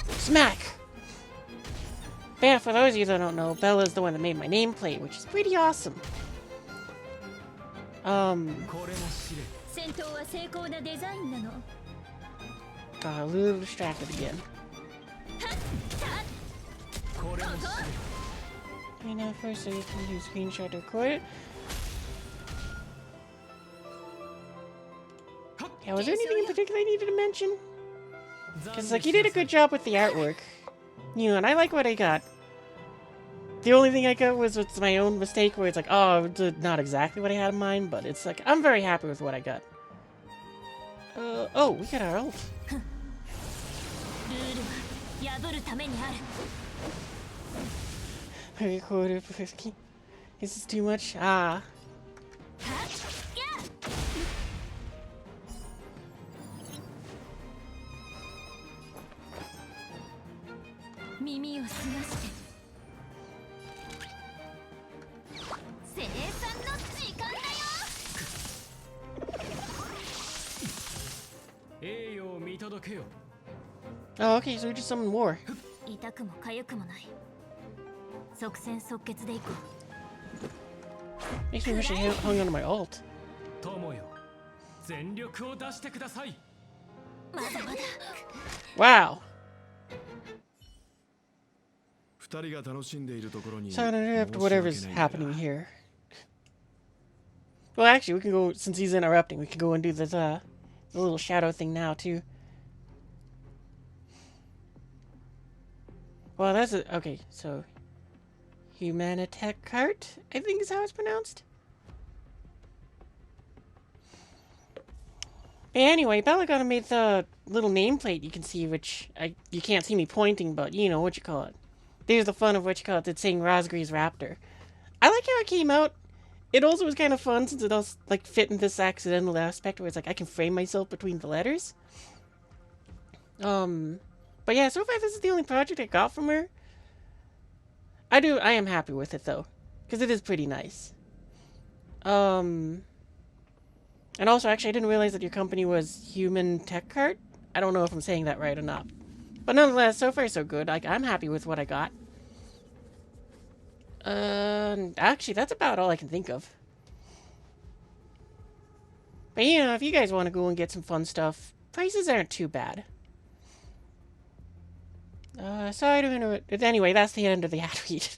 Smack! But yeah, for those of you that don't know, Bella's the one that made my nameplate, which is pretty awesome. Got a little distracted again. Okay, now first so you can do a screenshot to record it. Yeah, was there anything in particular I needed to mention? Because, like, you did a good job with the artwork. You know, and I like what I got. The only thing I got was it's my own mistake where it's like, oh, it's not exactly what I had in mind, but it's like, I'm very happy with what I got. Oh, we got our ult. Recorded for 50. Is this too much? Ah. Oh, okay, so we just summoned more. Makes me wish I hung onto my ult. Wow. So I don't interrupt whatever's happening here. Well, actually, we can go, since he's interrupting, we can go and do this, the little shadow thing now, too. Well, that's it. Okay, so Humanitech cart, I think is how it's pronounced. Anyway, Bella got made the little nameplate you can see, which you can't see me pointing, but you know what you call it. There's the fun of what you call it. It's saying Rosgre's Raptor. I like how it came out. It also was kind of fun since it also like fit in this accidental aspect where it's like I can frame myself between the letters. But yeah, so far this is the only project I got from her. I am happy with it though, because it is pretty nice. And also, actually, I didn't realize that your company was Human Tech Cart. I don't know if I'm saying that right or not. But nonetheless, so far so good. Like, I'm happy with what I got. Actually, that's about all I can think of. But you know, if you guys want to go and get some fun stuff, prices aren't too bad. Sorry to interrupt. Anyway, that's the end of the ad read.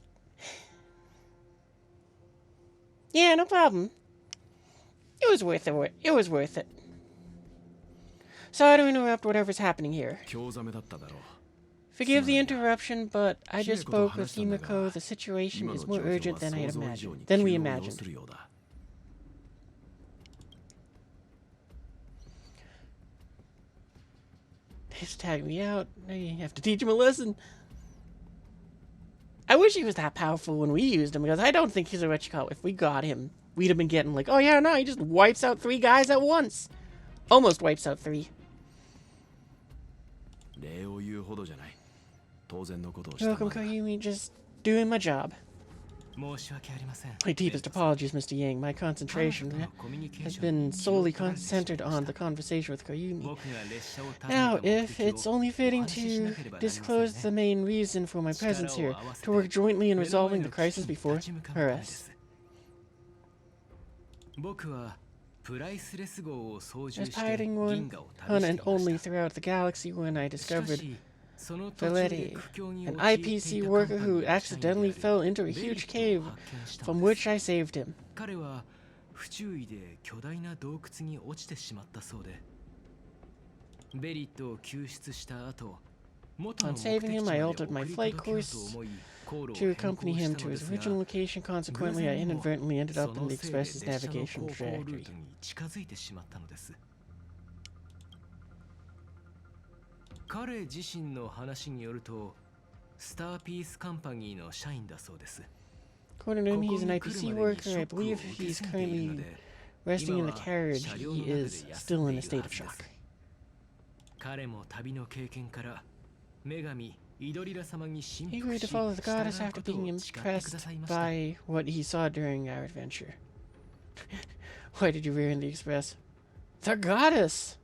Yeah, no problem. It was worth it. It was worth it. Sorry to interrupt whatever's happening here. Forgive the interruption, but I just spoke with Himiko. The situation is more urgent than we imagined. He's tagged me out. Now you have to teach him a lesson. I wish he was that powerful when we used him, because I don't think he's a what you call. If we got him, we'd have been getting like, oh yeah, no, he just wipes out 3 guys at once. Almost wipes out 3. Welcome, Koyumi. Just doing my job. My deepest apologies, Mr. Yang. My concentration has been solely centered on the conversation with Koyumi. Now, if it's only fitting to disclose the main reason for my presence here, to work jointly in resolving the crisis before her arrest. As piloting one and only throughout the galaxy when I discovered Valeti, an IPC worker who accidentally fell into a huge cave from which I saved him. On saving him, I altered my flight course to accompany him to his original location. Consequently, I inadvertently ended up in the Express's navigation trajectory. According to him, he's an IPC worker. I believe he's currently resting in the carriage. He is still in a state of shock. He agreed to follow the goddess after being impressed by what he saw during our adventure. Why did you ruin the Express? The goddess!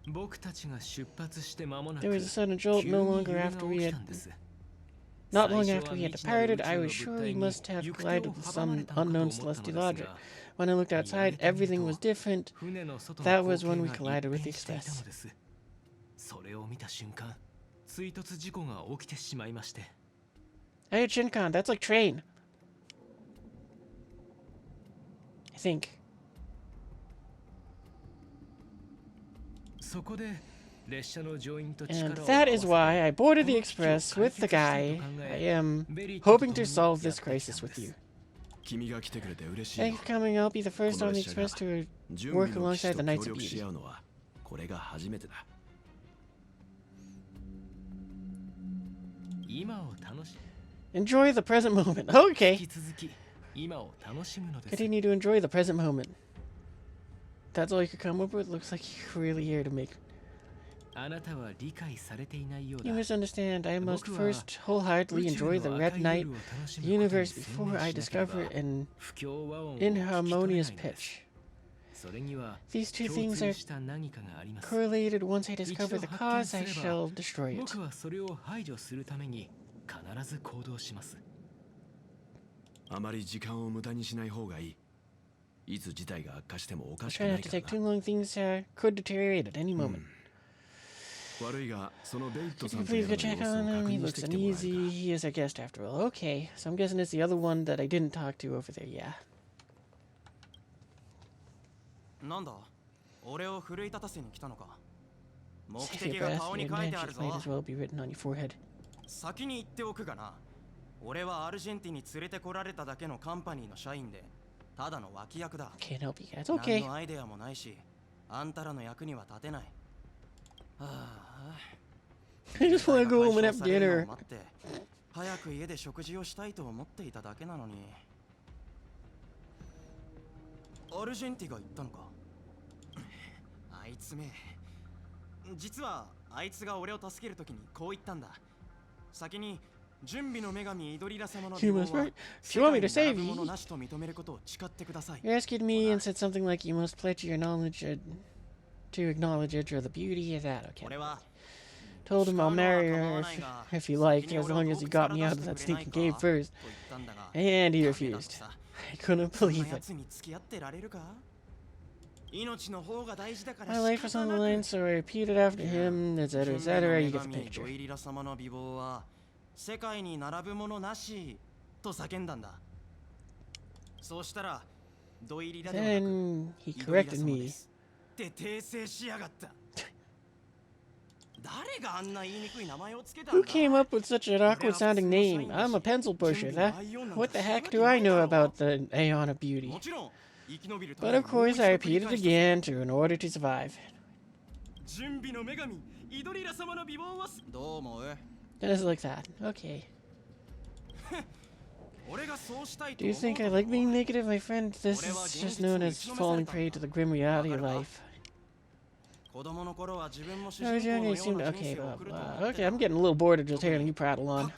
There was a sudden jolt not long after we had departed. I was sure he must have collided with some unknown celestial object. When I looked outside, everything was different. That was when we collided with the Express. Hey, Shinkan, that's like train. I think. And that is why I boarded the Express with the guy. I am hoping to solve this crisis with you. Thank you for coming. I'll be the first on the Express to work alongside the Knights of Beauty. Enjoy the present moment. Okay. Continue to enjoy the present moment. That's all you could come up with? Looks like you're really here to make... You misunderstand. I must first wholeheartedly enjoy the Red Knight, the universe, before I discover an inharmonious pitch. These two things are correlated. Once I discover the cause, I shall destroy it. Try not to take too long. Things could deteriorate at any moment. Could you please go check on him? He looks uneasy. He is our guest after all. Okay, so I'm guessing it's the other one that I didn't talk to over there. Yeah. Save your breath. Your adventures might as well be written on your forehead. Can't help you guys. Okay. I just want to go home and have dinner. You must right. If you want me to save you, you rescued me and said something like you must pledge your knowledge to acknowledge it or the beauty of that. Okay. Told him I'll marry her if he liked, as long as he got me out of that stinking cave first. And he refused. I couldn't believe it. My life was on the line, so I repeated after him, etc., etc. You get the picture. Then he corrected me. Who came up with such an awkward sounding name? I'm a pencil pusher. What the heck do I know about the Aeon of Beauty? But of course I repeat it again in order to survive. Just like that. Okay. Do you think I like being negative, my friend? This is just known as falling prey to the grim reality of life. I was young, I seemed okay, blah, blah. Okay, I'm getting a little bored of just hearing you prattle on.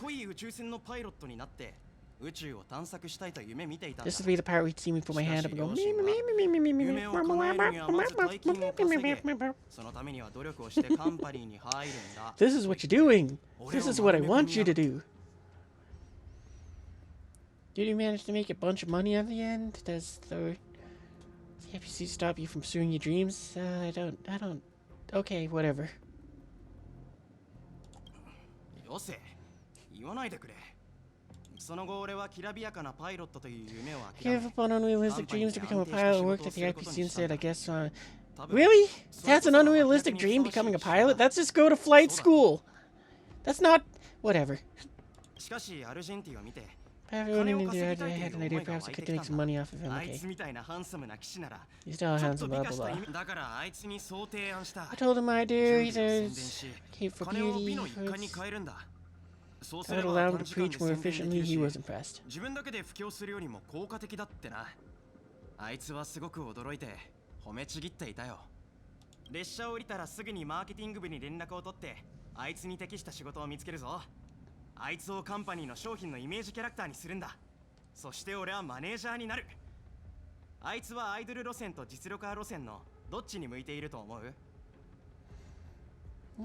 This would be the part where you'd see me put my hand up and go. This is what you're doing. This is what I want you to do. Did you manage to make a bunch of money at the end? Does the FPC stop you from pursuing your dreams? I don't. Okay, whatever. Give up on unrealistic dreams to become a pilot and work at the IPC instead, I guess. Really? That's an unrealistic dream, becoming a pilot? That's just go to flight school. That's not... Whatever. Everyone in India had an idea, perhaps I could make some money off of him, okay. He's still handsome, blah blah blah. I told him my idea, he says, came for beauty, I would allow him to preach more efficiently, he was impressed.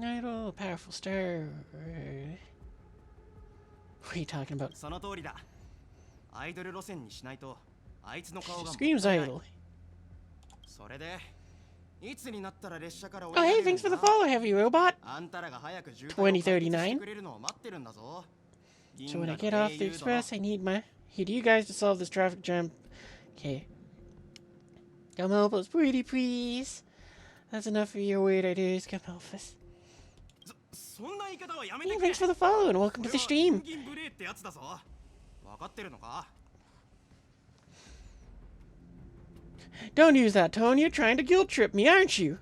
Idol, powerful star. What are you talking about? Screams idol. Oh hey, thanks for the follow, heavy robot. 2039. So when I get off the express, I need you guys to solve this traffic jam. Okay. Come help us, pretty please. That's enough of your weird ideas. Come help us. Hey, thanks for the follow and welcome to the stream. Don't use that tone. You're trying to guilt trip me, aren't you?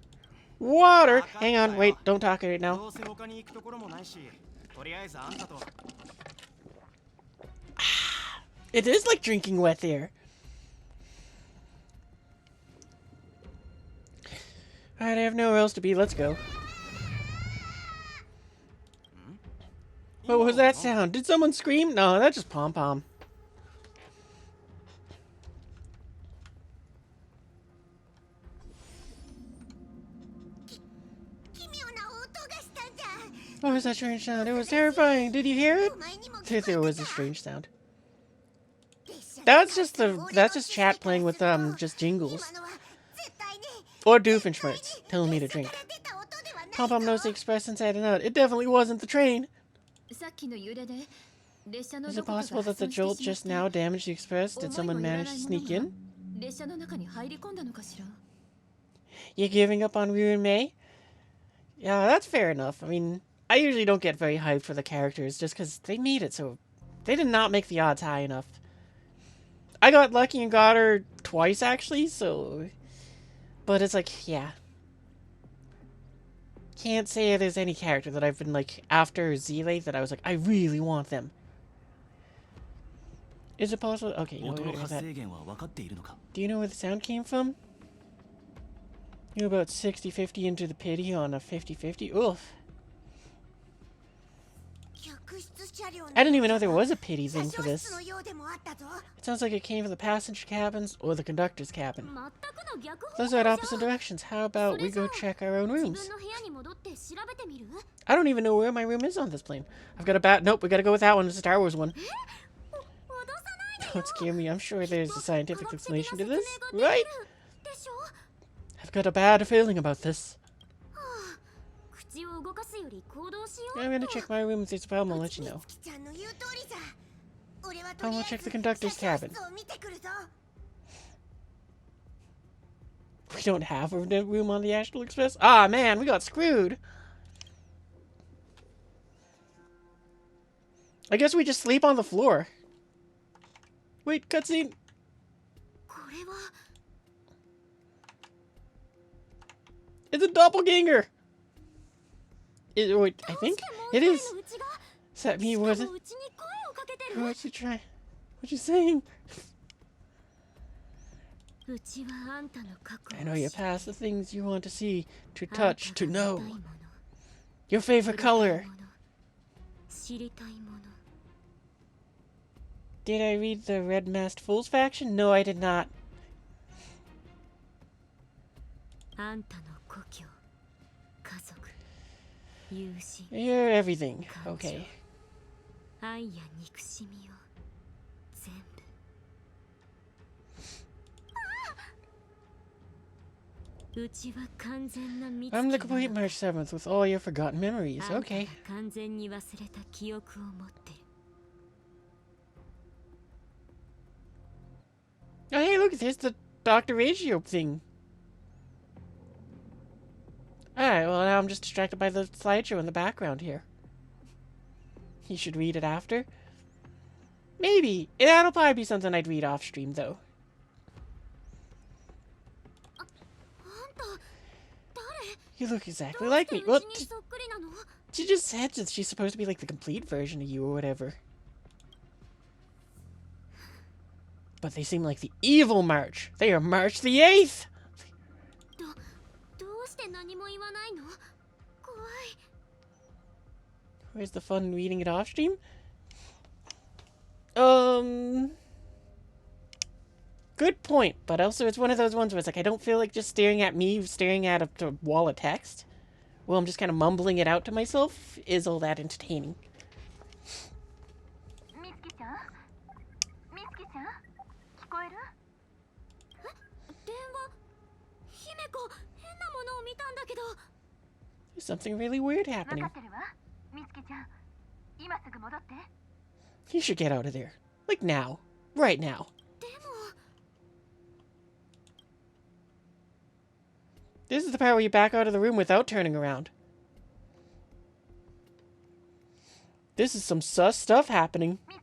Water. Hang on, wait. Don't talk right now. It is like drinking wet air. Alright, I have nowhere else to be. Let's go. What was that sound? Did someone scream? No, that's just pom-pom. What was that strange sound? It was terrifying. Did you hear it? There was a strange sound. That's just chat playing with just jingles. Or Doofenshmirtz telling me to drink. Pom-pom knows the express inside and out. It definitely wasn't the train. Is it possible that the jolt just now damaged the express? Did someone manage to sneak in? You're giving up on Ryu and Mei? Yeah, that's fair enough. I mean, I usually don't get very hyped for the characters just because they made it so... They did not make the odds high enough. I got lucky and got her twice, actually, so... But it's like, yeah. Can't say there's any character that I've been, like, after Zile that I was like, I really want them. Is it possible? Okay, no, do you know where the sound came from? You're about 60-50 into the pity on a 50-50? Oof. I didn't even know there was a pity thing for this. It sounds like it came from the passenger cabins or the conductor's cabin. Those are at opposite directions. How about we go check our own rooms? I don't even know where my room is on this plane. I've got a bat. Nope, we gotta go with that one. It's a Star Wars one. Don't scare me. I'm sure there's a scientific explanation to this, right? I've got a bad feeling about this. I'm gonna check my room. If there's a problem, I'll let you know. I will check the conductor's cabin. We don't have a room on the Astral Express? Ah, man, we got screwed. I guess we just sleep on the floor. Wait, cutscene. It's a doppelganger. Wait, I think it is. Is that me? Was it? What'd you try? What you saying? I know your past, the things you want to see, to touch, to know. Your favorite color. Did I read the Red Masked Fools faction? No, I did not. You're everything. Okay. I'm the complete March 7th with all your forgotten memories. Okay. Oh, hey, look, there's the Dr. Ratio thing. Alright, well, now I'm just distracted by the slideshow in the background here. You should read it after? Maybe. That'll probably be something I'd read off stream, though. You look exactly like me. Well, she just said that she's supposed to be like the complete version of you or whatever. But they seem like the evil March. They are March the 8th! Where's the fun reading it off stream? Good point, but also it's one of those ones where it's like I don't feel like just staring at me, staring at a wall of text. Well, I'm just kind of mumbling it out to myself is all that entertaining. There's something really weird happening. You should get out of there. Like now. Right now. This is the part where you back out of the room without turning around. This is some sus stuff happening. Have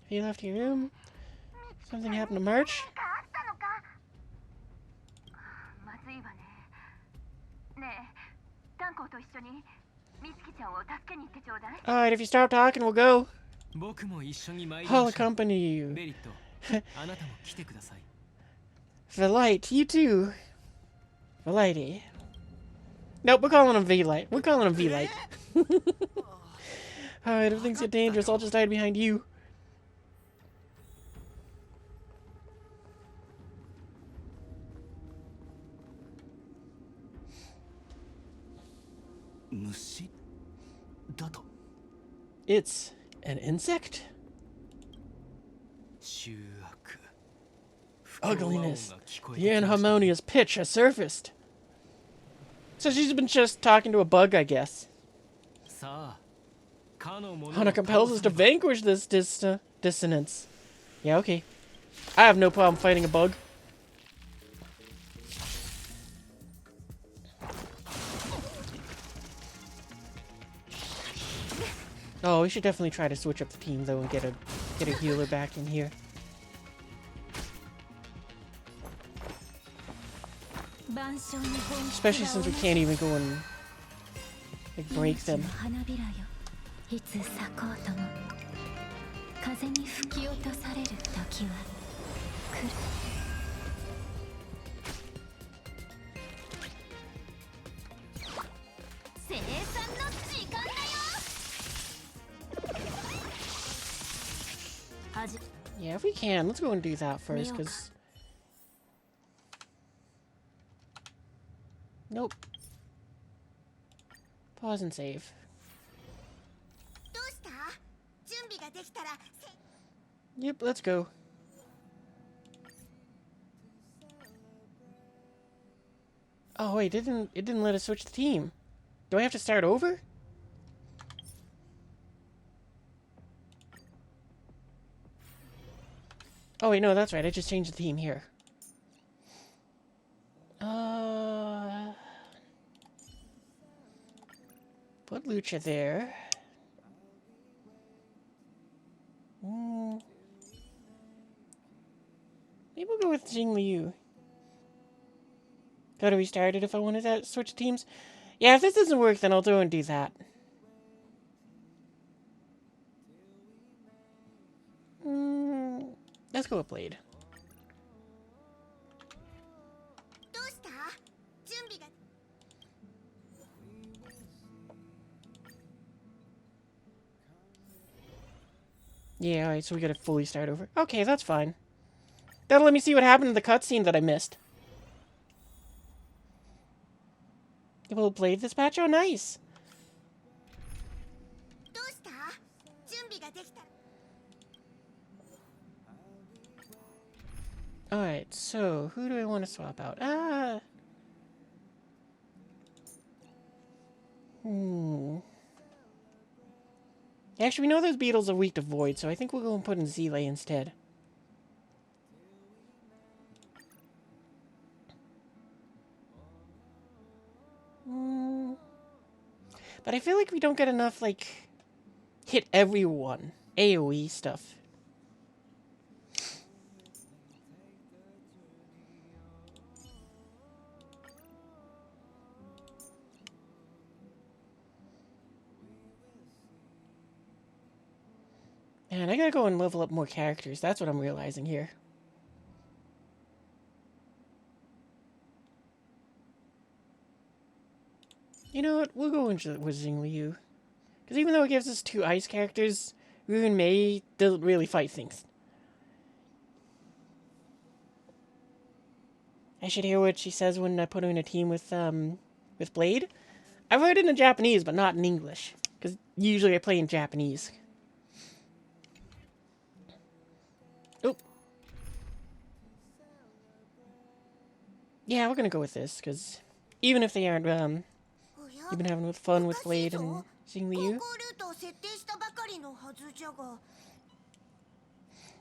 you left your room? Something happened to March? Alright, if you stop talking, we'll go. I'll accompany you. Velite, you too. Velite. Nope, we're calling him V-Light. We're calling him V-Light. Alright, if things get dangerous, I'll just hide behind you. It's an insect? Ugliness. The inharmonious pitch has surfaced. So she's been just talking to a bug, I guess. Hana compels us to vanquish this dissonance. Yeah, okay. I have no problem fighting a bug. Oh, we should definitely try to switch up the team though and get a healer back in here. Especially since we can't even go and like break them. Yeah, if we can, let's go and do that first, because... Nope. Pause and save. Yep, let's go. Oh wait, it didn't let us switch the team. Do I have to start over? Oh wait, no, that's right. I just changed the team here. Put Lucha there. Maybe we'll go with Xing Liu. Gotta restart it if I wanted to switch teams. Yeah, if this doesn't work, then I'll go and do that. Let's go with Blade. Yeah, alright, so we gotta fully start over. Okay, that's fine. That'll let me see what happened in the cutscene that I missed. You will Blade this patch? Oh, nice! Alright, so who do I want to swap out? Actually, we know those beetles are weak to void, so I think we'll go and put in Zile instead. But I feel like we don't get enough, like, hit everyone AoE stuff. Man, I gotta go and level up more characters. That's what I'm realizing here. You know what? We'll go with Xing Liu. Because even though it gives us 2 ice characters, Rune Mei doesn't really fight things. I should hear what she says when I put her in a team with Blade. I've heard it in Japanese, but not in English. Because usually I play in Japanese. Oop. Yeah, we're gonna go with this, because even if they aren't, you've been having fun with Blade and Xing Liu.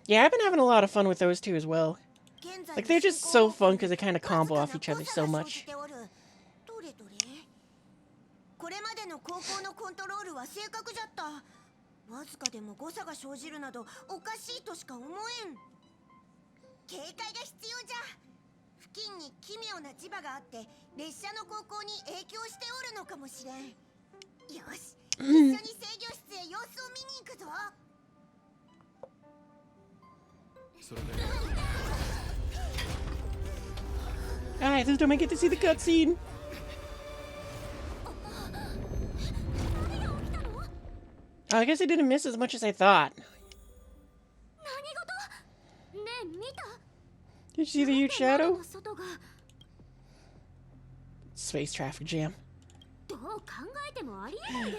Yeah, I've been having a lot of fun with those two as well. Like, they're just so fun because they kind of combo off each other so much. Alright, this time I get to see the cutscene. I guess I didn't miss as much as I thought. Did you see the huge shadow? Space traffic jam.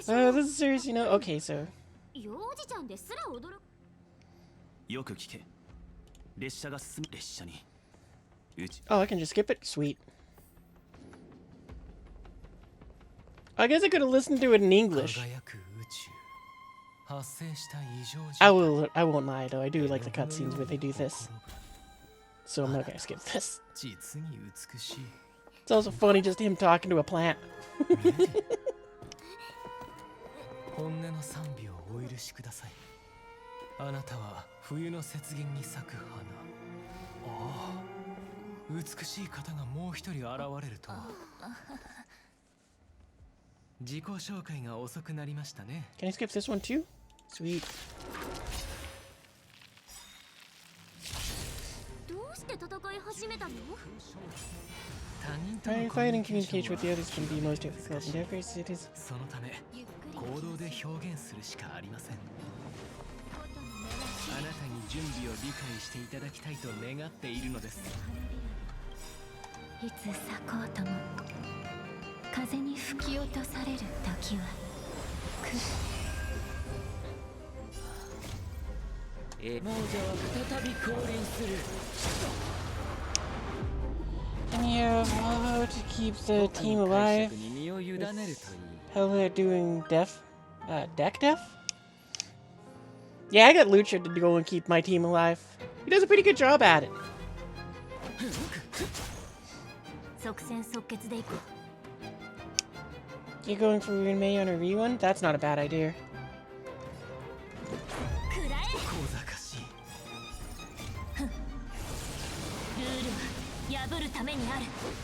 This is serious, you know? Okay, so... Oh, I can just skip it? Sweet. I guess I could have listened to it in English. I won't lie though, I do like the cutscenes where they do this. So I'm not gonna skip this. It's also funny just him talking to a plant. Can I skip this one too? Sweet. Fighting communication with the others can be most difficult, and therefore it is. And yeah, how to keep the team alive? How they're doing deck def? Yeah, I got Lucha to go and keep my team alive. He does a pretty good job at it. You're going for May on a rerun? That's not a bad idea.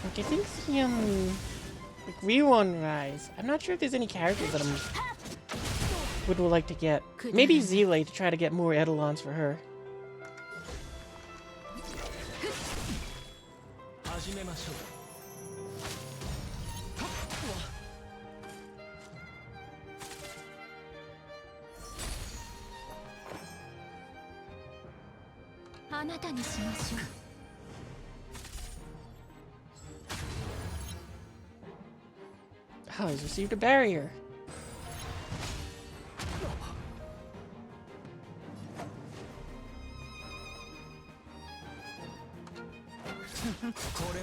Like, I think the, like, rerun Rise. I'm not sure if there's any characters that I would like to get. Maybe Zeelay to try to get more Eidolons for her. Oh, he's received a barrier.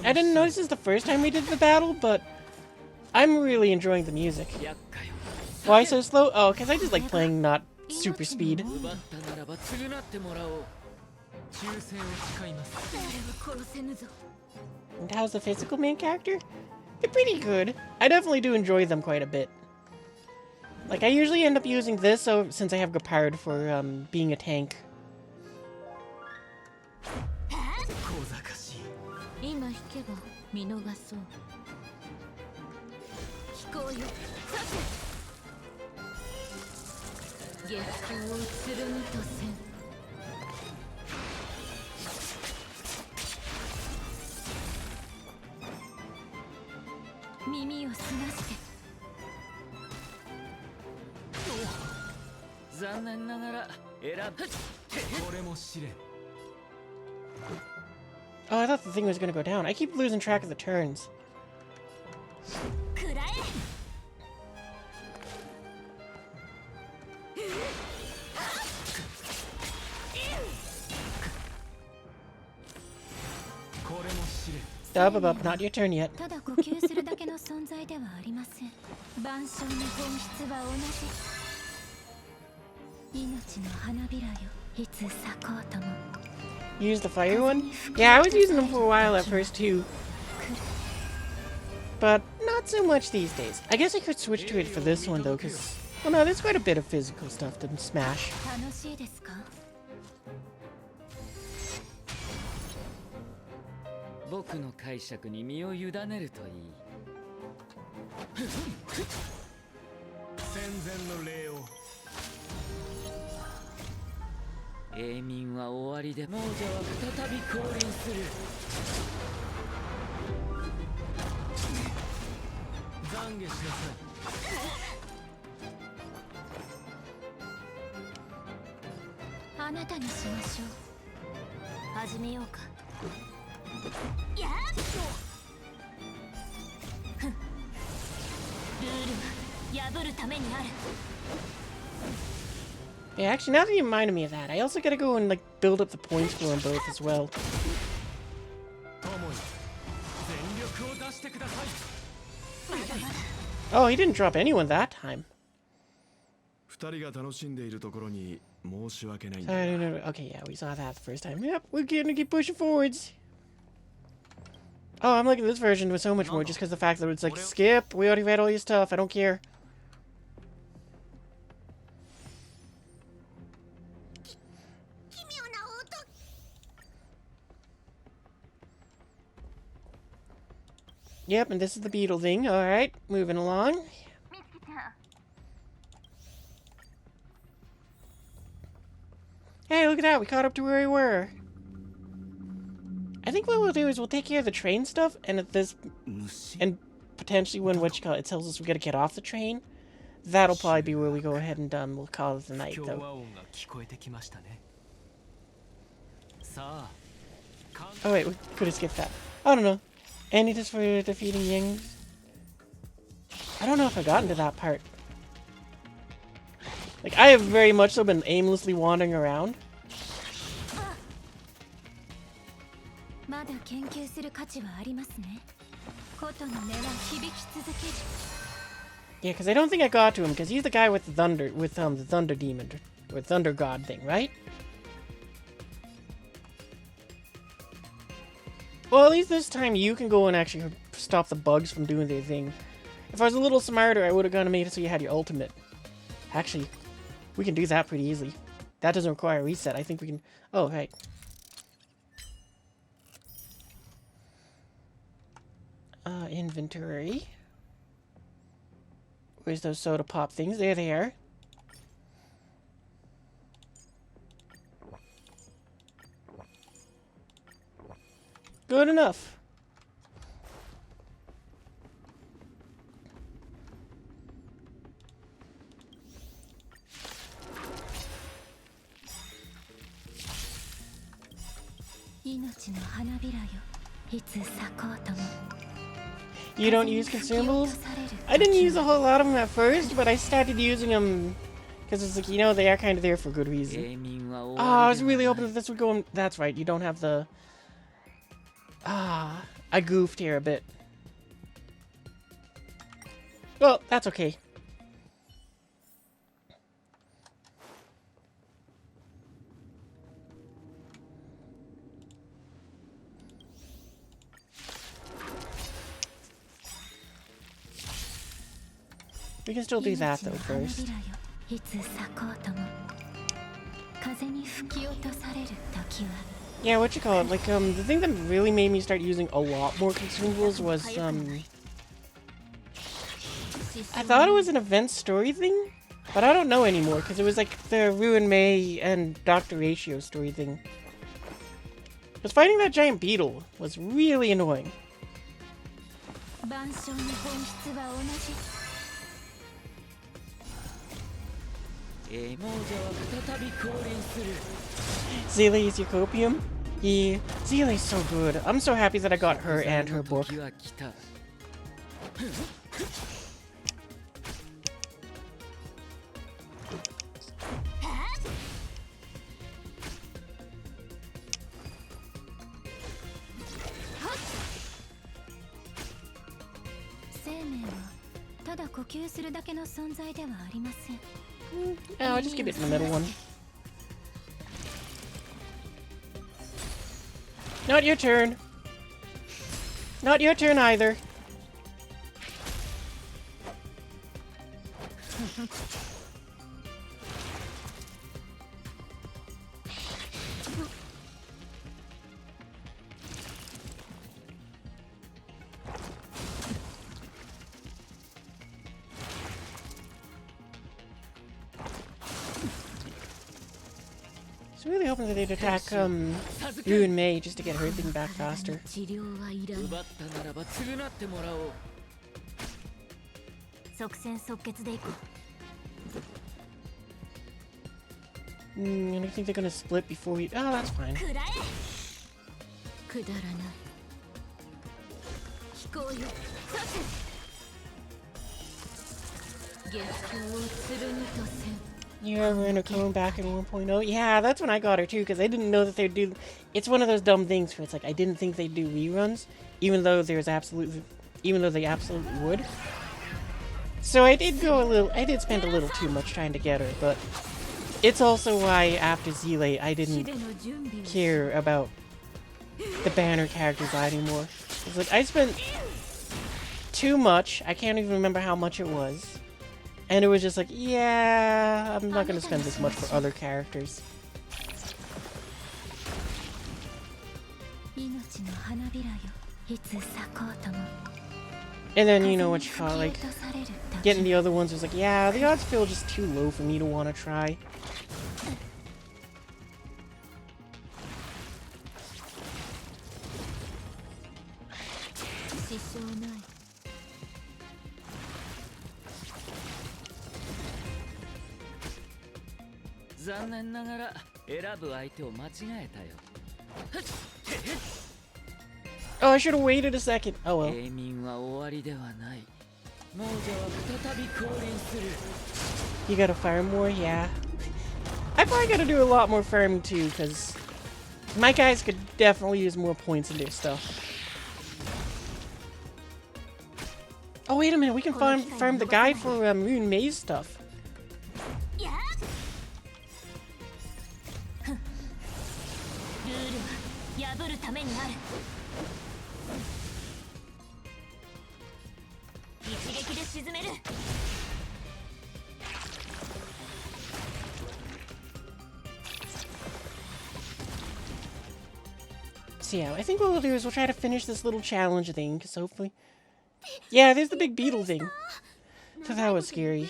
I didn't notice this the first time we did the battle, but I'm really enjoying the music. Why so slow? Oh, because I just like playing not super speed. And how's the physical main character? They're pretty good. I definitely do enjoy them quite a bit. Like, I usually end up using this since I have Gepard for being a tank. Oh, I thought the thing was gonna go down. I keep losing track of the turns. Up, not your turn yet. Use the fire one? Yeah, I was using them for a while at first too. But not so much these days. I guess I could switch to it for this one though, because, well, no, there's quite a bit of physical stuff to smash. Yeah, actually, now that you reminded me of that, I also gotta go and, like, build up the points for them both as well. Oh, he didn't drop anyone that time. I don't know. Okay, yeah, we saw that the first time. Yep, we're gonna keep pushing forwards. Oh, I'm liking this version with so much more just because the fact that it's like, skip, we already read all your stuff, I don't care. Yep, and this is the beetle thing. Alright, moving along. Hey, look at that, we caught up to where we were. I think what we'll do is we'll take care of the train stuff, and at this, and potentially when it tells us we gotta get off the train, that'll probably be where we go ahead and we'll call it the night, though. Oh wait, we could have skipped that. I don't know. Any just for defeating Ying? I don't know if I've gotten to that part. Like, I have very much so been aimlessly wandering around. Yeah, because I don't think I got to him, because he's the guy with the thunder, the thunder demon, or thunder god thing, right? Well, at least this time you can go and actually stop the bugs from doing their thing. If I was a little smarter, I would have gone and made it so you had your ultimate. Actually, we can do that pretty easily. That doesn't require a reset. I think we can... Oh, right. Inventory. Where's those soda pop things? There they are. Good enough. You don't use consumables? I didn't use a whole lot of them at first, but I started using them because it's like, you know, they are kind of there for good reason. Oh, I was really hoping that this would go in. That's right, you don't have the... Ah, I goofed here a bit. Well, that's okay. We can still do that though first. Yeah, what you call it? Like, the thing that really made me start using a lot more consumables was, I thought it was an event story thing, but I don't know anymore, because it was like the Ruin May and Dr. Ratio story thing. Because fighting that giant beetle was really annoying. Zelia is your copium? Yeah, Zelia's so good. I'm so happy that I got her and her book. Oh, I'll just keep it in the middle one. Not your turn. Not your turn either. I was really hoping that they'd attack, Ruin May just to get her thing back faster. And I think they're gonna split before we... Oh, that's fine. You ever in a coming back in 1.0? Yeah, that's when I got her too, because I didn't know that they'd do... It's one of those dumb things where it's like, I didn't think they'd do reruns, even though they absolutely would. So I did spend a little too much trying to get her, but it's also why after Z-Late I didn't care about the banner characters anymore. It's like, I spent too much, I can't even remember how much it was. And it was just like, yeah, I'm not going to spend this much for other characters. And then, you know what you call, like, getting the other ones was like, yeah, the odds feel just too low for me to want to try. Oh, I should have waited a second. Oh well. You gotta farm more? Yeah. I probably gotta do a lot more farming too, because my guys could definitely use more points in their stuff. Oh, wait a minute. We can farm the guy for Ruin May's stuff. So yeah, I think what we'll do is we'll try to finish this little challenge thing, because hopefully... Yeah, there's the big beetle thing. So that was scary.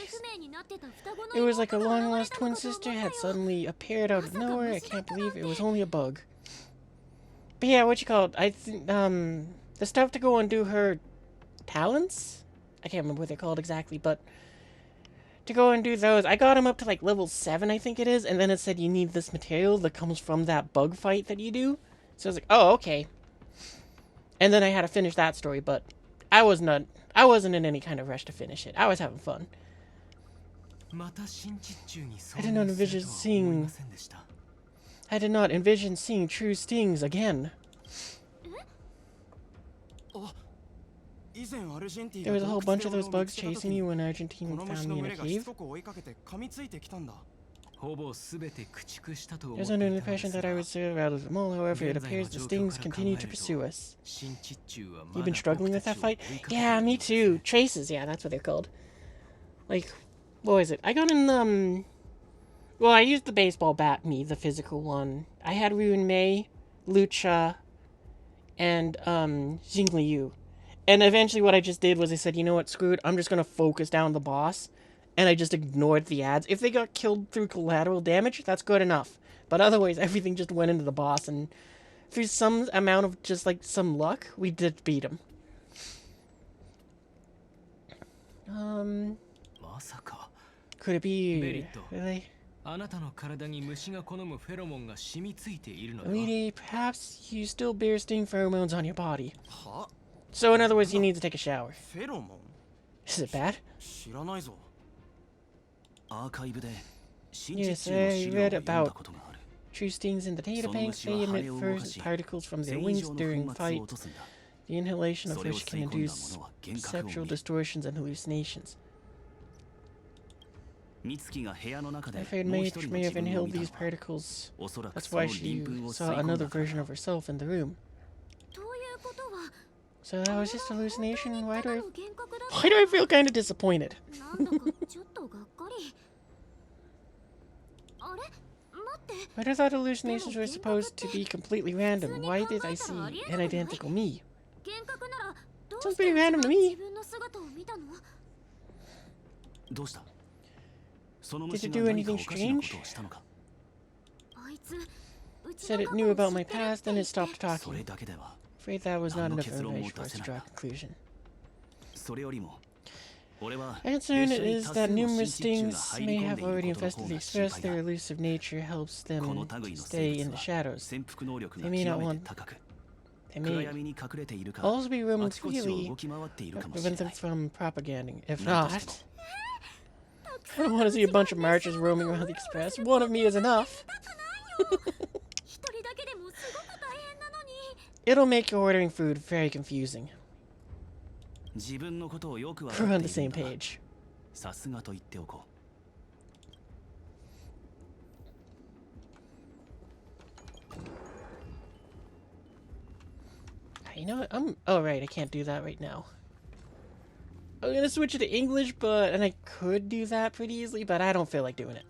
It was like a long-lost twin sister had suddenly appeared out of nowhere. I can't believe it was only a bug. But yeah, what you call it? I think, the stuff to go and do her talents? I can't remember what they're called exactly, but to go and do those, I got them up to like level 7, I think it is, and then it said you need this material that comes from that bug fight that you do. So I was like, oh, okay. And then I had to finish that story, but I wasn't in any kind of rush to finish it. I was having fun. I did not envision seeing true stings again. There was a whole bunch of those bugs chasing you when Argentine found me in a cave. There's under the impression that I was survived of them all, however, it appears the stings continue to pursue us. You've been struggling with that fight? Yeah, me too. Traces, yeah, that's what they're called. Like, what was it? I got in, well, I used the baseball bat, the physical one. I had Ruin Mei, Lucha, and, Xingli Yu. And eventually what I just did was I said, you know what, screw it, I'm just gonna focus down the boss. And I just ignored the ads. If they got killed through collateral damage, that's good enough. But otherwise, everything just went into the boss, and through some amount of just, like, some luck, we did beat him. Could it be... Really? Elite, perhaps you still bear sting pheromones on your body. So, in other words, you need to take a shower. Is it bad? Yes, I read about true stings in the databanks. They emit first particles from their wings during fight. The inhalation of which can induce perceptual distortions and hallucinations. I'm afraid Mage may have inhaled these particles. That's why she saw another version of herself in the room. So that was just a hallucination? Why do I feel kind of disappointed? But I thought hallucinations were supposed to be completely random. Why did I see an identical me? Sounds pretty random to me. Did it do anything strange? Said it knew about my past, then it stopped talking. Afraid that was not enough information for us to draw a conclusion. Concern is that numerous stings may have already infested the Express. Their elusive nature helps them stay in the shadows. They may not want... They may also be roaming freely, prevent them from propaganding. If not... I don't want to see a bunch of marchers roaming around the Express. One of me is enough. It'll make ordering food very confusing. We're on the same page. You know what? Oh, right, I can't do that right now. I'm gonna switch it to English, and I could do that pretty easily, but I don't feel like doing it.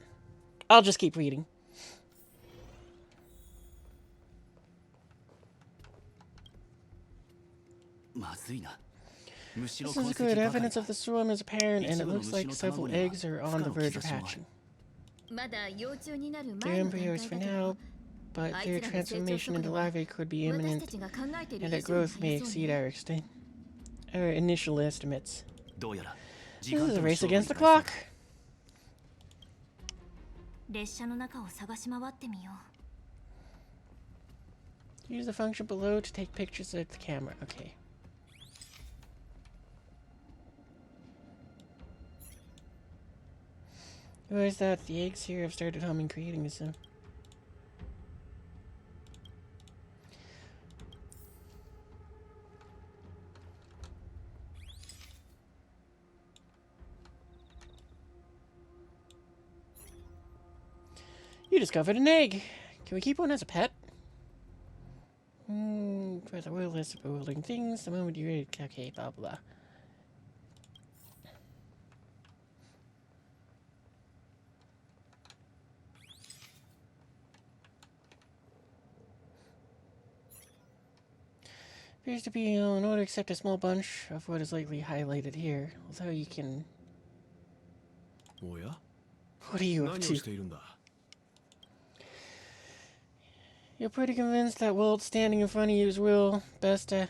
I'll just keep reading. This is good. Evidence of the swarm is apparent, and it looks like several eggs are on the verge of hatching. They're embryos for now, but their transformation into larvae could be imminent, and their growth may exceed our initial estimates. This is a race against the clock. Use the function below to take pictures of the camera. Okay. Who is that? The eggs here have started humming, creating a sound. You discovered an egg. Can we keep one as a pet? For the world list of bewildering things, the moment you're ready. Okay, blah blah. Appears to be in order except a small bunch of what is likely highlighted here. Although you can... What are you up to? You're pretty convinced that Walt standing in front of you is Will. Best to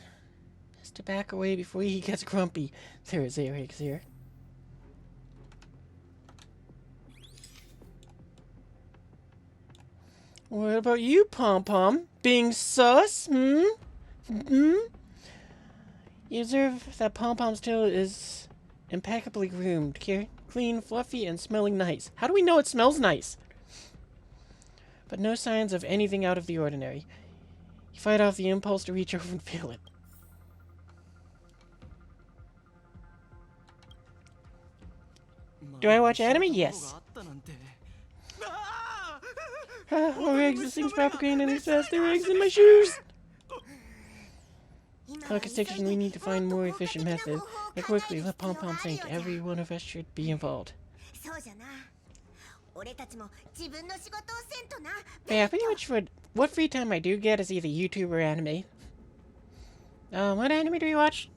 back away before he gets grumpy. There is Eric's here. What about you, Pom-Pom? Being sus? Hmm? You observe that Pom-Pom's tail is impeccably groomed, clean, fluffy, and smelling nice. How do we know it smells nice? But no signs of anything out of the ordinary. You fight off the impulse to reach over and feel it. Do I watch anime? Yes. Oh, eggs, this thing's propagating and it's fast. There are eggs in my shoes! Focus section, we need to find a more efficient method. And quickly, let Pom-Pom think. Every one of us should be involved. But yeah, pretty much what free time I do get is either YouTube or anime. What anime do you watch?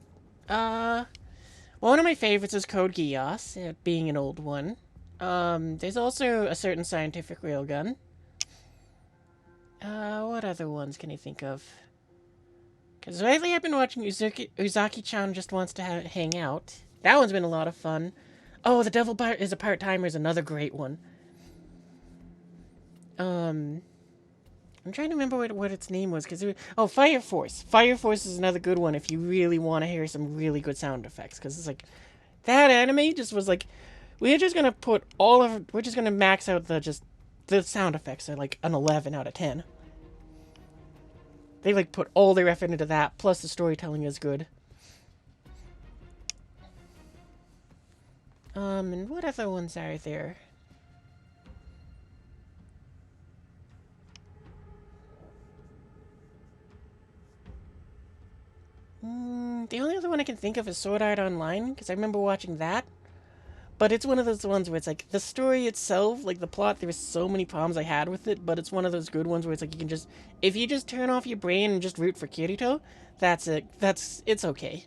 One of my favorites is Code Geass, being an old one. There's also a certain scientific railgun. What other ones can I think of? Because lately I've been watching Uzaki-chan Just Wants to Hang Out. That one's been a lot of fun. Oh, The Devil is a Part-Timer is another great one. I'm trying to remember what its name was. Oh, Fire Force. Fire Force is another good one if you really want to hear some really good sound effects. Because it's like, that anime just was like, we're just going to max out the sound effects are like an 11 out of 10. They like put all their effort into that, plus the storytelling is good. And what other ones are there? The only other one I can think of is Sword Art Online, because I remember watching that. But it's one of those ones where it's like, the story itself, like the plot, there was so many problems I had with it, but it's one of those good ones where it's like you can just, if you just turn off your brain and just root for Kirito, that's it. It's okay.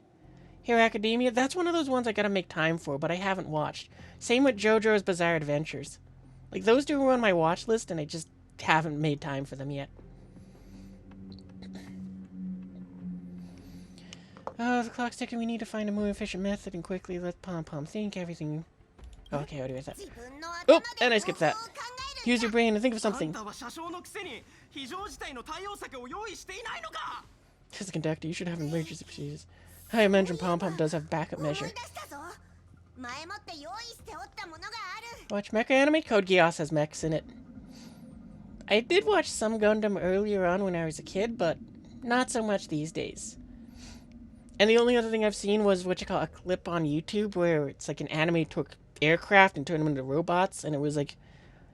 Hero Academia, that's one of those ones I gotta make time for, but I haven't watched. Same with JoJo's Bizarre Adventures. Like, those two were on my watch list, and I just haven't made time for them yet. Oh, the clock's ticking. We need to find a more efficient method and quickly let Pom-Pom think everything. Okay, I'll do that. Oh, and I skipped that. Use your brain and think of something. As a conductor, you should have emergency procedures. I mentioned Pom-Pom does have backup measure. Watch mecha anime? Code Geass has mechs in it. I did watch some Gundam earlier on when I was a kid, but not so much these days. And the only other thing I've seen was what you call a clip on YouTube where it's like an anime took aircraft and turned them into robots, and it was like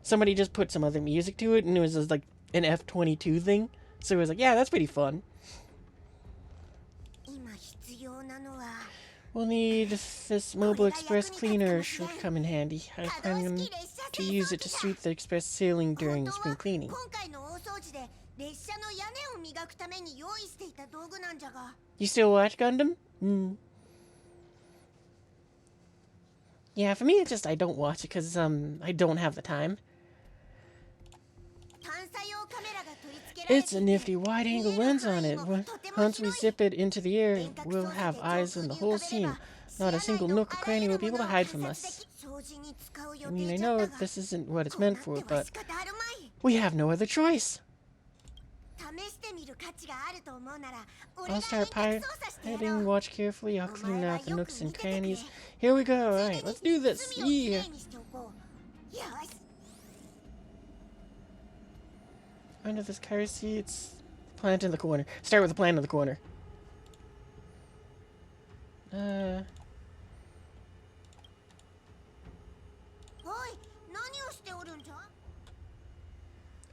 somebody just put some other music to it, and it was just like an F-22 thing. So it was like, yeah, that's pretty fun. We'll need this mobile express cleaner, should come in handy. I plan to use it to sweep the express sailing during spring cleaning. You still watch Gundam? Yeah, for me it's just I don't watch it because I don't have the time. It's a nifty wide-angle lens on it. Once we zip it into the air, we'll have eyes on the whole scene. Not a single nook or cranny will be able to hide from us. I mean, I know this isn't what it's meant for, but we have no other choice. I'll start piloting, watch carefully, I'll clean out the nooks and crannies. Here we go, alright, let's do this, yeah! Under this car seats, plant in the corner. Start with the plant in the corner.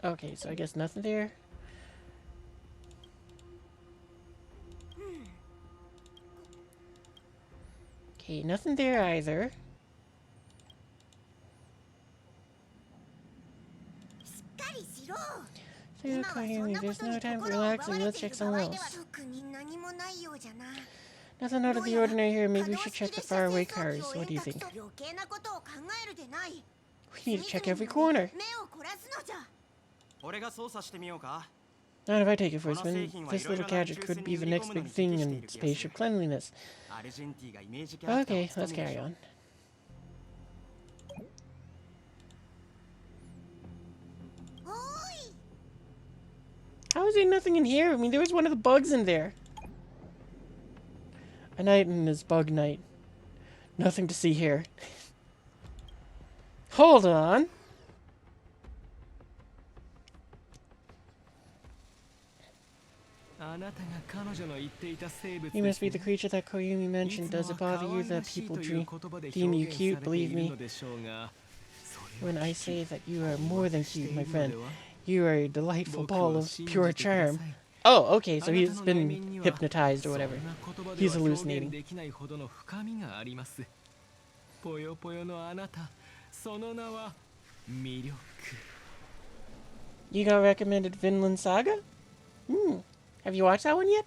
Okay, so I guess nothing there. Okay, nothing there either. There's no time for relaxing. Let's check somewhere else. Nothing out of the ordinary here. Maybe we should check the faraway cars. What do you think? We need to check every corner. Not if I take it first, man. This little gadget could be the next big thing in spaceship cleanliness. Okay, let's carry on. How is there nothing in here? I mean, there was one of the bugs in there. A night in this bug night. Nothing to see here. Hold on. You must be the creature that Koyumi mentioned. Does it bother you that people deem you cute? Believe me when I say that you are more than cute, my friend. You are a delightful ball of pure charm. Oh, okay, so he's been hypnotized or whatever. He's hallucinating. You got recommended Vinland Saga? Have you watched that one yet?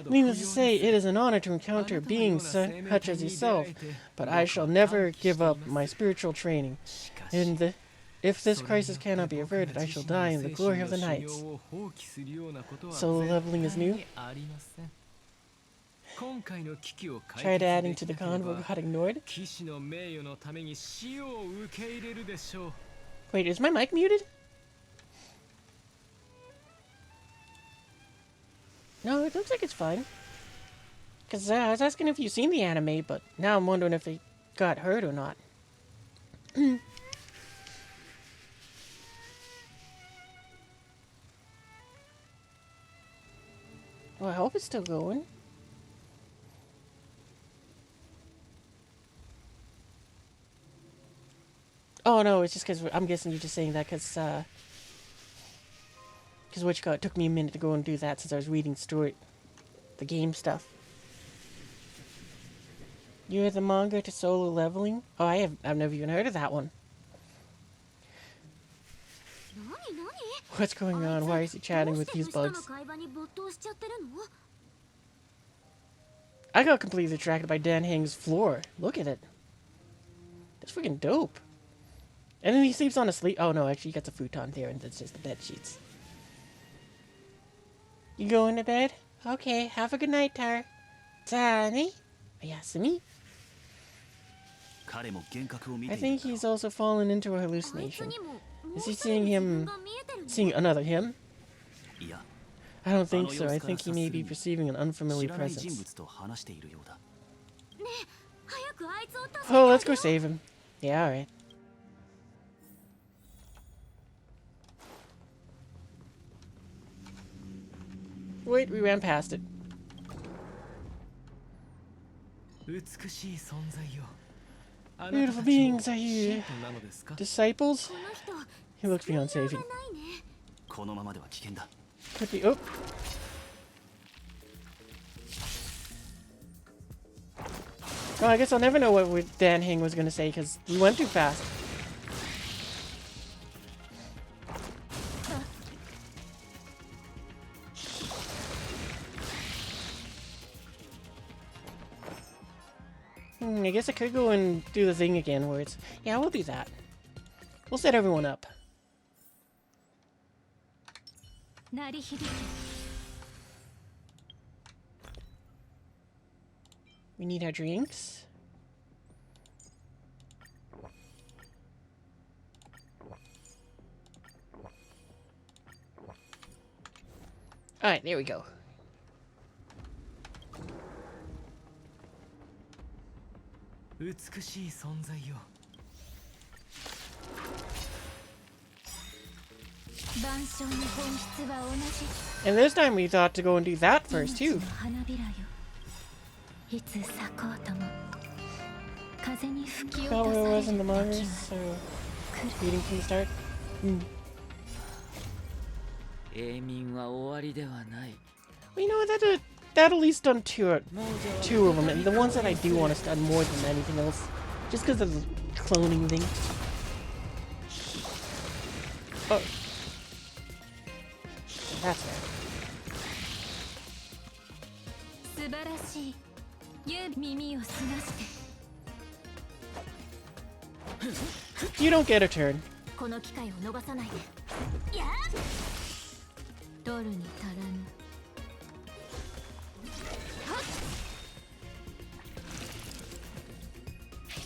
Needless to say, it is an honor to encounter beings such as yourself, but I shall never give up my spiritual training. If this crisis cannot be averted, I shall die in the glory of the Knights. Solo leveling is new. Tried adding to the convo, got ignored. Wait, is my mic muted? No, it looks like it's fine. Because I was asking if you've seen the anime, but now I'm wondering if they got hurt or not. Well, I hope it's still going. Oh no, it's just because I'm guessing you're just saying that because it took me a minute to go and do that since I was reading the game stuff. You read the manga to Solo Leveling? Oh, I've never even heard of that one. What's going on? Why is he chatting with these bugs? I got completely attracted by Dan Heng's floor. Look at it. That's freaking dope. And then he sleeps on a sleep. Oh no, actually he gets a futon there and that's just the bed sheets. You going to bed? Okay, have a good night, Tar. Tani? Oyasumi? I think he's also fallen into a hallucination. Is he seeing another him? I don't think so. I think he may be perceiving an unfamiliar presence. Oh, let's go save him. Yeah, alright. Wait, we ran past it. Beautiful beings are you. Disciples? He looks beyond saving. Could be. Oh. Well, I guess I'll never know what Dan Heng was gonna say because we went too fast. I guess I could go and do the thing again where it's... Yeah, we'll do that. We'll set everyone up. We need our drinks. Alright, there we go. And this time we thought to go and do that first too. Not where it was in the manga, so reading from the start. Well, you know what, that at least done two of them, and the ones that I do want to stun more than anything else, just because of the cloning thing. Oh. That's fair. You don't get a turn.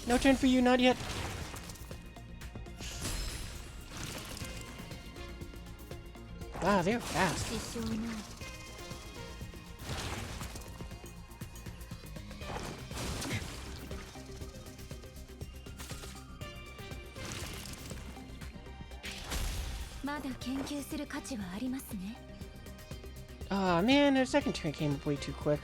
No turn for you, not yet. Wow, they're fast. Aw, man, their second turn came up way too quick.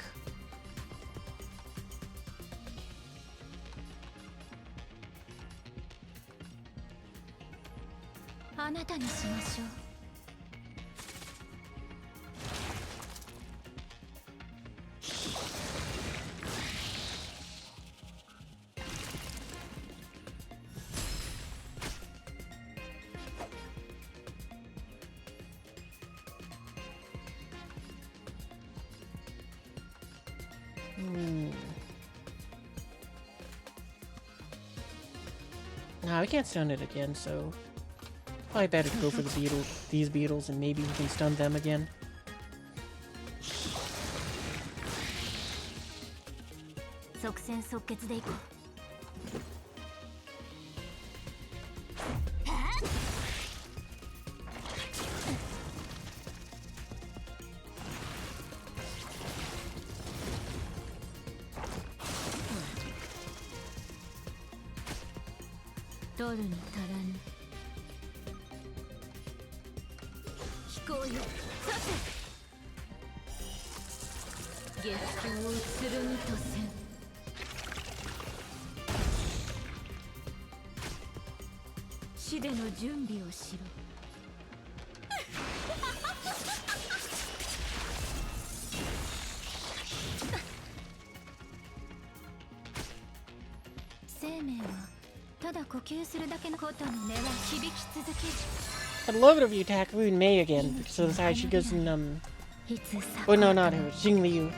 Nah, we can't stun it again, so probably better to go for the these beetles, and maybe we can stun them again. I'd love it if you attack Rune Mei again, so the side she goes in, oh no, not her, Xing Liu.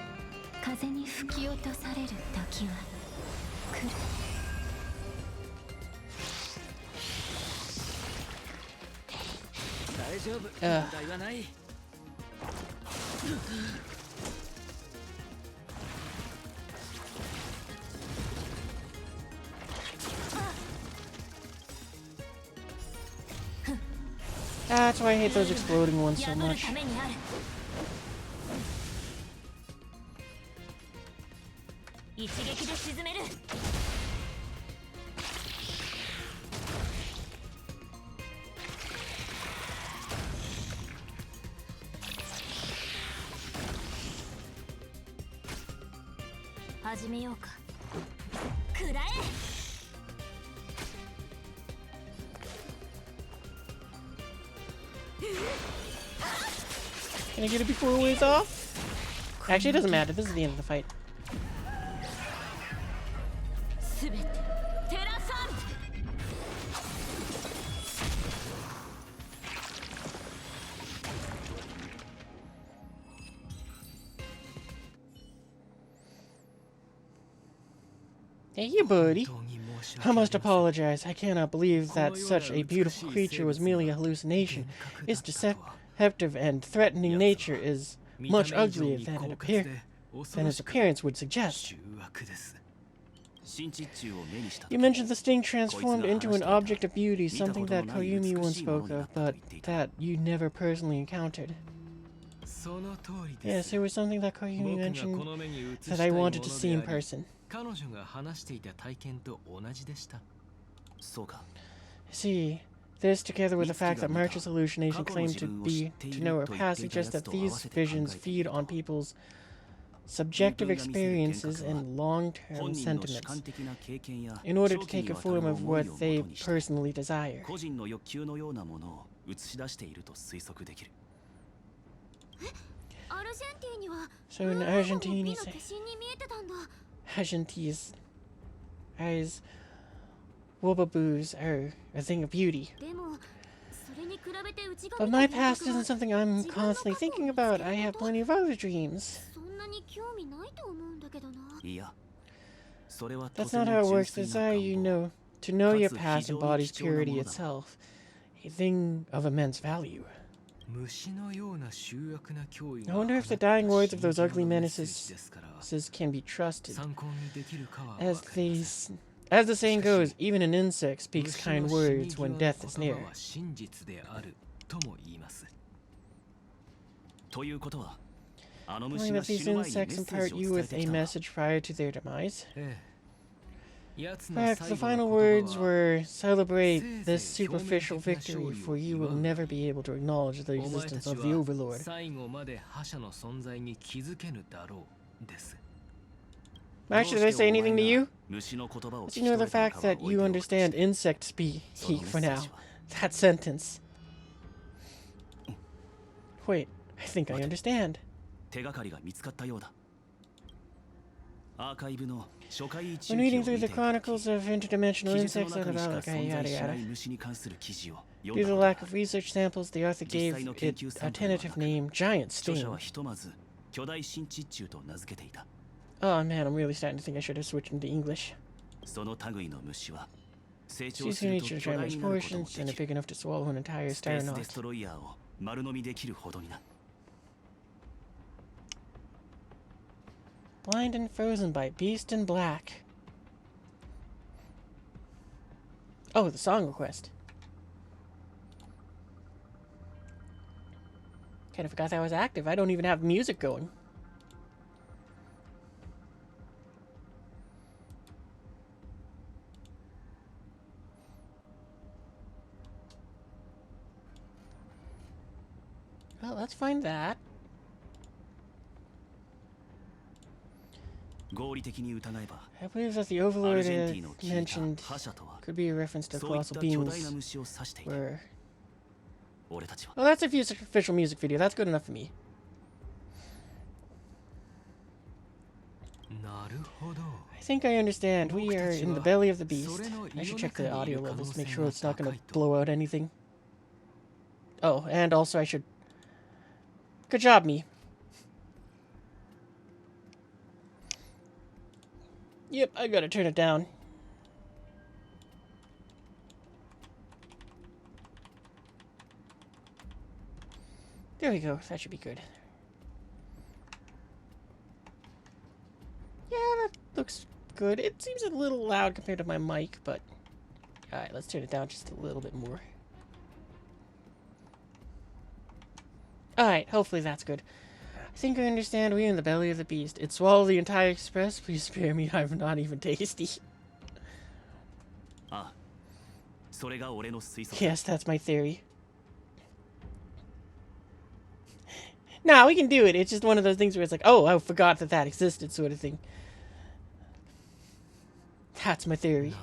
That's why I hate those exploding ones so much. Can I get it before it weighs off? Actually, it doesn't matter. This is the end of the fight. Hey, you buddy. I must apologize. I cannot believe that such a beautiful creature was merely a hallucination. Its deceptive and threatening nature is much uglier than its appearance would suggest. You mentioned the sting transformed into an object of beauty, something that Koyumi once spoke of, but that you never personally encountered. Yes, it was something that Koyumi mentioned that I wanted to see in person. See, this together with the fact that March's hallucination claimed to know her past suggests that these visions feed on people's subjective experiences and long-term sentiments in order to take a form of what they personally desire. So in Argentine, Argentines as Wobaboos are a thing of beauty. But my past isn't something I'm constantly thinking about. I have plenty of other dreams. That's not how it works. The desire to know your past embodies purity itself, a thing of immense value. I wonder if the dying words of those ugly menaces can be trusted. As the saying goes, even an insect speaks kind words when death is near. Knowing that these insects impart you with a message prior to their demise. Perhaps the final words were, celebrate this superficial victory, for you will never be able to acknowledge the existence of the Overlord. Actually, did I say anything to you? Let you know the fact that you understand insect speak for now. That sentence. Wait, I think I understand. When reading through the chronicles of interdimensional insects, yada yada. Due to the lack of research samples, the author gave it a tentative name, Giant Sting. Oh man, I'm really starting to think I should have switched into English. She's who needs to ginormous portions and are big enough to swallow an entire star knot. Blind and frozen by Beast in Black. Oh, the song request. Kinda forgot that was active. I don't even have music going. Well, let's find that. I believe that the Overlord mentioned could be a reference to colossal beings. Well, that's a official music video. That's good enough for me. I think I understand. We are in the belly of the beast. I should check the audio levels to make sure it's not going to blow out anything. Oh, and also I should... Good job, me. Yep, I gotta turn it down. There we go. That should be good. Yeah, that looks good. It seems a little loud compared to my mic, but... Alright, let's turn it down just a little bit more. Alright, hopefully that's good. I think I understand. We're in the belly of the beast. It swallowed the entire express. Please spare me. I'm not even tasty. Yes, that's my theory. Nah, we can do it. It's just one of those things where it's like, oh, I forgot that that existed, sort of thing. That's my theory.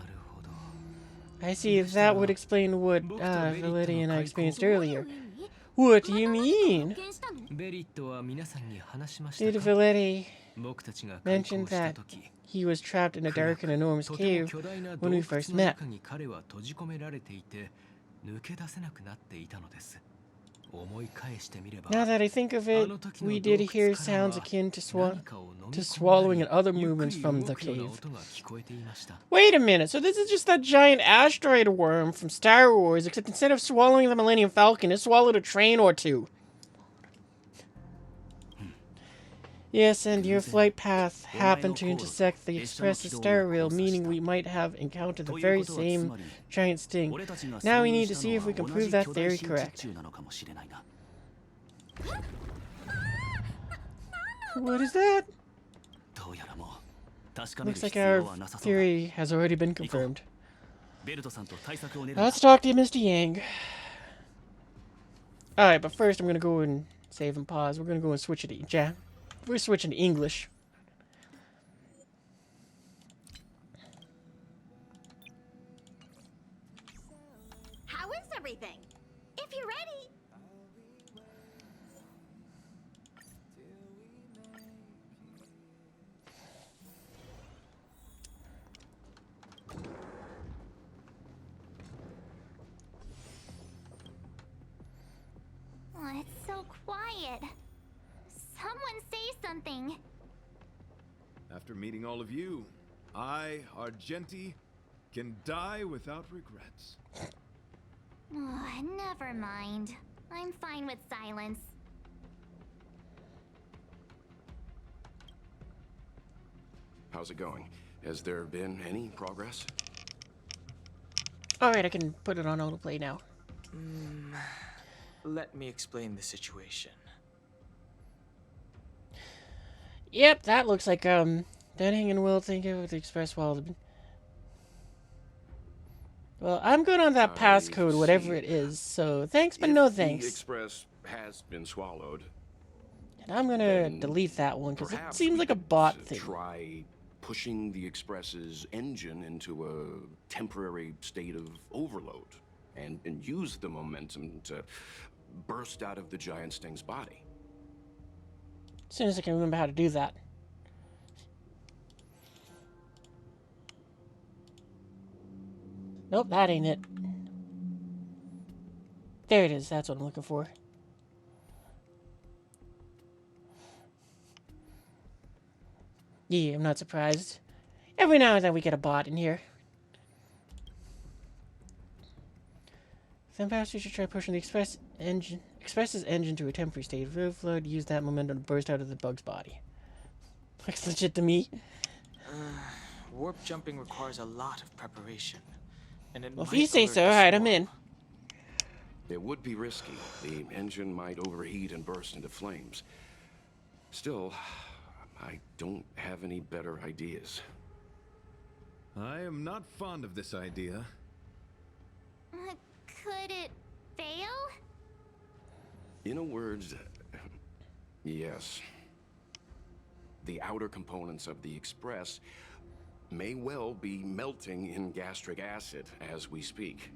I see. That would explain what Validity and I experienced earlier. What do you mean? Did Validity mention that he was trapped in a dark and enormous cave when we first met? Now that I think of it, we did hear sounds akin to swallowing and other movements from the cave. Wait a minute, so this is just that giant asteroid worm from Star Wars, except instead of swallowing the Millennium Falcon, it swallowed a train or two. Yes, and your flight path happened to intersect the Express's star rail, meaning we might have encountered the very same giant sting. Now we need to see if we can prove that theory correct. What is that? Looks like our theory has already been confirmed. Let's talk to Mr. Yang. Alright, but first I'm going to go and save and pause. We're going to go and switch it to We're switching to English. How is everything? If you're ready. it's so quiet. Someone say something. After meeting all of you, I, Argenti, can die without regrets. Oh, never mind. I'm fine with silence. How's it going? Has there been any progress? Alright, I can put it on autoplay now. Let me explain the situation. Yep, that looks like, Denning and Will think of the express while... Well, I'm good on that passcode, whatever it is, so thanks, but no thanks. The express has been swallowed. And I'm gonna delete that one, because it seems like a bot thing. Try pushing the express's engine into a temporary state of overload, and use the momentum to burst out of the giant Sting's body. As soon as I can remember how to do that. Nope, that ain't it. There it is, that's what I'm looking for. Yeah, I'm not surprised. Every now and then we get a bot in here. Then perhaps we should try pushing the express's engine to a temporary state of overflow to use that momentum to burst out of the bug's body. Looks legit to me. Warp jumping requires a lot of preparation. And it Well, if might you say alert so, the alright, I'm swarm. in. It would be risky. The engine might overheat and burst into flames. Still, I don't have any better ideas. I am not fond of this idea. Could it fail? In a word, yes. The outer components of the Express may well be melting in gastric acid as we speak.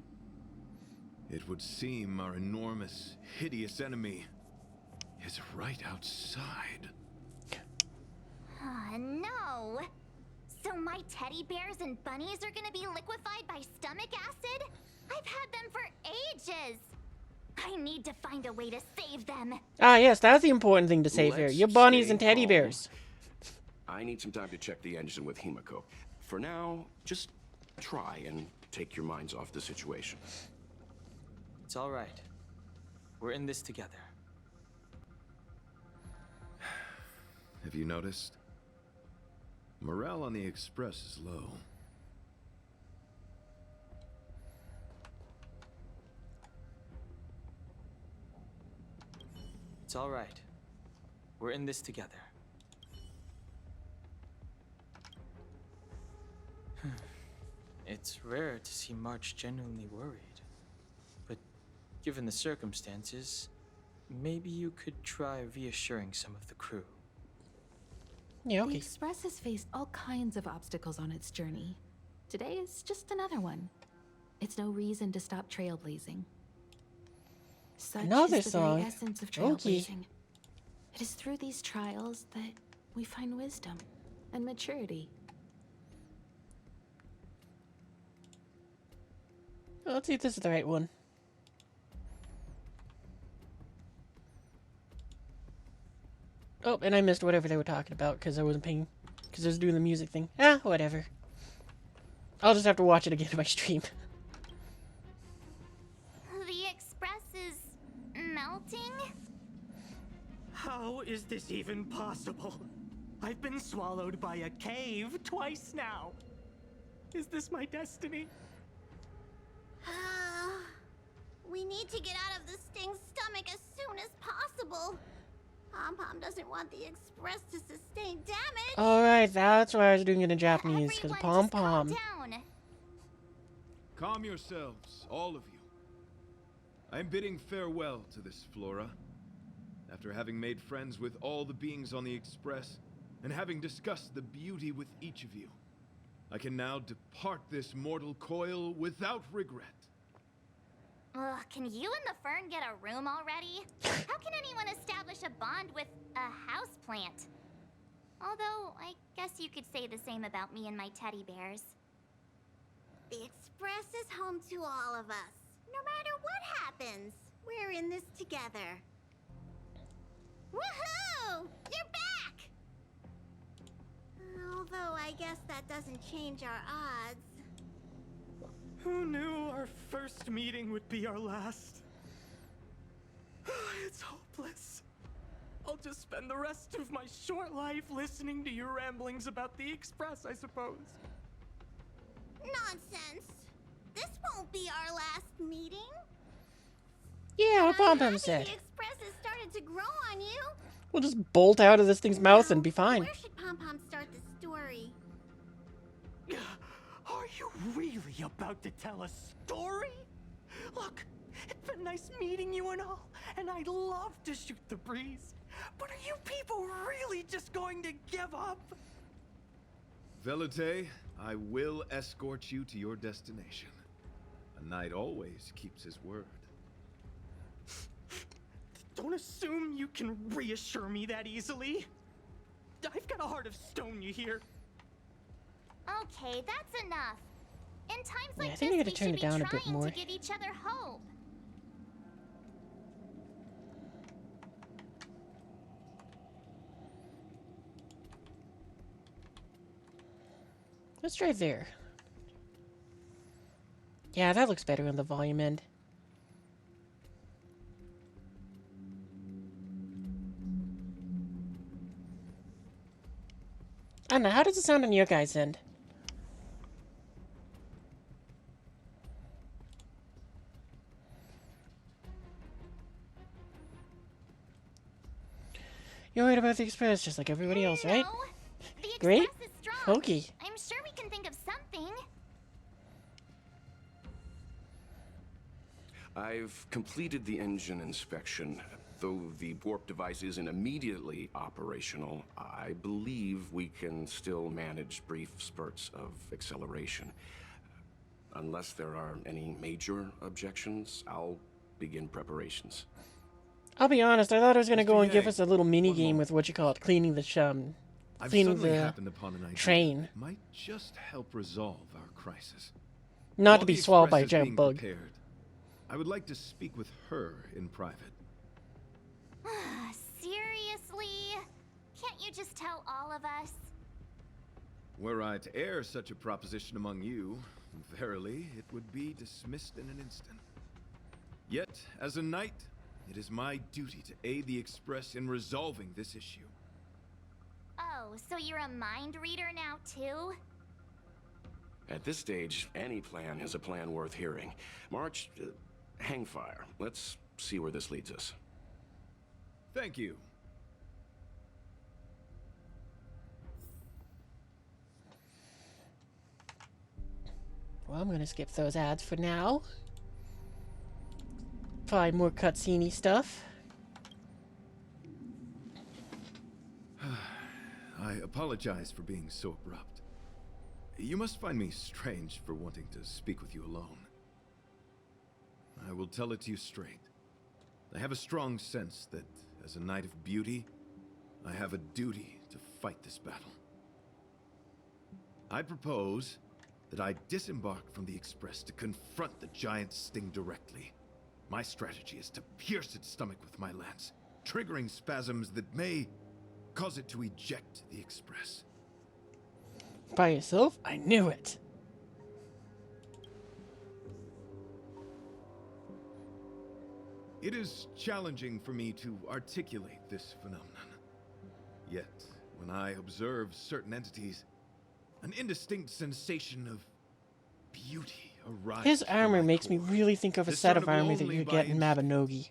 It would seem our enormous, hideous enemy is right outside. Oh, no! So my teddy bears and bunnies are gonna be liquefied by stomach acid? I've had them for ages! I need to find a way to save them. Ah, yes, that's the important thing to save here. Your bunnies and teddy bears. I need some time to check the engine with Himiko. For now, just try and take your minds off the situation. It's all right. We're in this together. Have you noticed? Morale on the Express is low. It's all right. We're in this together. It's rare to see March genuinely worried. But given the circumstances, maybe you could try reassuring some of the crew. Yeah, The okay. Express has faced all kinds of obstacles on its journey. Today is just another one. It's no reason to stop trailblazing. Such Another is the song. very essence of Okay. trailblazing. It is through these trials that we find wisdom and maturity. Well, let's see if this is the right one. Oh, and I missed whatever they were talking about because I wasn't paying, because I was doing the music thing. Ah, whatever. I'll just have to watch it again in my stream. The Express is melting? How is this even possible? I've been swallowed by a cave twice now. Is this my destiny? We need to get out of the Sting's stomach as soon as possible. Pom-Pom doesn't want the Express to sustain damage. Alright, that's why I was doing it in Japanese, because pom-pom. Calm yourselves, all of you. I'm bidding farewell to this Flora. After having made friends with all the beings on the Express, and having discussed the beauty with each of you, I can now depart this mortal coil without regret. Ugh, can you and the Fern get a room already? How can anyone establish a bond with a houseplant? Although, I guess you could say the same about me and my teddy bears. The Express is home to all of us. No matter what happens, we're in this together. Woohoo! You're back! Although I guess that doesn't change our odds. Who knew our first meeting would be our last? It's hopeless. I'll just spend the rest of my short life listening to your ramblings about the Express, I suppose. Nonsense. This won't be our last meeting. Yeah, what Pom Pom said. The Express has started to grow on you. We'll just bolt out of this thing's mouth and be fine. Where should Pom Pom start the story? Are you really about to tell a story? Look, it's been nice meeting you and all, and I'd love to shoot the breeze. But are you people really just going to give up? Velite, I will escort you to your destination. A knight always keeps his word. Don't assume you can reassure me that easily. I've got a heart of stone, you hear? Okay, that's enough. In times like I think I this, gotta we turn should it be down a bit trying more. to give each other hope. Let's try there. Yeah, that looks better on the volume end. I don't know, how does it sound on your guys' end? You're worried about the Express, just like everybody else, right? The Great. Express is strong. Okay. I'm sure we can think of something. I've completed the engine inspection. Though the warp device isn't immediately operational, I believe we can still manage brief spurts of acceleration. Unless there are any major objections, I'll begin preparations. I'll be honest, I thought it was gonna Mr. go and give Yang, us a little mini game with what you call it, cleaning the I've cleaning suddenly the happened upon an idea train. that might just help resolve our crisis. Not While to be the swallowed by a Express is giant being bug. prepared, I would like to speak with her in private. Seriously? Can't you just tell all of us? Were I to air such a proposition among you, verily, it would be dismissed in an instant. Yet, as a knight, it is my duty to aid the Express in resolving this issue. Oh, so you're a mind reader now too? At this stage, any plan is a plan worth hearing. March, hang fire. Let's see where this leads us. Thank you. Well, I'm gonna skip those ads for now. Probably more cutscene-y stuff. I apologize for being so abrupt. You must find me strange for wanting to speak with you alone. I will tell it to you straight. I have a strong sense that, as a knight of beauty, I have a duty to fight this battle. I propose that I disembark from the Express to confront the giant sting directly. My strategy is to pierce its stomach with my lance, triggering spasms that may cause it to eject the Express. By yourself? I knew it. It is challenging for me to articulate this phenomenon. Yet, when I observe certain entities, an indistinct sensation of beauty arises. His armor makes me really think of a set of discernible armor that only you by get in Mabinogi.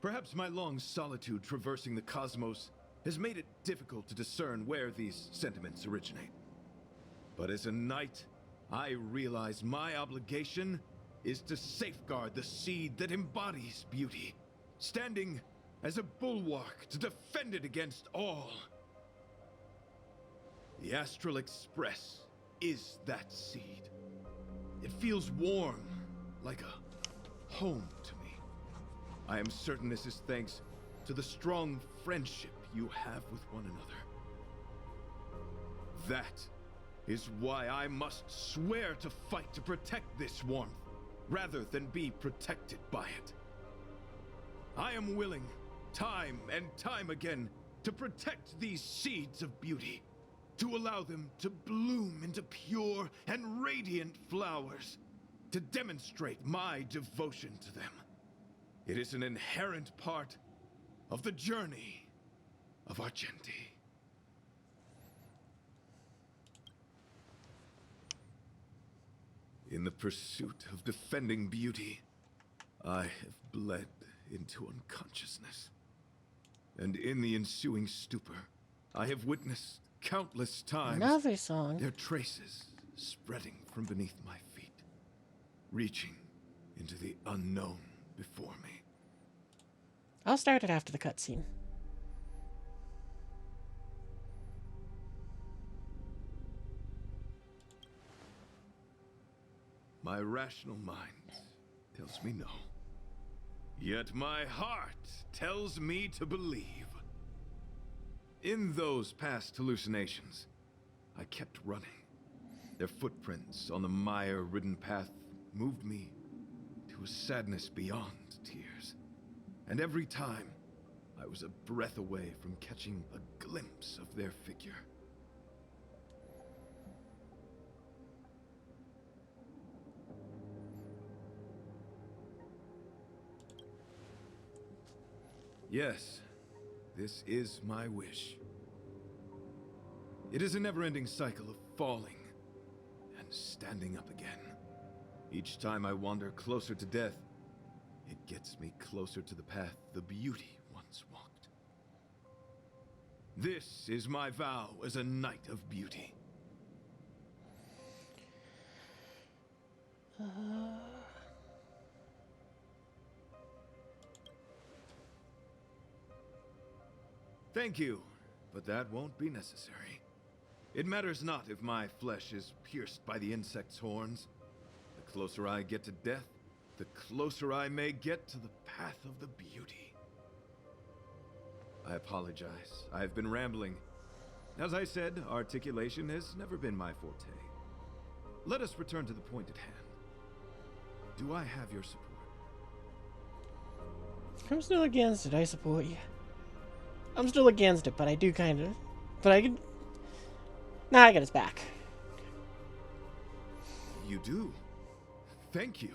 Perhaps my long solitude traversing the cosmos has made it difficult to discern where these sentiments originate. But as a knight, I realize my obligation is to safeguard the seed that embodies beauty, standing as a bulwark to defend it against all. The Astral Express is that seed. It feels warm, like a home to me. I am certain this is thanks to the strong friendship you have with one another. That is why I must swear to fight to protect this warmth, rather than be protected by it. I am willing time and time again to protect these seeds of beauty, to allow them to bloom into pure and radiant flowers, to demonstrate my devotion to them. It is an inherent part of the journey of Argenti. In the pursuit of defending beauty, I have bled into unconsciousness. And in the ensuing stupor, I have witnessed countless times Another song. Their traces spreading from beneath my feet, reaching into the unknown before me. I'll start it after the cutscene. My rational mind tells me no. Yet my heart tells me to believe. In those past hallucinations, I kept running. Their footprints on the mire-ridden path moved me to a sadness beyond tears. And every time, I was a breath away from catching a glimpse of their figure. Yes, this is my wish. It is a never-ending cycle of falling and standing up again. Each time I wander closer to death, it gets me closer to the path the beauty once walked. This is my vow as a knight of beauty. Thank you, but that won't be necessary. It matters not if my flesh is pierced by the insect's horns. The closer I get to death, the closer I may get to the path of the beauty. I apologize. I've been rambling. As I said, articulation has never been my forte. Let us return to the point at hand. Do I have your support? I'm still against it. I support you. I'm still against it, but I do kind of. But I can. Nah, I got his back. You do? Thank you.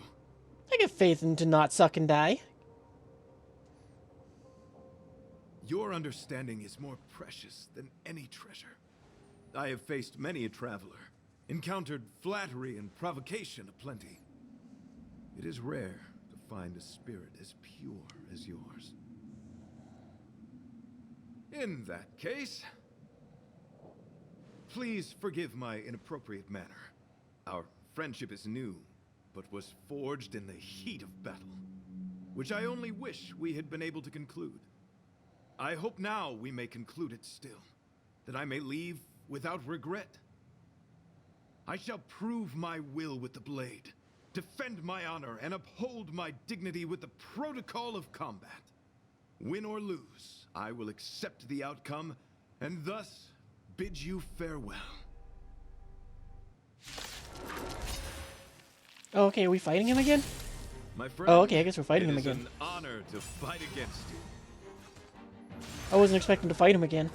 I get faith in to not suck and die. Your understanding is more precious than any treasure. I have faced many a traveler, encountered flattery and provocation aplenty. It is rare to find a spirit as pure as yours. In that case, please forgive my inappropriate manner. Our friendship is new, but was forged in the heat of battle, which I only wish we had been able to conclude. I hope now we may conclude it still, that I may leave without regret. I shall prove my will with the blade, defend my honor, and uphold my dignity with the protocol of combat. Win or lose, I will accept the outcome, and thus bid you farewell. Oh, okay, are we fighting him again? My friend, oh, okay, I guess we're fighting him it is again. an honor to fight against you. I wasn't expecting to fight him again.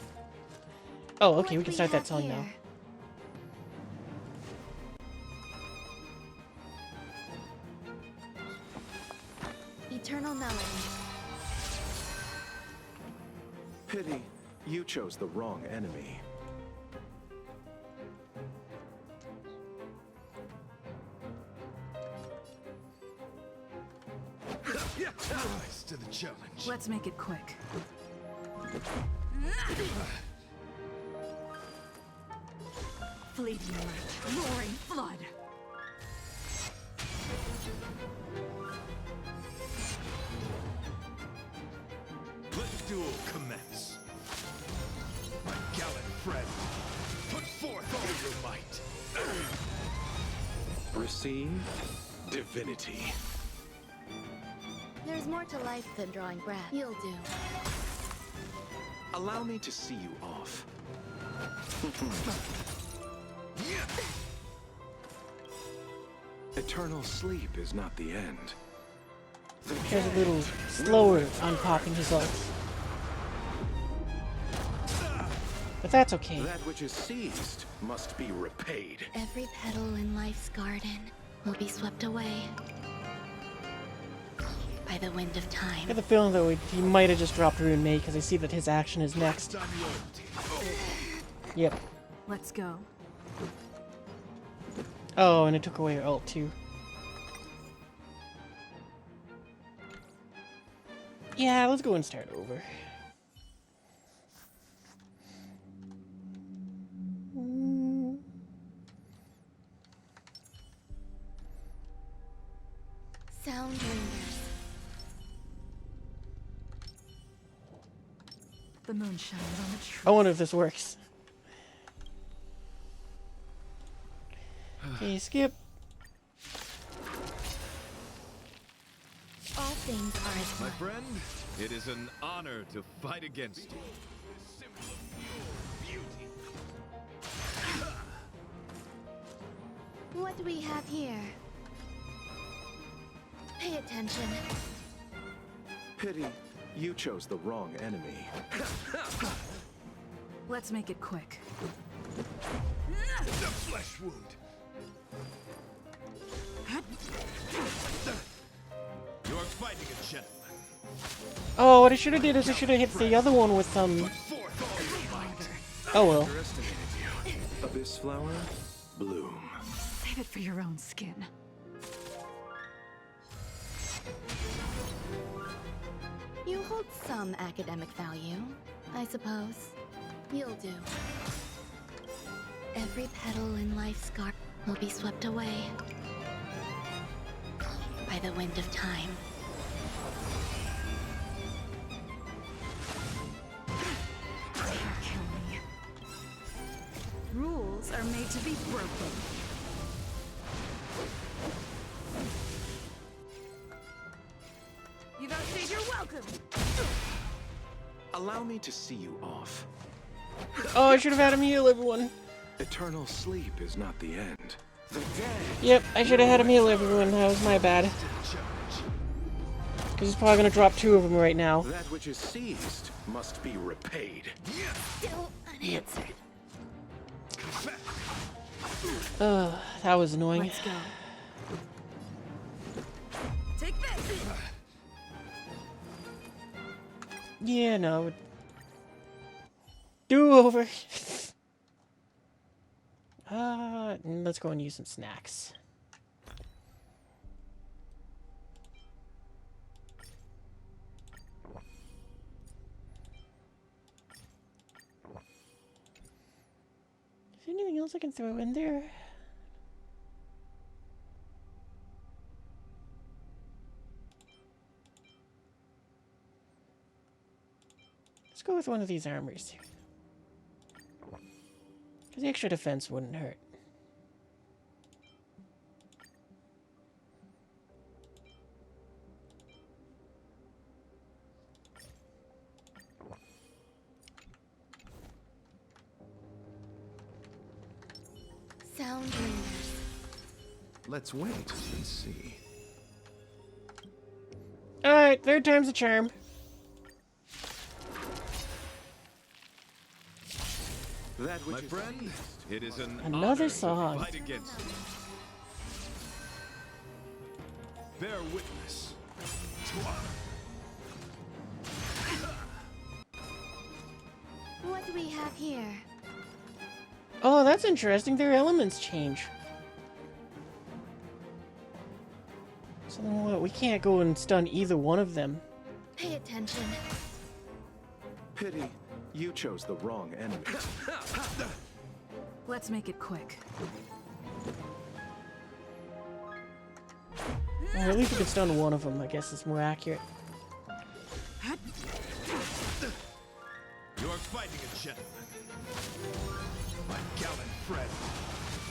Oh, okay, we can start that song now. Eternal Melody. Pity, you chose the wrong enemy. Rise to the challenge. Let's make it quick. Fleeting alert. Roaring flood. Let the duel commence. My gallant friend, put forth all your might. Receive divinity. There's more to life than drawing breath. You'll do. Allow me to see you off. Eternal sleep is not the end. He's a little slower on popping his ults. But that's okay. That which is seized must be repaid. Every petal in life's garden will be swept away by the wind of time. I get the feeling though he might have just dropped Rune May because I see that his action is next. Yep. Let's go. Oh, and it took away her ult too. Yeah, let's go and start over. Sound lingers. The moon shines on the tree. I wonder if this works. Okay, skip. All things are as My one. friend, it is an honor to fight against you. What do we have here? Pay attention. Pity, you chose the wrong enemy. Let's make it quick. The flesh wound. You're fighting a gentleman. Oh, what I should have did is I should have hit the other one with some. Oh well. Abyss flower, bloom. Save it for your own skin. You hold some academic value, I suppose. You'll do. Every petal in life's garden will be swept away by the wind of time. Dare kill me. Rules are made to be broken. You've outstayed your welcome. Allow me to see you off. Oh, I should have had him heal everyone. Eternal sleep is not the end. The dead. Yep, I should have had him heal everyone. That was my bad. Because he's probably gonna drop 2 of them right now. That which is seized must be repaid. Still unanswered. That was annoying. Let's go. Take this. Yeah, no. Do over. Let's go and use some snacks. Is there anything else I can throw in there? Let's go with one of these armors. Because the extra defense wouldn't hurt. Sound lingers. Let's wait and see. Alright, 3rd time's a charm. That which My friend, it is an Another honor song. to fight against you. Bear witness to honor. What do we have here? Oh, that's interesting. Their elements change. So then what? We can't go and stun either one of them. Pay attention. Pity, you chose the wrong enemy. Let's make it quick. Well, at least we can stun one of them. I guess it's more accurate. You're fighting a gentleman. My gallant friend,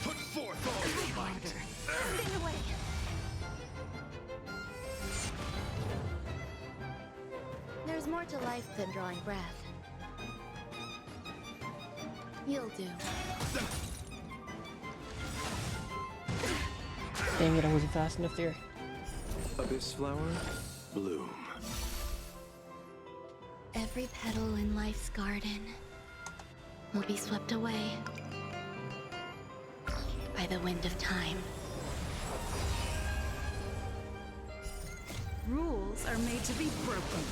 put forth all your might. Stay away. There's more to life than drawing breath. You'll do. Dang it, I wasn't fast enough there. Abyss flower, bloom. Every petal in life's garden will be swept away by the wind of time. Rules are made to be broken.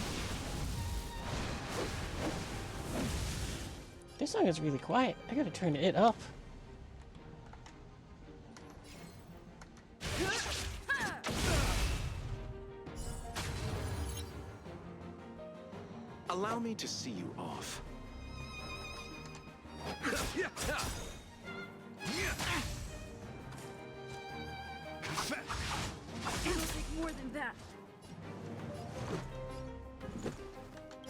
This song is really quiet. I gotta turn it up. Allow me to see you off. It'll take more than that.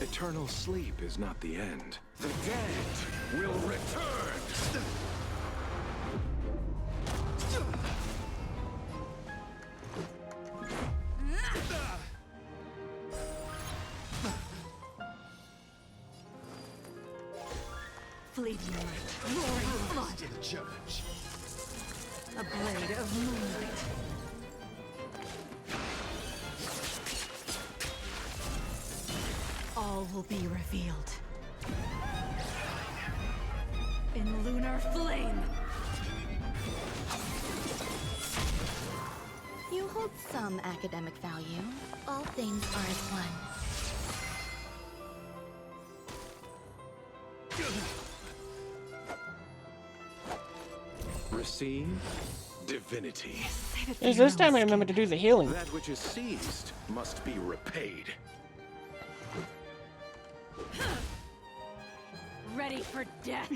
Eternal sleep is not the end. The dead will return! Fleeting light, roaring flood. A blade of moonlight. All will be revealed. In lunar flame. You hold some academic value. All things are as one. Receive divinity. Yes, this time I remember to do the healing. That which is seized must be repaid. Ready for death.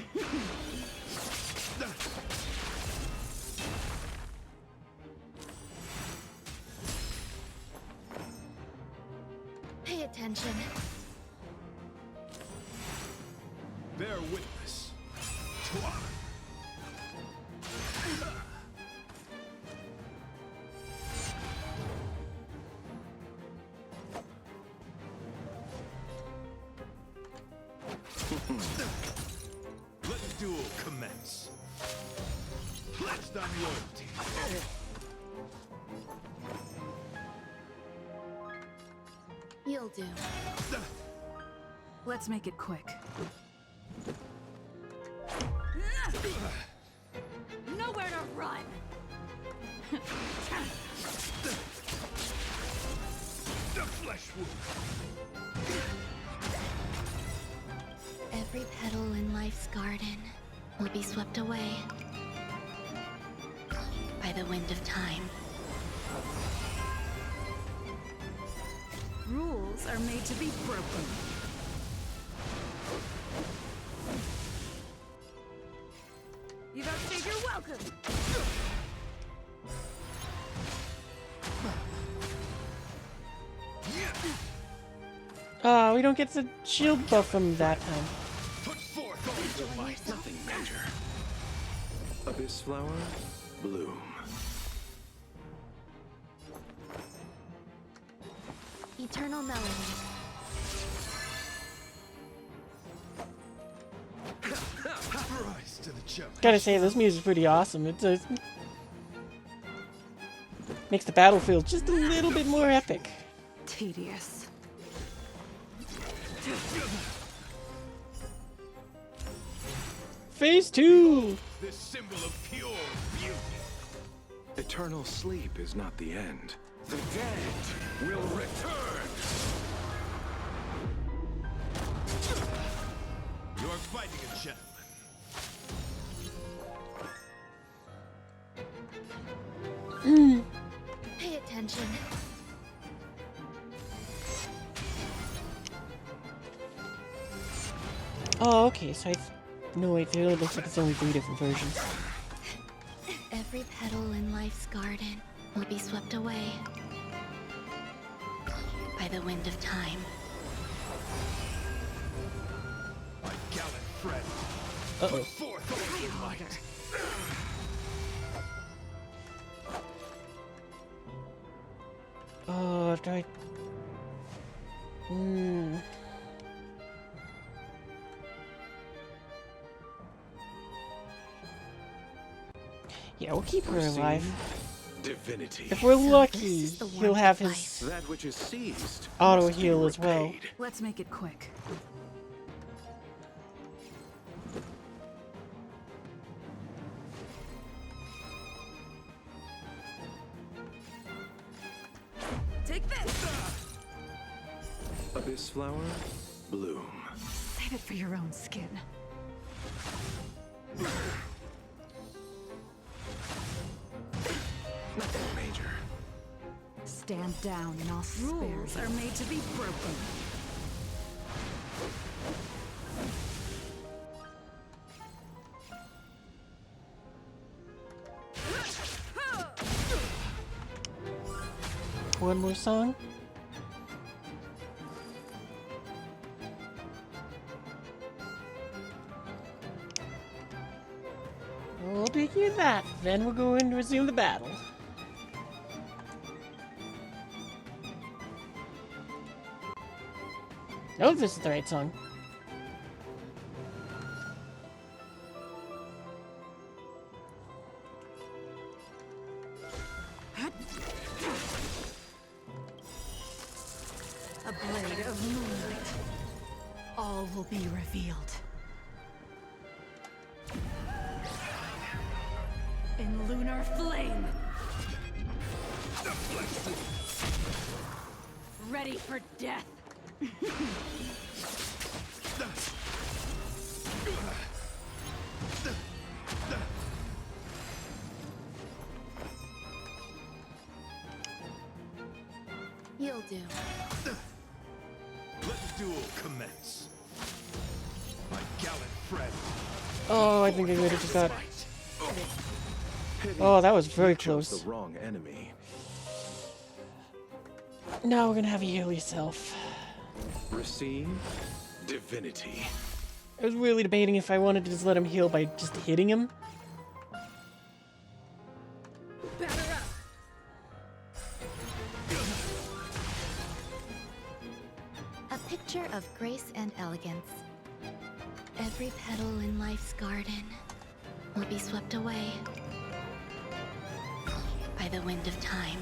Pay attention. Bear witness. Let the duel commence. Pledged on loyalty. You'll do. Let's make it quick. Nowhere to run. The flesh wound. Every petal in life's garden will be swept away by the wind of time. Rules are made to be broken. You've outstayed your welcome. We don't get the shield buff from that time. Put forth all your might. Nothing major. Abyss flower, bloom. Eternal melody. Rise to the challenge. Gotta say, this music's pretty awesome. It makes the battlefield just a little bit more epic. Tedious. Phase 2! This symbol of pure beauty. Eternal sleep is not the end. The dead will return! You're fighting a gentleman. Pay attention. Oh, okay, so no, wait, it looks like it's only 3 different versions. Every petal in life's garden will be swept away by the wind of time. My gallant friend. Uh-oh. Put forth all your might. Oh, do I... Yeah, we'll keep her alive. Divinity. If we're lucky, he'll have his that which is seized auto must be heal as well. Let's make it quick. Abyss flower, bloom. Save it for your own skin. Nothing major. Stand down and I'll spare you. Rules are made to be broken. One more song. We'll begin that. Then we'll go in to resume the battle. I hope this is the right song. A blade of moonlight. All will be revealed. In lunar flame. Ready for death. You'll do. Let the duel commence. My gallant friend. Oh, I think I would have just got. Oh, that was very You chose close. the wrong enemy. Now we're gonna have you heal yourself. Receive divinity. I was really debating if I wanted to just let him heal by just hitting him. A picture of grace and elegance. Every petal in life's garden will be swept away by the wind of time.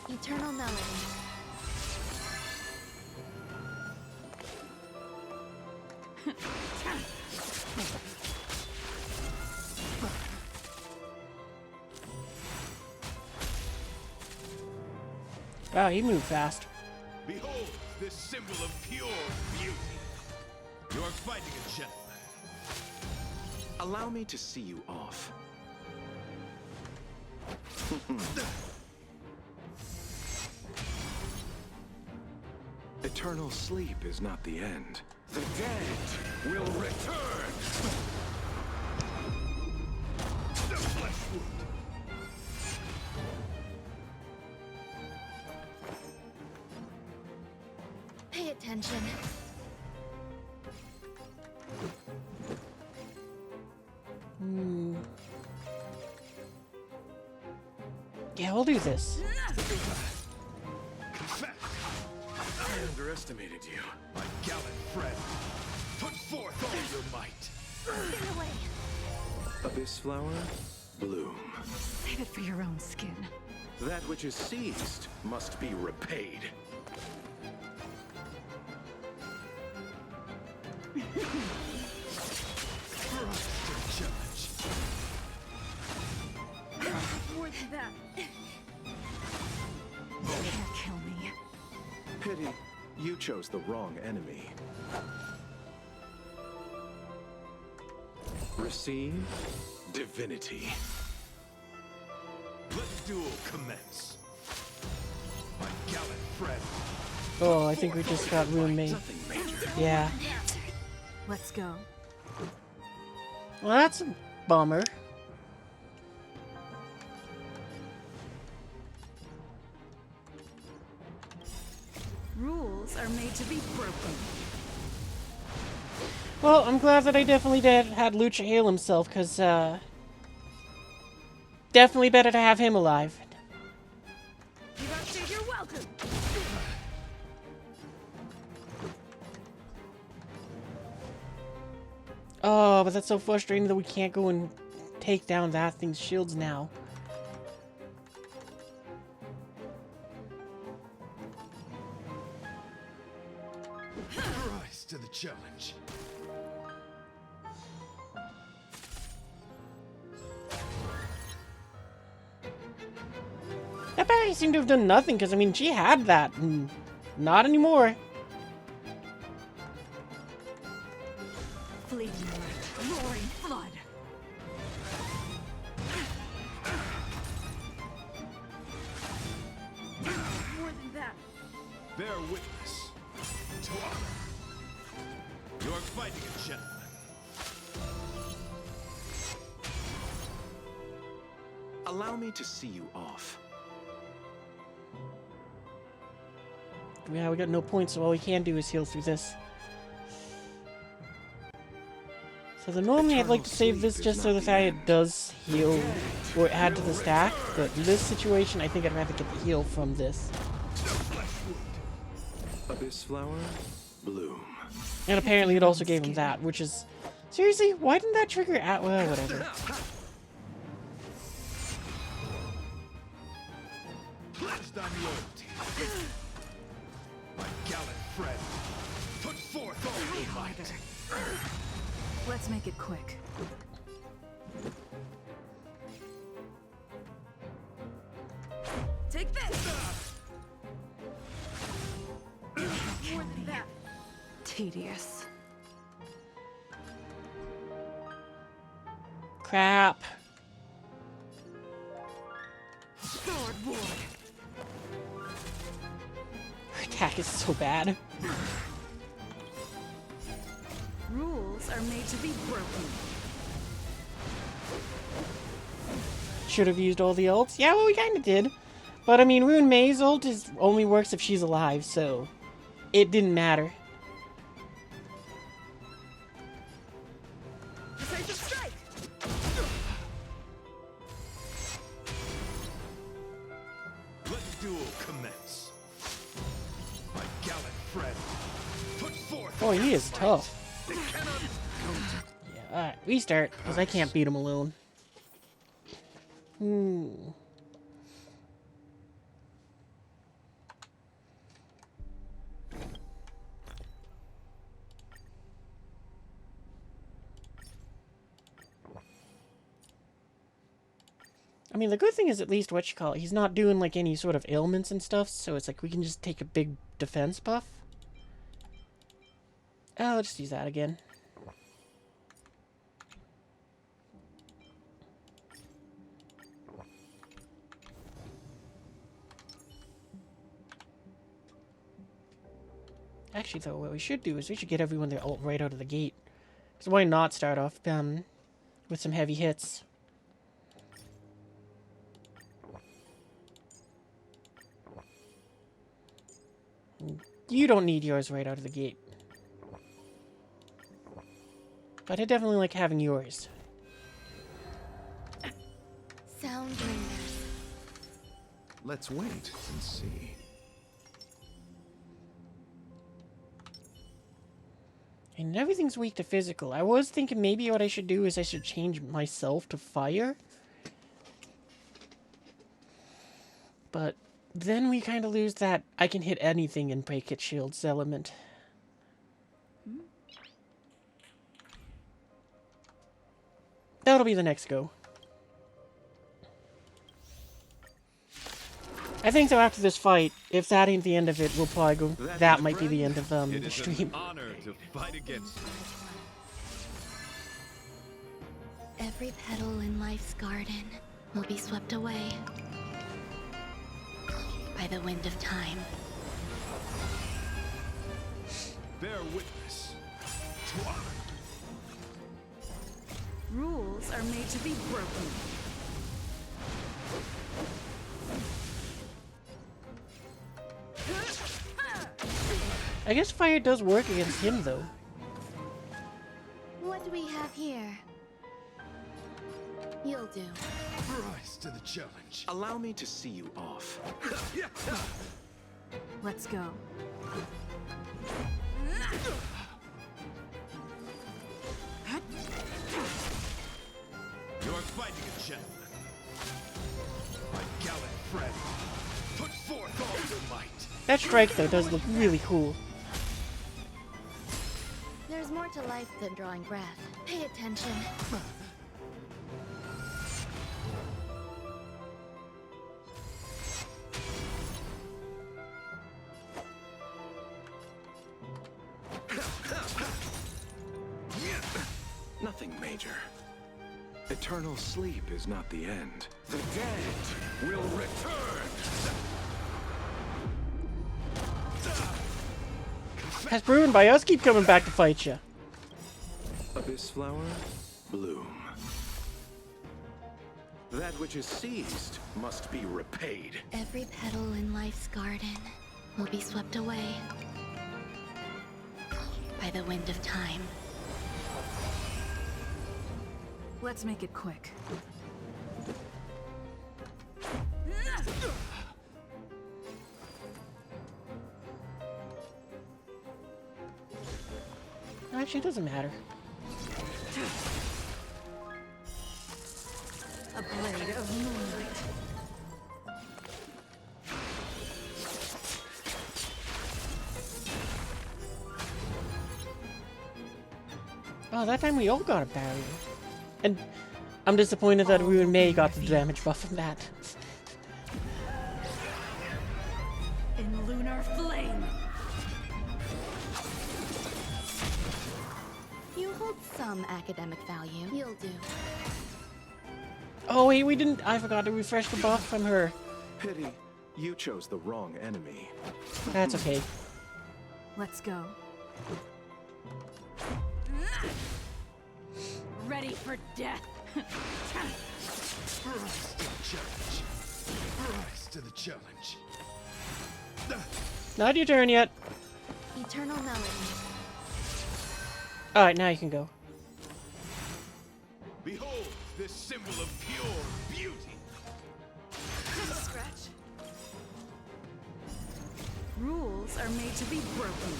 Eternal melody. Wow, he moved fast. Behold this symbol of pure beauty. You are fighting a gentleman. Allow me to see you off. Eternal sleep is not the end. The dead will return! The flesh wound. Pay attention. Yeah, we'll do this. I underestimated you. My gallant friend. Put forth all your might. Get away. Abyss flower, bloom. Save it for your own skin. That which is seized must be repaid. More than that. Can't kill me. Pity, you chose the wrong enemy. Receive divinity. Let the duel commence. My gallant friend. Oh, I think we just got roommate. Yeah. Let's go. Well, that's a bummer. Rules are made to be broken. Well, I'm glad that I definitely had Lucha heal himself, because, definitely better to have him alive. You're welcome. Oh, but that's so frustrating that we can't go and take down that thing's shields now. Rise to the challenge. I seem to have done nothing, because, I mean, she had that, and not anymore. Fleeting light, roaring flood. More than that. Bear witness to honor. You are fighting a gentleman. Allow me to see you off. Yeah, we got no points, so all we can do is heal through this. So then normally I'd like to save this just so that it does heal or add to the stack, but in this situation I think I'd rather get the heal from this. Abyss flower, bloom. And apparently it also gave him that, which is... Seriously? Why didn't that trigger at... Well, whatever. Pledged on loyalty. My gallant friend, put forth all your might. Let's make it quick. Take this! More than that. Tedious. Crap. Sword ward. Her attack is so bad. Rules are made to be broken. Should have used all the ults. Yeah, well, we kind of did. But, I mean, Rune May's ult only works if she's alive, so it didn't matter. Decisive strike! Let the duel commence. My gallant friend, put forth. Oh, he is tough. Yeah, alright, restart, because I can't beat him alone. I mean, the good thing is at least he's not doing like any sort of ailments and stuff, so it's like we can just take a big defense buff. Oh, I'll just use that again. Actually, though, what we should do is we should get everyone their ult right out of the gate. Because why not start off with some heavy hits? You don't need yours right out of the gate. But I definitely like having yours. Sound bringers. Let's wait and see. And everything's weak to physical. I was thinking maybe what I should do is I should change myself to fire. But then we kind of lose that I can hit anything and break its shield's element. That'll be the next go. I think so after this fight, if that ain't the end of it, we'll probably go... That might be the end of the stream. It is an honor to fight against you. Every petal in life's garden will be swept away by the wind of time. Bear witness to honor. Rules are made to be broken. I guess fire does work against him, though. What do we have here? You'll do. Rise to the challenge. Allow me to see you off. Let's go. You are fighting a gentleman. My gallant friend, put forth all your might. That strike, though, does look really cool. There's more to life than drawing breath. Pay attention. Eternal sleep is not the end. The dead will return! As proven by us keep coming back to fight you. Abyss flower, bloom. That which is seized must be repaid. Every petal in life's garden will be swept away by the wind of time. Let's make it quick. Actually, it doesn't matter. A blade of moonlight. Oh, that time we all got a barrier. And I'm disappointed that Ruin May got the damage buff from that. In lunar flame. You hold some academic value. You'll do. Oh wait, we didn't. I forgot to refresh the buff from her. Pity, you chose the wrong enemy. That's okay. Let's go. Ready for death. Rise to the challenge. Rise to the challenge. Not your turn yet. Eternal melody. Alright, now you can go. Behold this symbol of pure beauty. Just a scratch. Rules are made to be broken.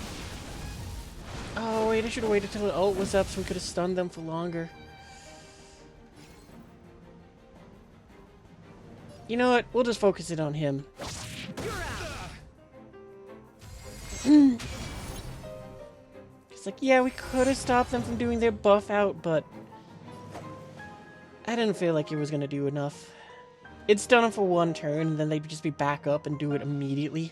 Oh wait, I should have waited till the ult was up so we could have stunned them for longer. You know what? We'll just focus it on him. It's like, yeah, we could have stopped them from doing their buff out, but I didn't feel like it was going to do enough. It'd stun them for one turn, and then they'd just be back up and do it immediately.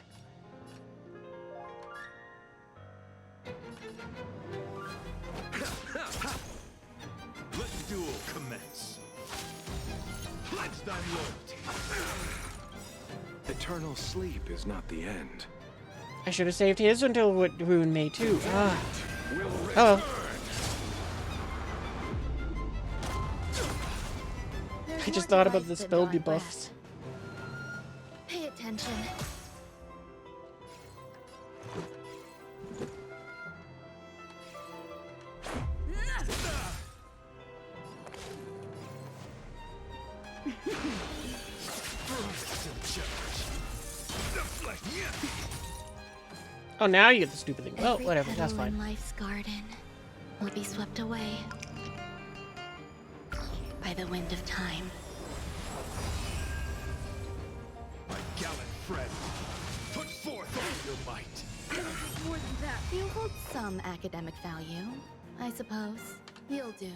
Let the duel commence. Pledge thy loyalty. Eternal sleep is not the end. I should have saved his until Ruin May too. Ah. Oh. I just thought about the spell debuffs. Pay attention. Oh, now you get the stupid thing. Well, Every whatever, that's petal in fine. life's garden will be swept away by the wind of time. My gallant friend, put forth all your might. More than that. You hold some academic value, I suppose. You'll do.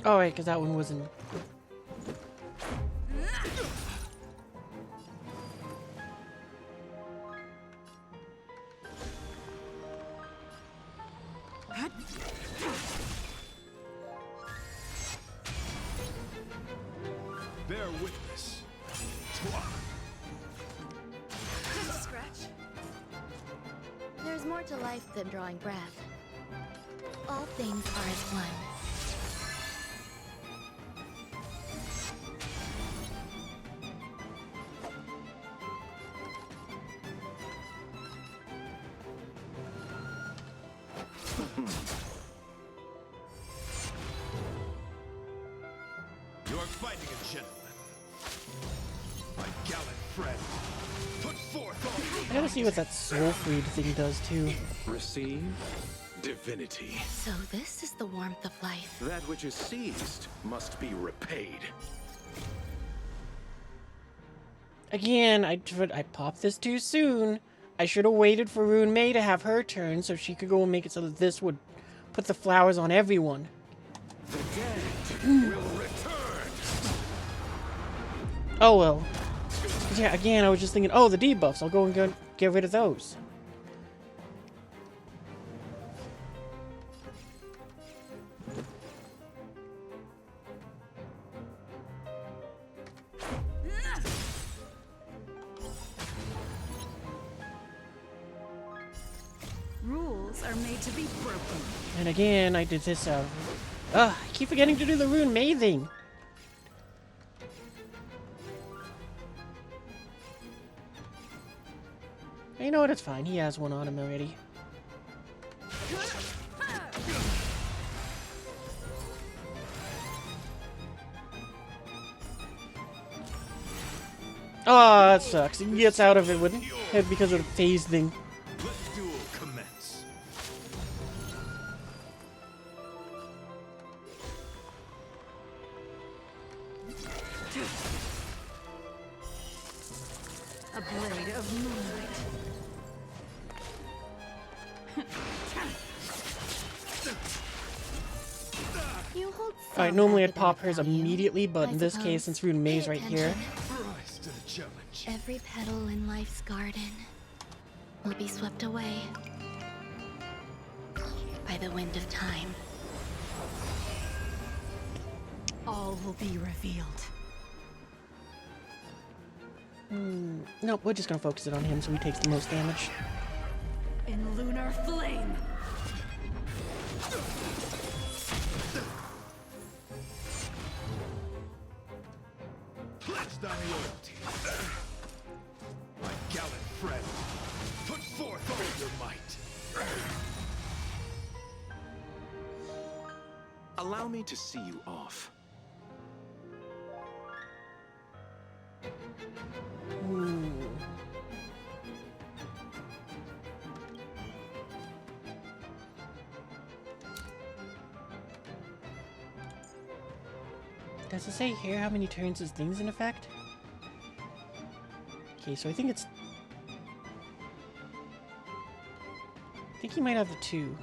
Oh, right, because that one wasn't. Bear witness. Just a scratch. There's more to life than drawing breath. All things are as one. You are fighting a gentleman. My gallant friend, put forth all your I gotta see what that soul freed thing does too. Receive divinity. So this is the warmth of life. That which is seized must be repaid. Again, I popped this too soon. I should have waited for Ruin May to have her turn so she could go and make it so that this would put the flowers on everyone. The dead will return. Oh well. Yeah, again, I was just thinking, oh, the debuffs. I'll go and get rid of those. Rules are made to be broken. And again, I did this I keep forgetting to do the rune May thing. You know what? It's fine. He has one on him already. Oh, that sucks. He gets out of it with it because of the phase thing. Let duel commence. A blade of moonlight. You hold Alright, normally I'd pop hers immediately, but in this case, since Rune May's right here. Rise to the challenge. Every petal in life's garden will be swept away by the wind of time. All will be revealed. Nope, we're just gonna focus it on him so he takes the most damage. In lunar flame. Pledge thy loyalty. My gallant friend, put forth all your might. Allow me to see you off. Does it say here how many turns this thing's in effect? Okay, so I think he might have the 2.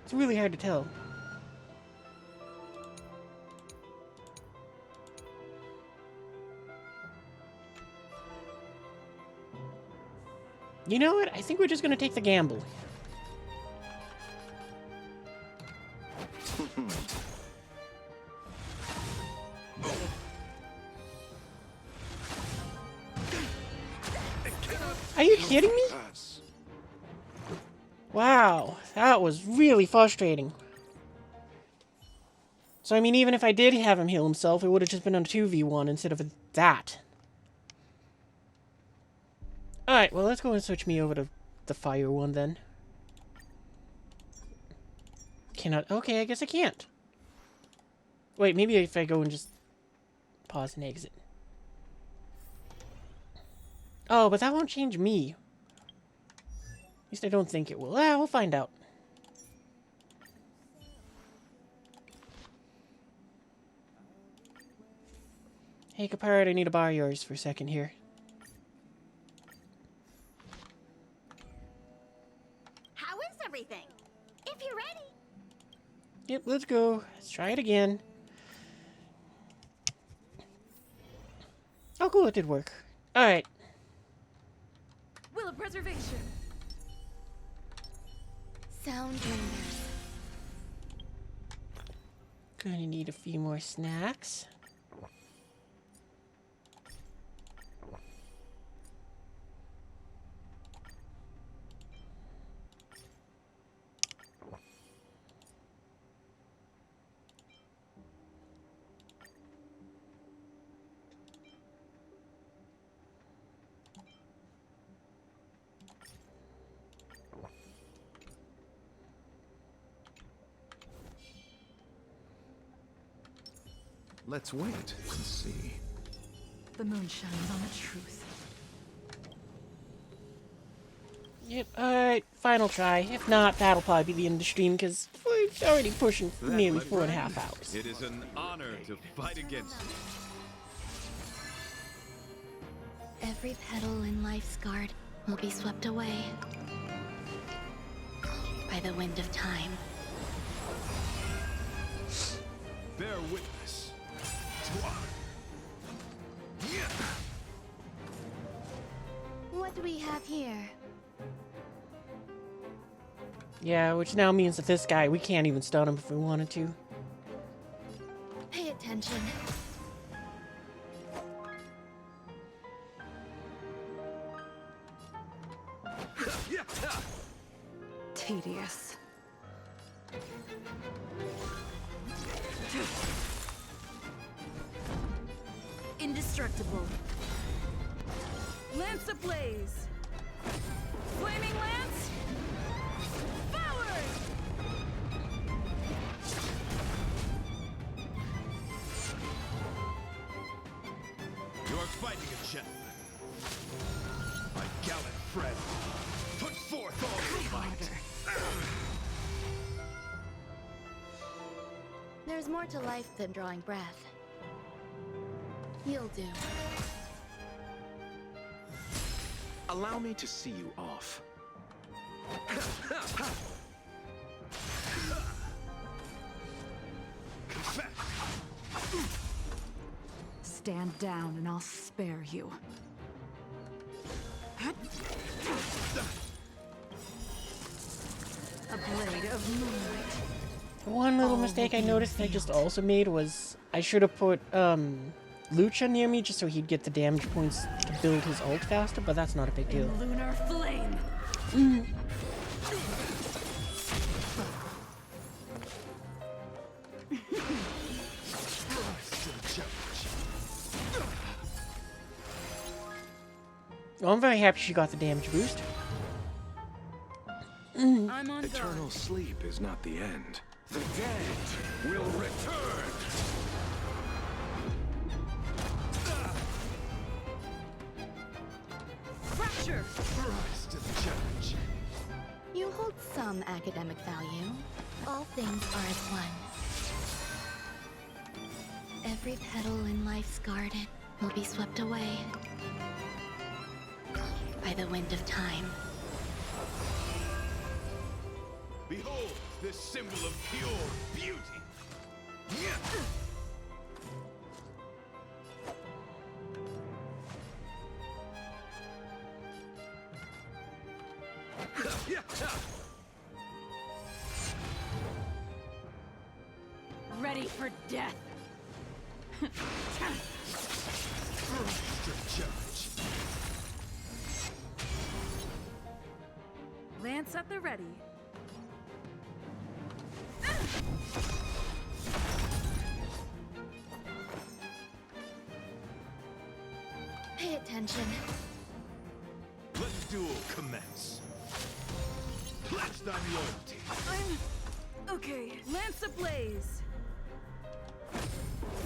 It's really hard to tell. You know what? I think we're just gonna take the gamble. Are you kidding me? Wow, that was really frustrating. So, I mean, even if I did have him heal himself, it would have just been on a 2v1 instead of that. Alright, well, let's go and switch me over to the fire one then. Cannot. Okay, I guess I can't. Wait, maybe if I go and just pause and exit. Oh, but that won't change me. At least I don't think it will. We'll find out. Hey, Capard, I need to borrow yours for a second here. How is everything? If you're ready. Yep, let's go. Let's try it again. Oh, cool, it did work. Alright. Will of preservation. Sound lingers. Gonna need a few more snacks. Let's wait and see. The moon shines on the truth. Yep, alright, final try. If not, that'll probably be the end of the stream, because we're already pushing nearly 4.5 hours. It is an honor to fight against you. Every petal in life's garden will be swept away by the wind of time. Bear witness to honor. Yeah, which now means that this guy, we can't even stun him if we wanted to. Pay attention. Tedious. Indestructible. Lance ablaze. Flaming lance. Forward. You are fighting a gentleman. My gallant friend, put forth all your might. There's more to life than drawing breath. You'll do. Allow me to see you off. Stand down and I'll spare you. A blade of moonlight. One little mistake I noticed I just also made was I should have put Lucha near me just so he'd get the damage points to build his ult faster, but that's not a big deal. Lunar flame. Well, I'm very happy she got the damage boost. I'm on guard. Eternal sleep is not the end. The dead will return. Fracture. Rise to the challenge. You hold some academic value. All things are as one. Every petal in life's garden will be swept away by the wind of time. Behold this symbol of pure beauty. Ready for death. Lance at the ready. Pay attention. Let the duel commence. Pledge thy loyalty. I'm okay. Lance ablaze.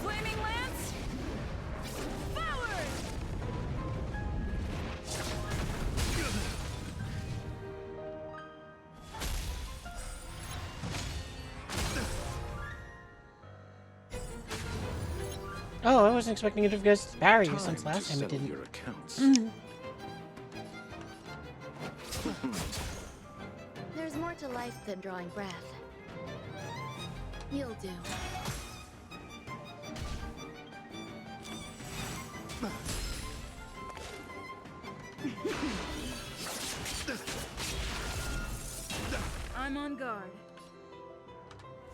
Flaming lance. Forward. Oh, I wasn't expecting it to guys parry you since last time it didn't. Your accounts. There's more to life than drawing breath. You'll do. I'm on guard.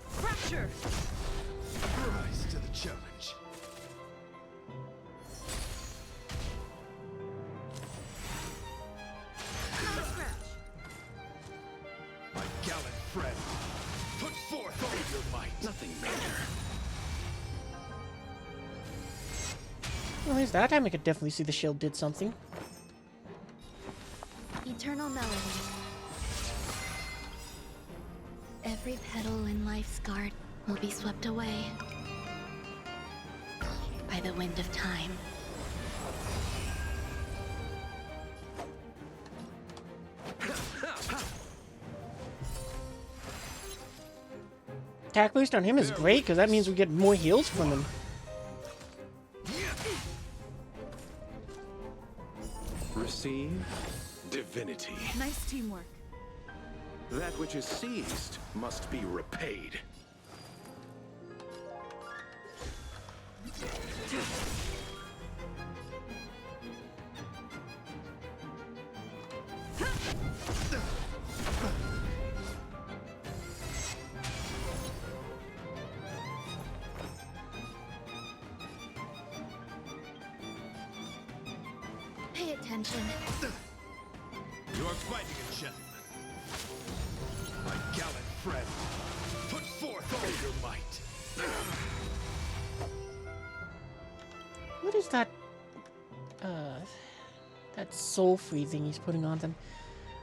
Fracture. Rise to the challenge. Not a scratch. My gallant friend, put forth all your might. Nothing major. Well, at least that time I could definitely see the shield did something. Eternal melody. Every petal in life's garden will be swept away by the wind of time. Attack boost on him is great because that means we get more heals from him. Receive divinity. Nice teamwork. That which is seized must be repaid. Pay attention. You are fighting a gentleman. My gallant friend, put forth all your might. What is that? That soul free thing he's putting on them.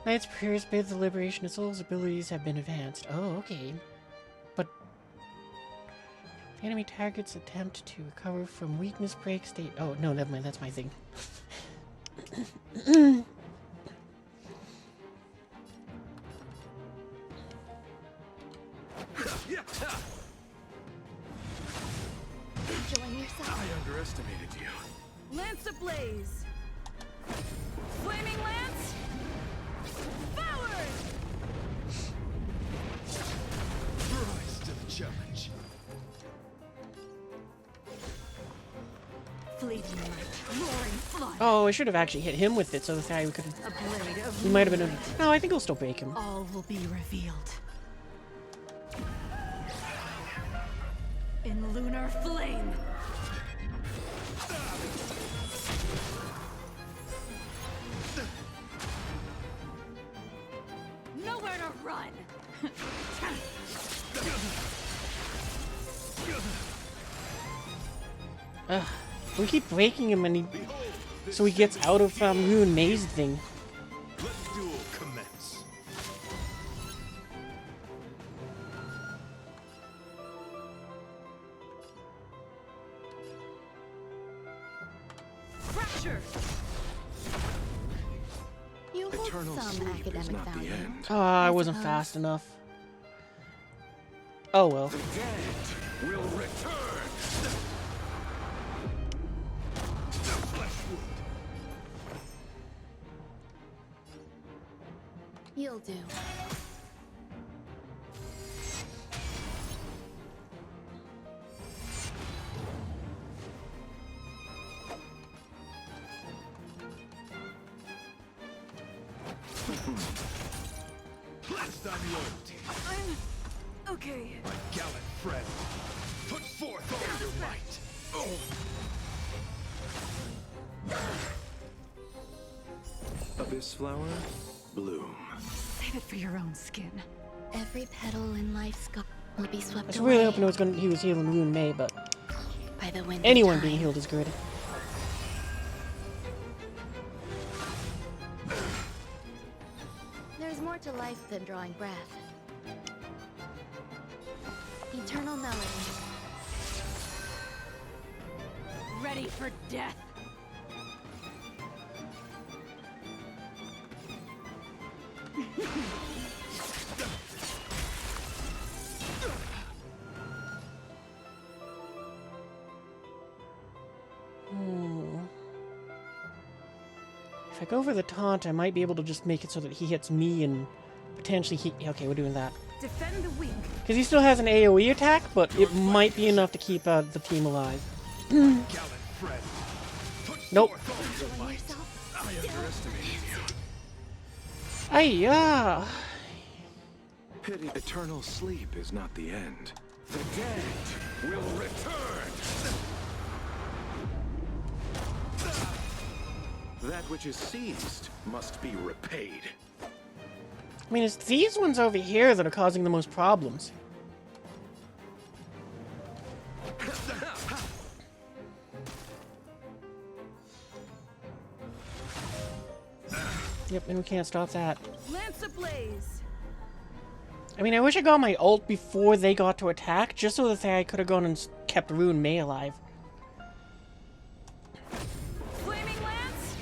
Knight's prayers bid the liberation of souls' abilities have been advanced. Oh, okay. But the enemy targets attempt to recover from weakness break state. Oh, no, never mind. That's my thing. Enjoying yourself? I underestimated you. Lance ablaze! Flaming lance! Forward! Rise to the challenge. Fleeting light, roaring flood. Oh, I should have actually hit him with it so the guy could. A blade of He might have been. light. No, I think he'll still break him. All will be revealed. In lunar flame. Nowhere to run. Ugh. We keep breaking him and he. So he gets out of Ruin Maze thing. Let the duel commence. Fracture! You hold Eternal some sleep is academic not the value. end. Oh, I wasn't fast enough. Oh well. The dead will return. You'll do. Blessed on loyalty. I'm okay. My gallant friend, put forth all your might. Abyss flower, bloom. Save it for your own skin. Every petal in life's garden will be I swept was away really hoping he was healing Ruin May, but by the wind. anyone being healed is good. There's more to life than drawing breath. Eternal melody. Ready for death. If I go for the taunt, I might be able to just make it so that he hits me and potentially he. Okay, we're doing that. Defend the weak. Because he still has an AoE attack, but it might be enough to keep the team alive. Nope. I underestimated you. Aiyah! Pity eternal sleep is not the end. The dead will return. That which is seized must be repaid. I mean, it's these ones over here that are causing the most problems. Yep, and we can't stop that. Lance ablaze. I mean, I wish I got my ult before they got to attack, just so that I could have gone and kept Ruin May alive. Flaming lance.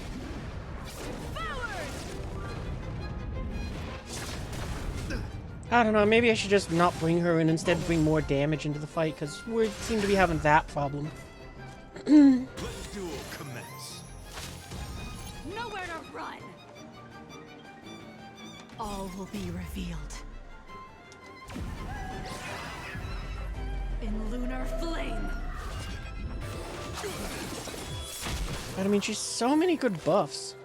Forward. I don't know, maybe I should just not bring her and instead bring more damage into the fight, because we seem to be having that problem. Let the duel commence. Nowhere to run. All will be revealed. In lunar flame. But I mean, she's so many good buffs.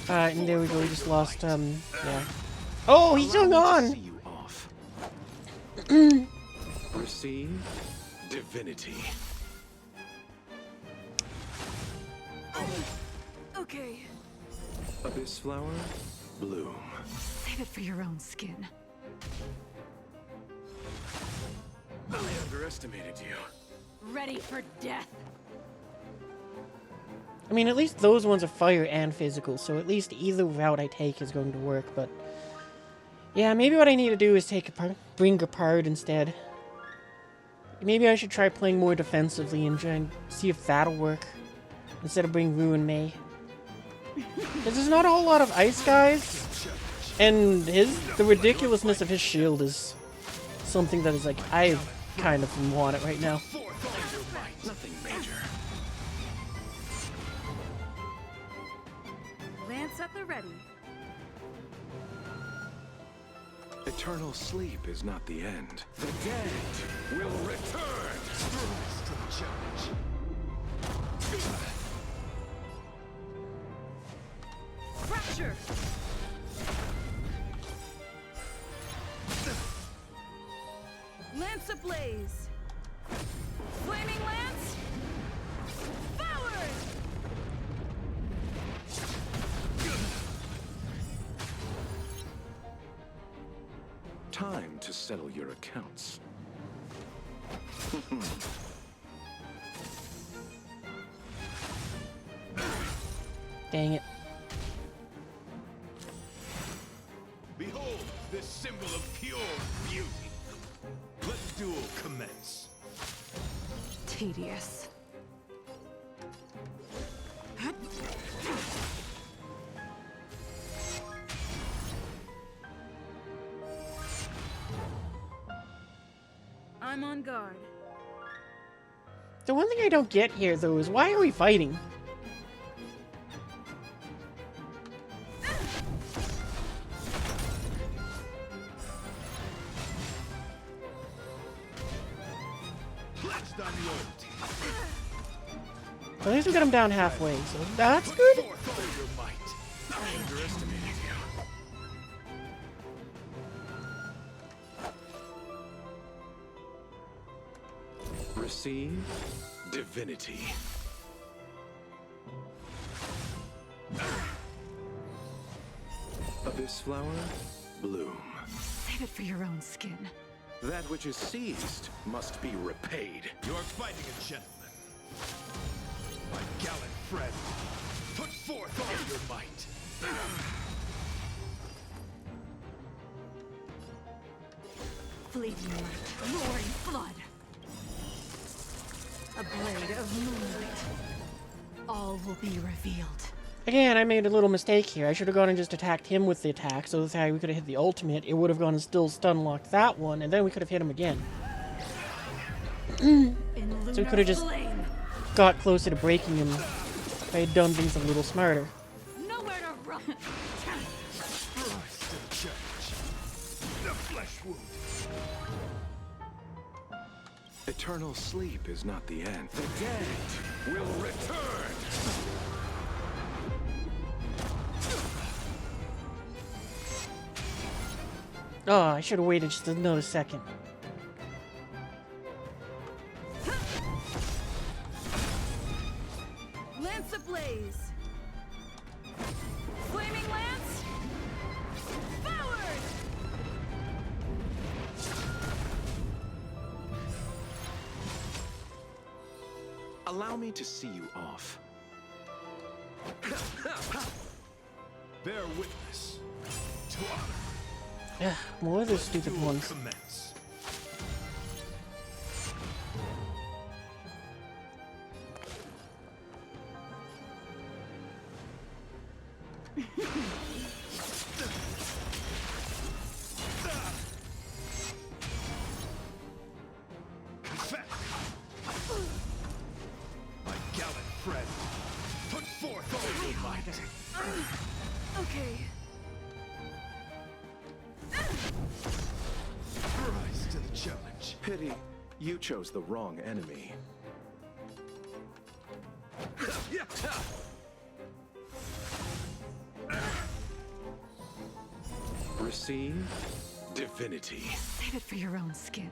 And there we go, we just lost, yeah. Oh, he's still gone! Receive divinity. Okay. Abyss flower, bloom. Save it for your own skin. I underestimated you. Ready for death. I mean, at least those ones are fire and physical, so at least either route I take is going to work, but... Yeah, maybe what I need to do is bring apart instead. Maybe I should try playing more defensively and try and see if that'll work, instead of bring Ruin May. Because there's not a whole lot of ice guys, and the ridiculousness of his shield is something that is like, I kind of want it right now. Nothing major. Lance at the ready. Eternal sleep is not the end. The dead will return. Rise to the challenge. Fracture. Lance ablaze. Flaming lance. Forward. Time to settle your accounts. Dang it. Behold this symbol of pure beauty. Let the duel commence. Tedious. I'm on guard. The one thing I don't get here, though, is why are we fighting? At least we got him down halfway, so that's good. Receive divinity. Abyss flower, bloom. Save it for your own skin. That which is seized must be repaid. You are fighting a gentleman. My gallant friend, put forth all your might. Fleeting light, roaring flood. A blade of moonlight. All will be revealed. Again, I made a little mistake here. I should have gone and just attacked him with the attack, so that we could have hit the ultimate. It would have gone and still stun locked that one, and then we could have hit him again. So we could have just got closer to breaking him if I had done things a little smarter. Nowhere to run. The flesh wound. Eternal sleep is not the end. The dead will return. Oh, I should have waited just another second. Lance ablaze. Flaming lance. Forward. Allow me to see you off. Bear witness to honor. Yeah, more of those stupid ones. Commence. My gallant friend, put forth all your might. Okay. Rise to the challenge. Pity, you chose the wrong enemy. receive divinity. Save it for your own skin.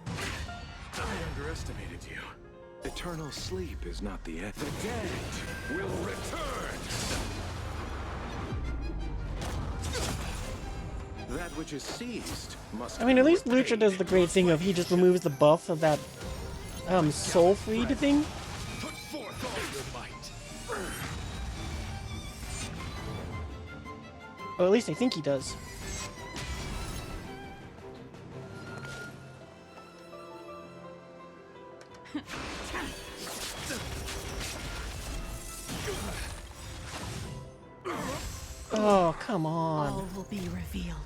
I underestimated you. Eternal sleep is not the end. The dead will return. That which is seized must. I mean, at least Lucha does the great thing of he just removes the buff of that soul freed thing. Put forth all your might. Or at least I think he does. Oh, come on. All will be revealed.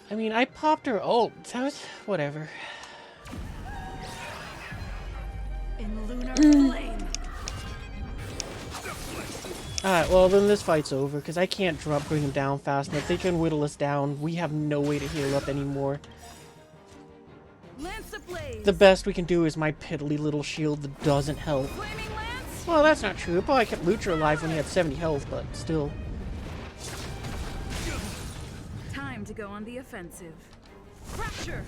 I mean, I popped her ult. That was whatever. In lunar flame. Alright, well then this fight's over, because I can't bring him down fast enough. They can whittle us down. We have no way to heal up anymore. Lance ablaze. The best we can do is my piddly little shield that doesn't help. Well, that's not true. It probably kept Lucha alive when he had 70 health, but still. Time to go on the offensive. Fracture.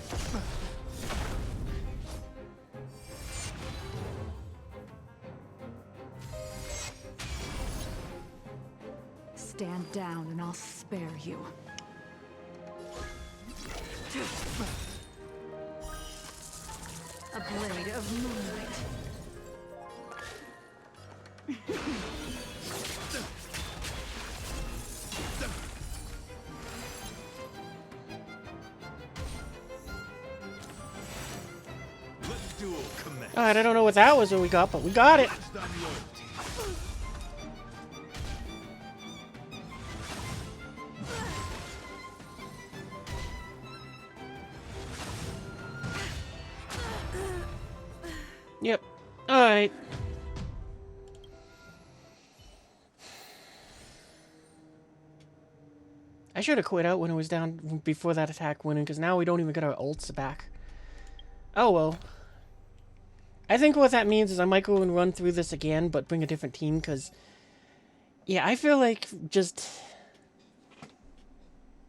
Stand down and I'll spare you. A blade of moonlight. Alright, I don't know what that was that we got, but we got it. Yep. Alright. I should have quit out when it was down before that attack went in, because now we don't even get our ults back. Oh well. I think what that means is I might go and run through this again, but bring a different team, because... Yeah, I feel like just...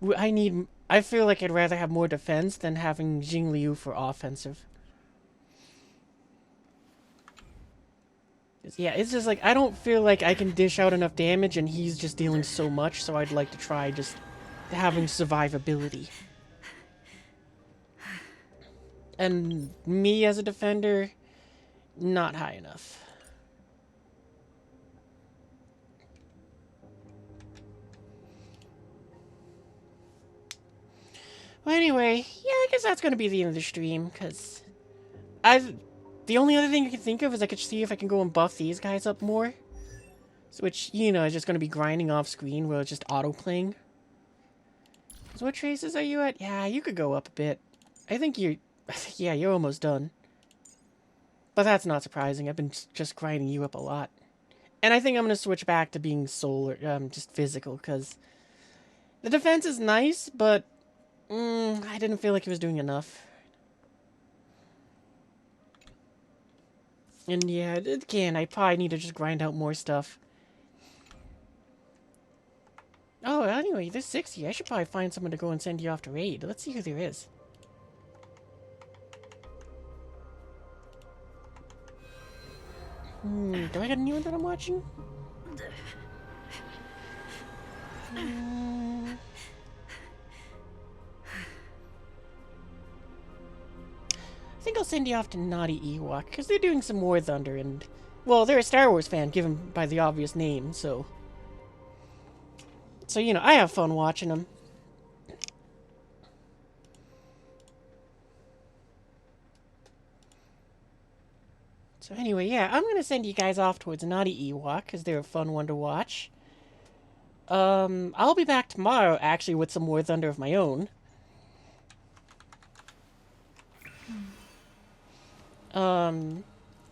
I feel like I'd rather have more defense than having Jing Liu for offensive. Yeah, it's just like, I don't feel like I can dish out enough damage and he's just dealing so much, so I'd like to try just having survivability. And me as a defender, not high enough. Well, anyway, yeah, I guess that's going to be the end of the stream, because the only other thing I can think of is I could see if I can go and buff these guys up more. So which, you know, is just going to be grinding off screen where it's just auto-playing. So what traces are you at? Yeah, you could go up a bit. I think yeah, you're almost done. But that's not surprising. I've been just grinding you up a lot. And I think I'm going to switch back to being solar, just physical, because the defense is nice, but I didn't feel like it was doing enough. And yeah, again, I probably need to just grind out more stuff. Oh, anyway, there's 60. I should probably find someone to go and send you off to raid. Let's see who there is. Do I got a new one that I'm watching? I think I'll send you off to Naughty Ewok, because they're doing some War Thunder, and... Well, they're a Star Wars fan, given by the obvious name, so... So, you know, I have fun watching them. So anyway, yeah, I'm going to send you guys off towards Naughty Ewok, because they're a fun one to watch. I'll be back tomorrow, actually, with some War Thunder of my own.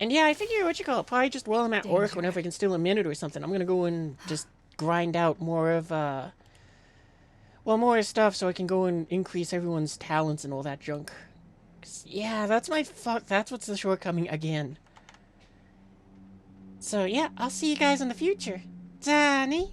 And yeah, I figure, probably just while I'm at work, whenever I can steal a minute or something, I'm going to go and just grind out more of, more stuff so I can go and increase everyone's talents and all that junk. 'Cause, yeah, that's what's the shortcoming again. So yeah, I'll see you guys in the future. Danny!